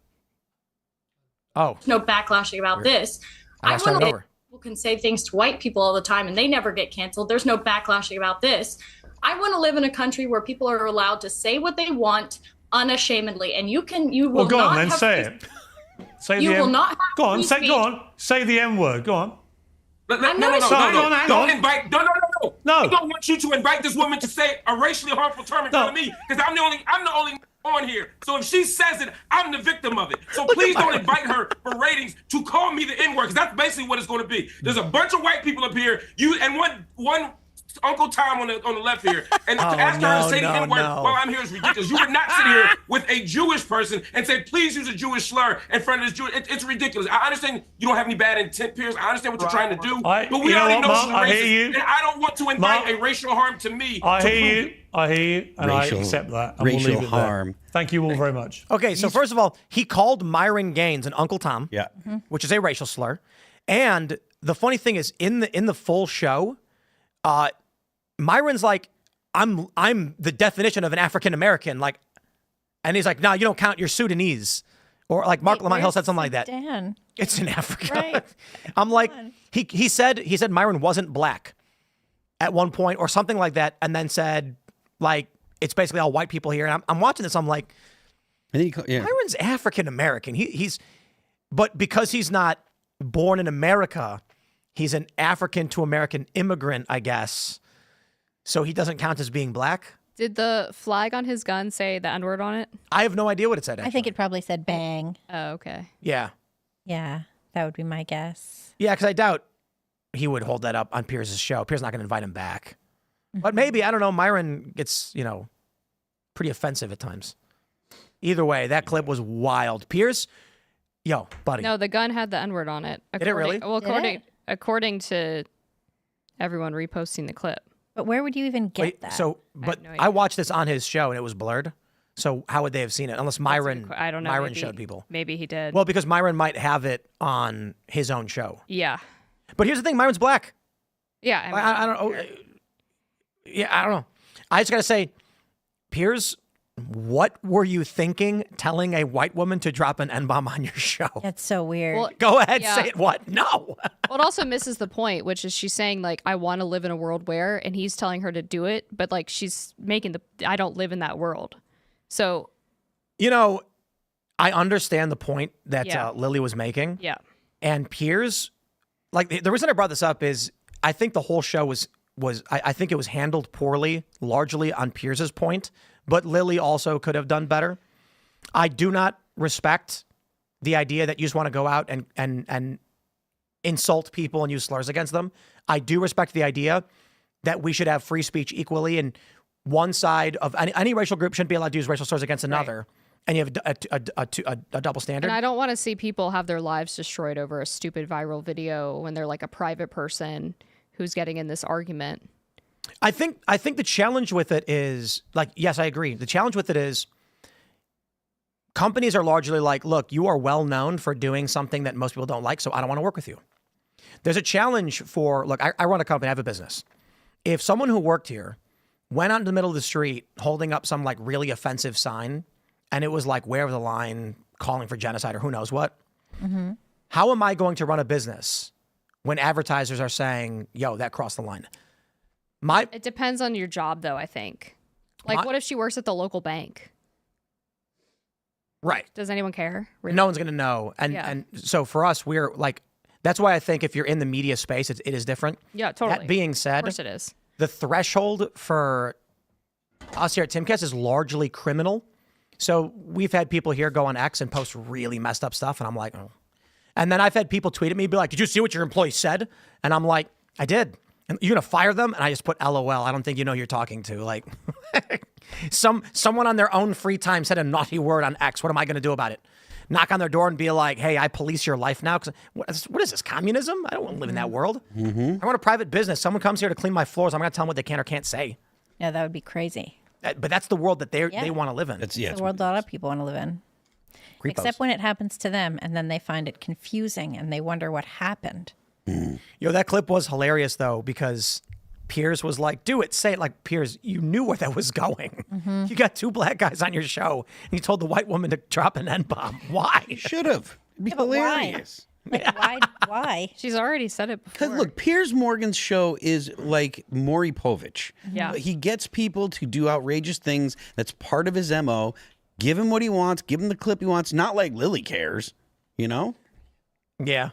Oh, no backlashing about this. I gotta start it over. People can say things to white people all the time and they never get canceled. There's no backlashing about this. I want to live in a country where people are allowed to say what they want unashamedly, and you will Well, go not on then, have say free- it. Say You the will M. not have Go on, free say. speech. Go on, say the M word. Go on. I'm No, not Sorry, ashamed. hang Don't on. invite. No. No. I don't want you to invite this woman to say a racially harmful term in front of me because I'm the only on here. So if she says it, I'm the victim of it. So please don't invite her for ratings to call me the N-word because that's basically what it's going to be. There's a bunch of white people up here. You and one Uncle Tom on the left here, and to ask her to say the N-word while I'm here is ridiculous. You would not sit here with a Jewish person and say, please use a Jewish slur in front of this Jewish. It's ridiculous. I understand you don't have any bad intent, Piers. I understand what you're trying to do, but we you know already what, know Mark? she's I racist, hear you. and I don't want to invite Mark, a racial harm to me. I to hear prove you. I hear you, and I accept that. And racial we'll leave it there. harm. Thank you all very much. Okay, so first of all, he called Myron Gaines an Uncle Tom. Yeah. Which is a racial slur. And the funny thing is, in the full show, Myron's like, I'm the definition of an African American. Like, And he's like, no, you don't count. You're Sudanese. Or like Mark Lamont Hill said something like that. Dan. It's in Africa. Right. I'm like, he said Myron wasn't black at one point or something like that, and then said like it's basically all white people here. And I'm watching this. I'm like, Myron's African American. But because he's not born in America, he's an African to American immigrant, I guess. So he doesn't count as being black. Did the flag on his gun say the N-word on it? I have no idea what it said, actually. I think it probably said bang. Oh, okay. Yeah. Yeah, that would be my guess. Yeah, because I doubt he would hold that up on Piers' show. Piers not going to invite him back. But maybe, I don't know, Myron gets, pretty offensive at times. Either way, that clip was wild. Piers, yo, buddy. No, the gun had the N-word on it. Did it really? Well, according to everyone reposting the clip. But where would you even get that? So, I watched this on his show and it was blurred. So how would they have seen it? Unless Myron, I don't know. Myron showed people. Maybe he did. Well, because Myron might have it on his own show. Yeah. But here's the thing, Myron's black. Yeah. I don't know. Yeah, I don't know. I just got to say, Piers, what were you thinking telling a white woman to drop an N-bomb on your show? That's so weird. Well, Go ahead, say it. What? No. Well, it also misses the point, which is she's saying, like, I want to live in a world where, and he's telling her to do it, but, like, she's making I don't live in that world. So. I understand the point that Lily was making. Yeah. And Piers, like, the reason I brought this up is I think the whole show I think it was handled poorly, largely on Piers's point, but Lily also could have done better. I do not respect the idea that you just want to go out and insult people and use slurs against them. I do respect the idea that we should have free speech equally, and one side of any racial group shouldn't be allowed to use racial slurs against another. Right. And you have a double standard. And I don't want to see people have their lives destroyed over a stupid viral video when they're like a private person who's getting in this argument. I think the challenge with it is, like, yes, I agree. The challenge with it is companies are largely like, look, you are well known for doing something that most people don't like, so I don't want to work with you. There's a challenge for, look, I run a company, I have a business. If someone who worked here went out in the middle of the street holding up some like really offensive sign and it was like, wherever the line, calling for genocide or who knows what, how am I going to run a business when advertisers are saying, yo, that crossed the line? It depends on your job, though, I think. Like, what if she works at the local bank? Right. Does anyone care? Really? No one's going to know. And so for us, we're like, that's why I think if you're in the media space, it is different. Yeah, totally. That being said, of course it is. The threshold for us here at Timcast is largely criminal. So we've had people here go on X and post really messed up stuff. And I'm like, oh. And then I've had people tweet at me, be like, did you see what your employee said? And I'm like, I did. And you're going to fire them? And I just put LOL. I don't think you know who you're talking to. Like, someone on their own free time said a naughty word on X. What am I going to do about it? Knock on their door and be like, hey, I police your life now? What is this, communism? I don't want to live in that world. I run a private business. Someone comes here to clean my floors. I'm going to tell them what they can or can't say. Yeah, that would be crazy. But that's the world that they want to live in. It's the world a lot of people want to live in. Creepos. Except when it happens to them and then they find it confusing and they wonder what happened. Yo, that clip was hilarious, though, because Piers was like, do it, say it. Like, Piers, you knew where that was going. You got two black guys on your show, and you told the white woman to drop an N-bomb. Why? You should have. It'd be hilarious. Why? She's already said it before. Because, look, Piers Morgan's show is like Maury Povich. Yeah. He gets people to do outrageous things. That's part of his MO. Give him what he wants. Give him the clip he wants. Not like Lily cares, you know? Yeah.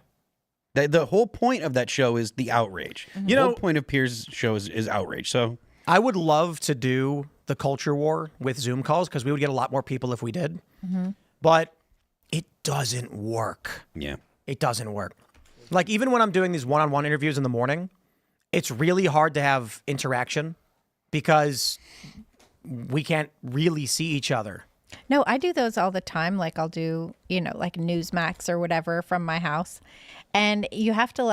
The whole point of that show is the outrage. The whole point of Piers' show is outrage. So I would love to do the culture war with Zoom calls because we would get a lot more people if we did. But it doesn't work. Yeah. It doesn't work. Like, even when I'm doing these one-on-one interviews in the morning, it's really hard to have interaction because we can't really see each other. No, I do those all the time. Like, I'll do, like Newsmax or whatever from my house. And you have to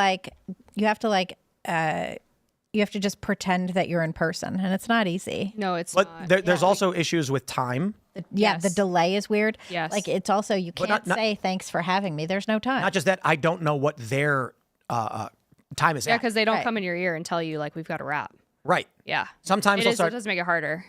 just pretend that you're in person, and it's not easy. No, it's but not. There's also issues with time. The delay is weird. Yes. Like, it's also, you can't say thanks for having me. There's no time. Not just that, I don't know what their time is Yeah, at. because they don't come in your ear and tell you, like, we've got to wrap. Right. Yeah. Sometimes it they'll does make it harder.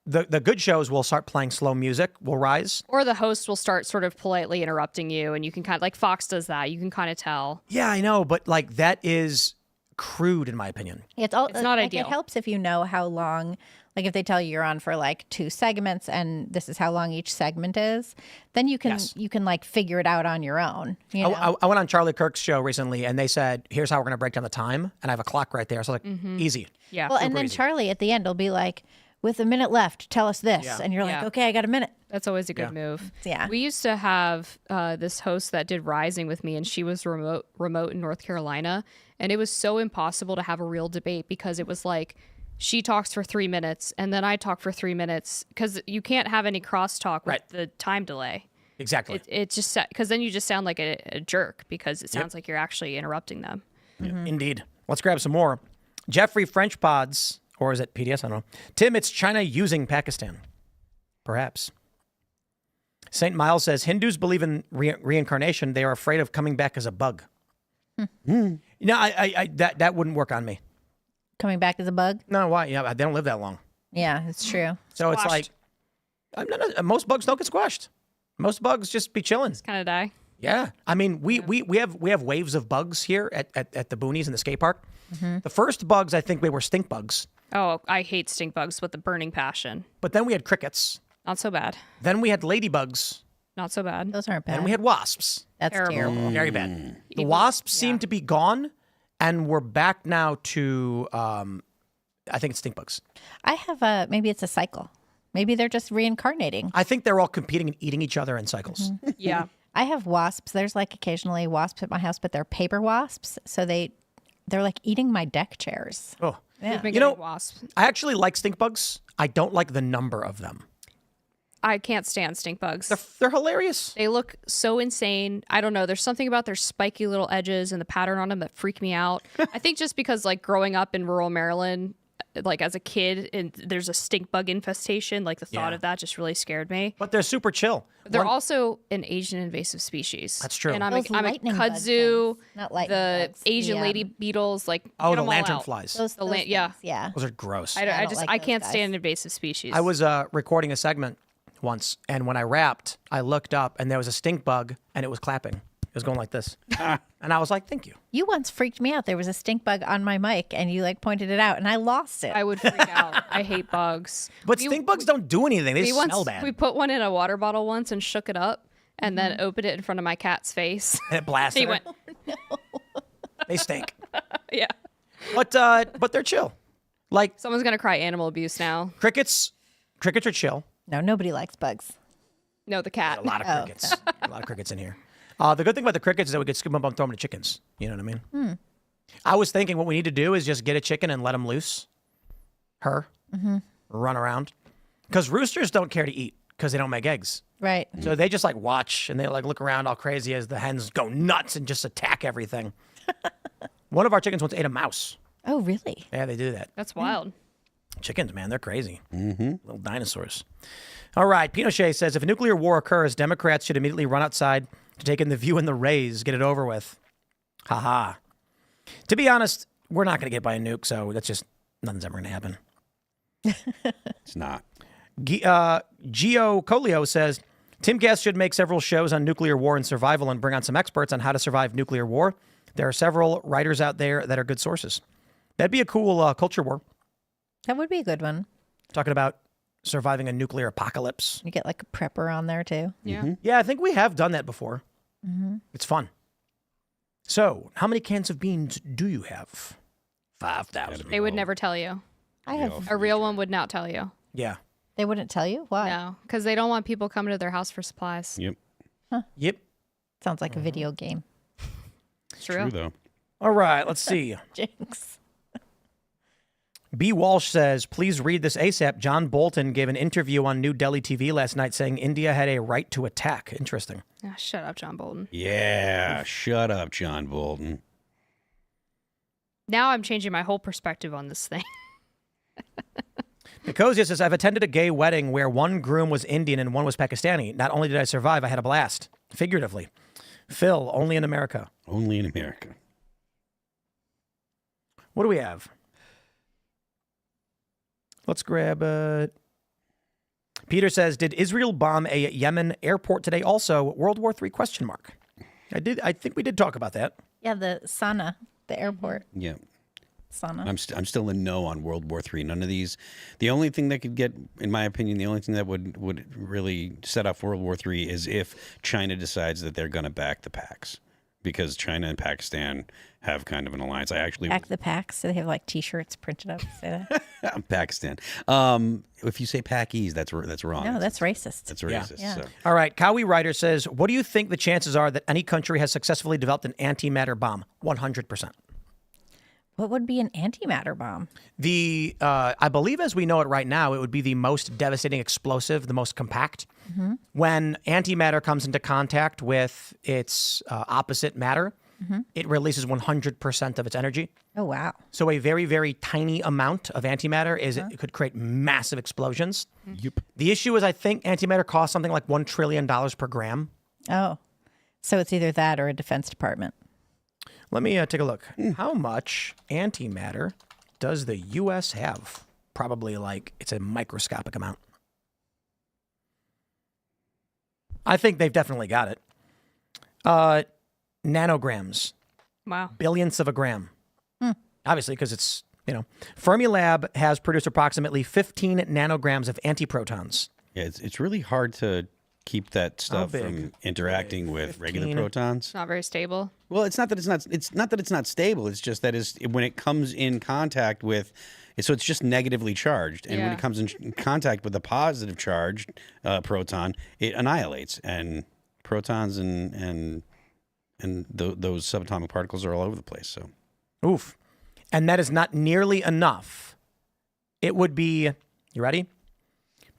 the good shows will start playing slow music, will rise. Or the host will start sort of politely interrupting you, and you can kind of, like Fox does that. You can kind of tell. Yeah, I know, but like that is crude in my opinion. It's not like, ideal. It helps if you know how long, like if they tell you you're on for like 2 segments and this is how long each segment is, then you can like figure it out on your own. You know? I went on Charlie Kirk's show recently, and they said, "Here's how we're going to break down the time," and I have a clock right there. So like, easy. Yeah. Well, and super then easy. Charlie at the end will be like, "With a minute left, tell us this," Yeah. and you're like, Yeah. "Okay, I got a minute." That's always a good move. Yeah. We used to have this host that did Rising with me, and she was remote in North Carolina. And it was so impossible to have a real debate because it was like she talks for 3 minutes and then I talk for 3 minutes because you can't have any crosstalk with the time delay. Exactly. It just because then you just sound like a jerk because it sounds like you're actually interrupting them. Indeed. Let's grab some more. Jeffrey French Pods, or is it PDS? I don't know. Tim, it's China using Pakistan. Perhaps. St. Miles says Hindus believe in reincarnation. They are afraid of coming back as a bug. No, I that wouldn't work on me. Coming back as a bug? No, why? Yeah, they don't live that long. Yeah, it's true. So it's like, most bugs don't get squashed. Most bugs just be chilling. Kind of die. Yeah, I mean, we have waves of bugs here at the boonies in the skate park. The first bugs, I think, were stink bugs. Oh, I hate stink bugs with a burning passion. But then we had crickets. Not so bad. Then we had ladybugs. Not so bad. Those aren't bad. And we had wasps. That's terrible. Very bad. The wasps seem to be gone, and we're back now to, I think it's stink bugs. I have maybe it's a cycle. Maybe they're just reincarnating. I think they're all competing and eating each other in cycles. Yeah. I have wasps. There's like occasionally wasps at my house, but they're paper wasps. So they're like eating my deck chairs. Oh, We've been You know- getting wasps. I actually like stink bugs. I don't like the number of them. I can't stand stink bugs. They're hilarious. They look so insane. I don't know. There's something about their spiky little edges and the pattern on them that freak me out. I think just because like growing up in rural Maryland, like as a kid, and there's a stink bug infestation, like the thought Yeah. of that just really scared me. But they're super chill. They're also an Asian invasive species. That's true. And I'm Those a lightning bug kudzu, things. Not lightning the bugs. Asian The, lady beetles, like Oh, get the 'em all lantern out. flies. Those yeah. things, yeah. Those are gross. I don't just like I those can't guys. stand invasive species. I was recording a segment once, and when I rapped, I looked up, and there was a stink bug, and it was clapping. It was going like this. And I was like, thank you. You once freaked me out. There was a stink bug on my mic, and you like pointed it out, and I lost it. I would freak out. I hate bugs. But stink bugs don't do anything. They smell bad. We put one in a water bottle once and shook it up and then opened it in front of my cat's face. And it blasted He her. went, They stink. yeah. But they're chill. Like Someone's going to cry animal abuse now. crickets are chill. No, nobody likes bugs. No, the cat. A lot of crickets. A lot of crickets in here. The good thing about the crickets is that we could scoop them up and throw them to chickens. You know what I mean? I was thinking what we need to do is just get a chicken and let them loose. Run around. Because roosters don't care to eat because they don't make eggs. Right. So they just like watch and they like look around all crazy as the hens go nuts and just attack everything. One of our chickens once ate a mouse. Oh, really? Yeah, they do that. That's wild. Chickens, man, they're crazy. Little dinosaurs. All right, Pinochet says if a nuclear war occurs, Democrats should immediately run outside to take in the view and the rays, get it over with. Ha. To be honest, we're not going to get by a nuke, so that's just nothing's ever going to happen. It's not. Geopolitical says Timcast should make several shows on nuclear war and survival and bring on some experts on how to survive nuclear war. There are several writers out there that are good sources. That'd be a cool culture war. That would be a good one. Talking about surviving a nuclear apocalypse. You get like a prepper on there too. Yeah. Yeah, I think we have done that before. It's fun. So, how many cans of beans do you have? 5,000. They would never tell you. I have. A real one would not tell you. Yeah. They wouldn't tell you why. No, because they don't want people coming to their house for supplies. Yep. Yep. Sounds like a video game. True. True though. All right, let's see. Jinx. B. Walsh says, please read this ASAP. John Bolton gave an interview on New Delhi TV last night saying India had a right to attack. Interesting. Ah, shut up, John Bolton. Yeah. Shut up, John Bolton. Now I'm changing my whole perspective on this thing. Nicosia says, I've attended a gay wedding where one groom was Indian and one was Pakistani. Not only did I survive, I had a blast. Figuratively. Phil, only in America. Only in America. What do we have? Let's grab Peter says, did Israel bomb a Yemen airport today? Also, World War III question mark. I think we did talk about that. Yeah, the Sana, the airport. Yeah. Sana. I'm still in no on World War III. None of these. The only thing that could get, in my opinion, the only thing that would really set off World War III is if China decides that they're going to back the Pacs, because China and Pakistan have kind of an alliance. I actually Back the Pacs. So they have like T-shirts printed up. Say that. Pakistan. If you say Pakis, that's wrong. No, that's racist. That's racist. Yeah. So. All right. Cowie Ryder says, what do you think the chances are that any country has successfully developed an antimatter bomb? 100%. What would be an antimatter bomb? I believe as we know it right now, it would be the most devastating explosive, the most compact. Mm-hmm. When antimatter comes into contact with its opposite matter, it releases 100% of its energy. Oh, wow. So a very, very tiny amount of antimatter it could create massive explosions. Yep. The issue is I think antimatter costs something like $1 trillion per gram. Oh, so it's either that or a Defense Department. Let me take a look. How much antimatter does the U.S. have? Probably it's a microscopic amount. I think they've definitely got it. Nanograms. Wow. Billionths of a gram. Obviously, because it's, Fermilab has produced approximately 15 nanograms of antiprotons. Yeah, it's really hard to keep that stuff from interacting with regular protons. It's not very stable. Well, it's not that it's not stable. It's just that when it comes in contact with, so it's just negatively charged, and when it comes in contact with a positive charged proton, it annihilates, and protons and those subatomic particles are all over the place. So, oof, and that is not nearly enough. It would be, you ready?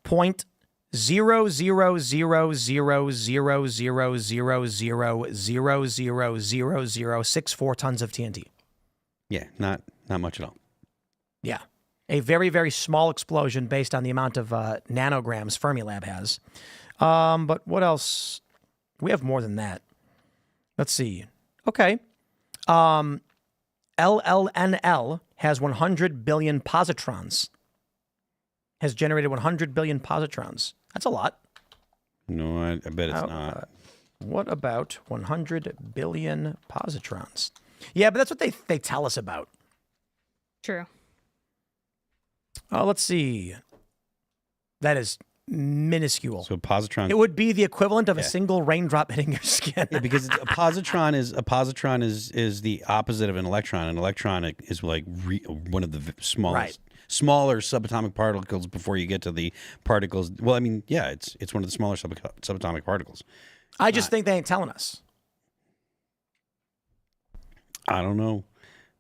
0.00000000000064 tons of TNT. Yeah, not much at all. Yeah. A very, very small explosion based on the amount of nanograms Fermilab has. But what else? We have more than that. Let's see. Okay. LLNL has 100 billion positrons. Has generated 100 billion positrons. That's a lot. No, I bet it's not. What about 100 billion positrons? Yeah, but that's what they tell us about. True. Let's see. That is minuscule. So positron. It would be the equivalent of a single raindrop hitting your skin. Yeah, because a positron is the opposite of an electron. An electron is like one of the smallest. Smaller subatomic particles before you get to the particles. Well, I mean, yeah, it's one of the smaller subatomic particles. I just think they ain't telling us. I don't know,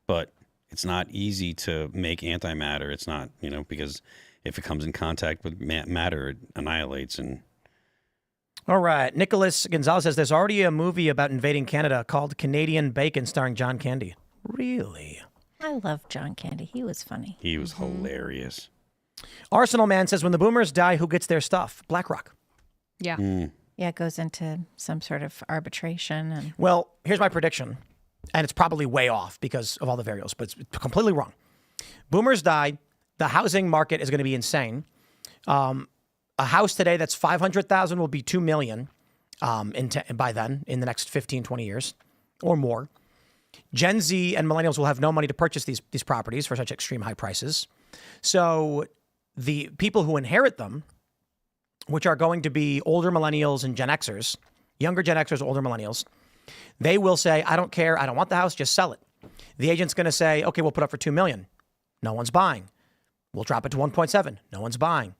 but it's not easy to make antimatter. It's not, because if it comes in contact with matter, it annihilates. And all right, Nicholas Gonzalez says there's already a movie about invading Canada called Canadian Bacon, starring John Candy. Really? I love John Candy. He was funny. He was hilarious. Arsenal Man says, when the boomers die, who gets their stuff? BlackRock. Yeah. Yeah, it goes into some sort of arbitration. Well, here's my prediction, and it's probably way off because of all the variables, but it's completely wrong. Boomers die. The housing market is going to be insane. A house today that's $500,000 will be $2 million by then, in the next 15, 20 years or more. Gen Z and millennials will have no money to purchase these properties for such extreme high prices. So the people who inherit them, which are going to be older millennials and Gen Xers, younger Gen Xers, older millennials, they will say, I don't care. I don't want the house. Just sell it. The agent's going to say, okay, we'll put up for $2 million. No one's buying. We'll drop it to 1.7. No one's buying.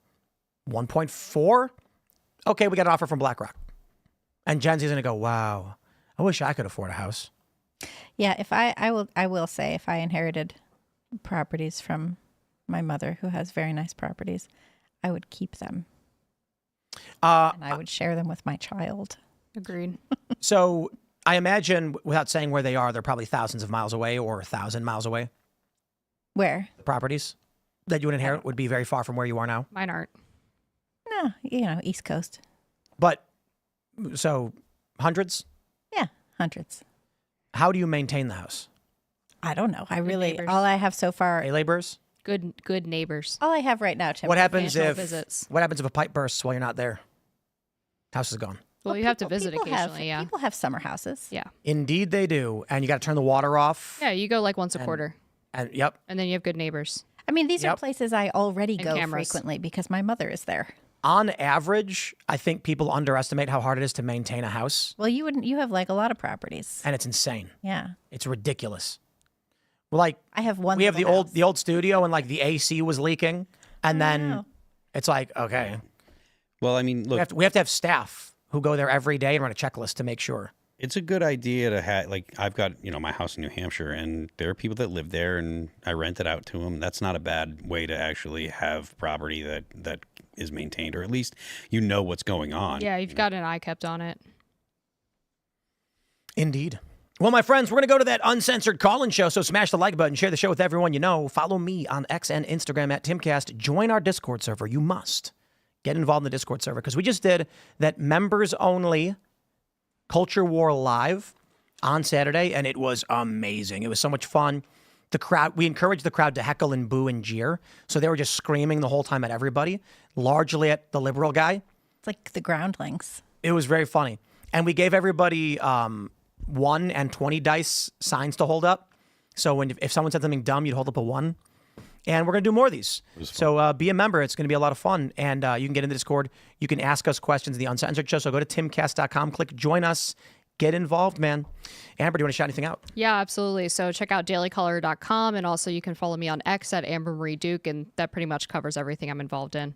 1.4. Okay, we got an offer from BlackRock. And Gen Z is going to go, wow, I wish I could afford a house. Yeah, if I will say if I inherited properties from my mother, who has very nice properties, I would keep them. And I would share them with my child. Agreed. So I imagine, without saying where they are, they're probably thousands of miles away or 1,000 miles away. Where? The properties that you would inherit would be very far from where you are now. Mine aren't. No, East Coast. But, so hundreds? Yeah, hundreds. How do you maintain the house? I don't know. All I have so far. Day laborers? Good neighbors. All I have right now, Tim. What happens Occasional if visits. What happens if a pipe bursts while you're not there? House is gone. Well, you have to visit people occasionally, have, People have summer houses. Yeah. Indeed, they do, and you got to turn the water off. Yeah, you go like once a quarter. And yep. And then you have good neighbors. I mean, these are Yep. places I already And go cameras. frequently because my mother is there. On average, I think people underestimate how hard it is to maintain a house, Well, you wouldn't. You have like a lot of properties. and it's insane. Yeah, It's ridiculous. Like I have one. we have the little old house. the old studio, and like the AC was leaking, and then wow. it's like, okay, Well, I mean, look, we have to have staff who go there every day and run a checklist to make sure. it's a good idea to have, like, I've got, my house in New Hampshire, and there are people that live there, and I rent it out to them. That's not a bad way to actually have property that is maintained, or at least you know what's going on. Yeah, you've got an eye kept on it. Indeed. Well, my friends, we're going to go to that uncensored call-in show, so smash the like button, share the show with everyone you know. Follow me on X and Instagram at Timcast. Join our Discord server. You must get involved in the Discord server, because we just did that members-only Culture War Live on Saturday, and it was amazing. It was so much fun. The crowd, we encouraged the crowd to heckle and boo and jeer, so they were just screaming the whole time at everybody, largely at the liberal guy. It's like the groundlings. It was very funny. And we gave everybody 1 and 20 dice signs to hold up. So if someone said something dumb, you'd hold up a 1. And we're going to do more of these. So be a member. It's going to be a lot of fun. And you can get in the Discord. You can ask us questions in the Uncensored Show. So go to timcast.com, click join us, get involved, man. Amber, do you want to shout anything out? Yeah, absolutely. So check out dailycaller.com, and also you can follow me on X at Amber Marie Duke, and that pretty much covers everything I'm involved in.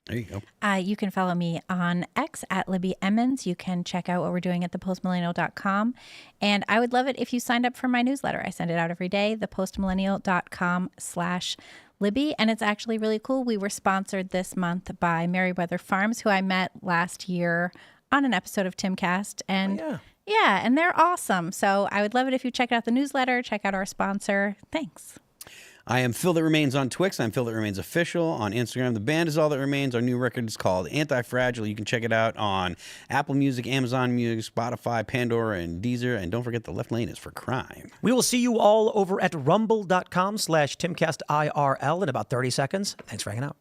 There you go. You can follow me on X at Libby Emmons. You can check out what we're doing at thepostmillennial.com. And I would love it if you signed up for my newsletter. I send it out every day, thepostmillennial.com/Libby. And it's actually really cool. We were sponsored this month by Merriweather Farms, who I met last year on an episode of Timcast. And yeah, and they're awesome. So I would love it if you check out the newsletter, check out our sponsor. Thanks. I am Phil That Remains on Twix. I'm Phil That Remains Official on Instagram. The band is All That Remains. Our new record is called Anti-Fragile. You can check it out on Apple Music, Amazon Music, Spotify, Pandora, and Deezer. And don't forget, the left lane is for crime. We will see you all over at rumble.com/TimcastIRL in about 30 seconds. Thanks for hanging out.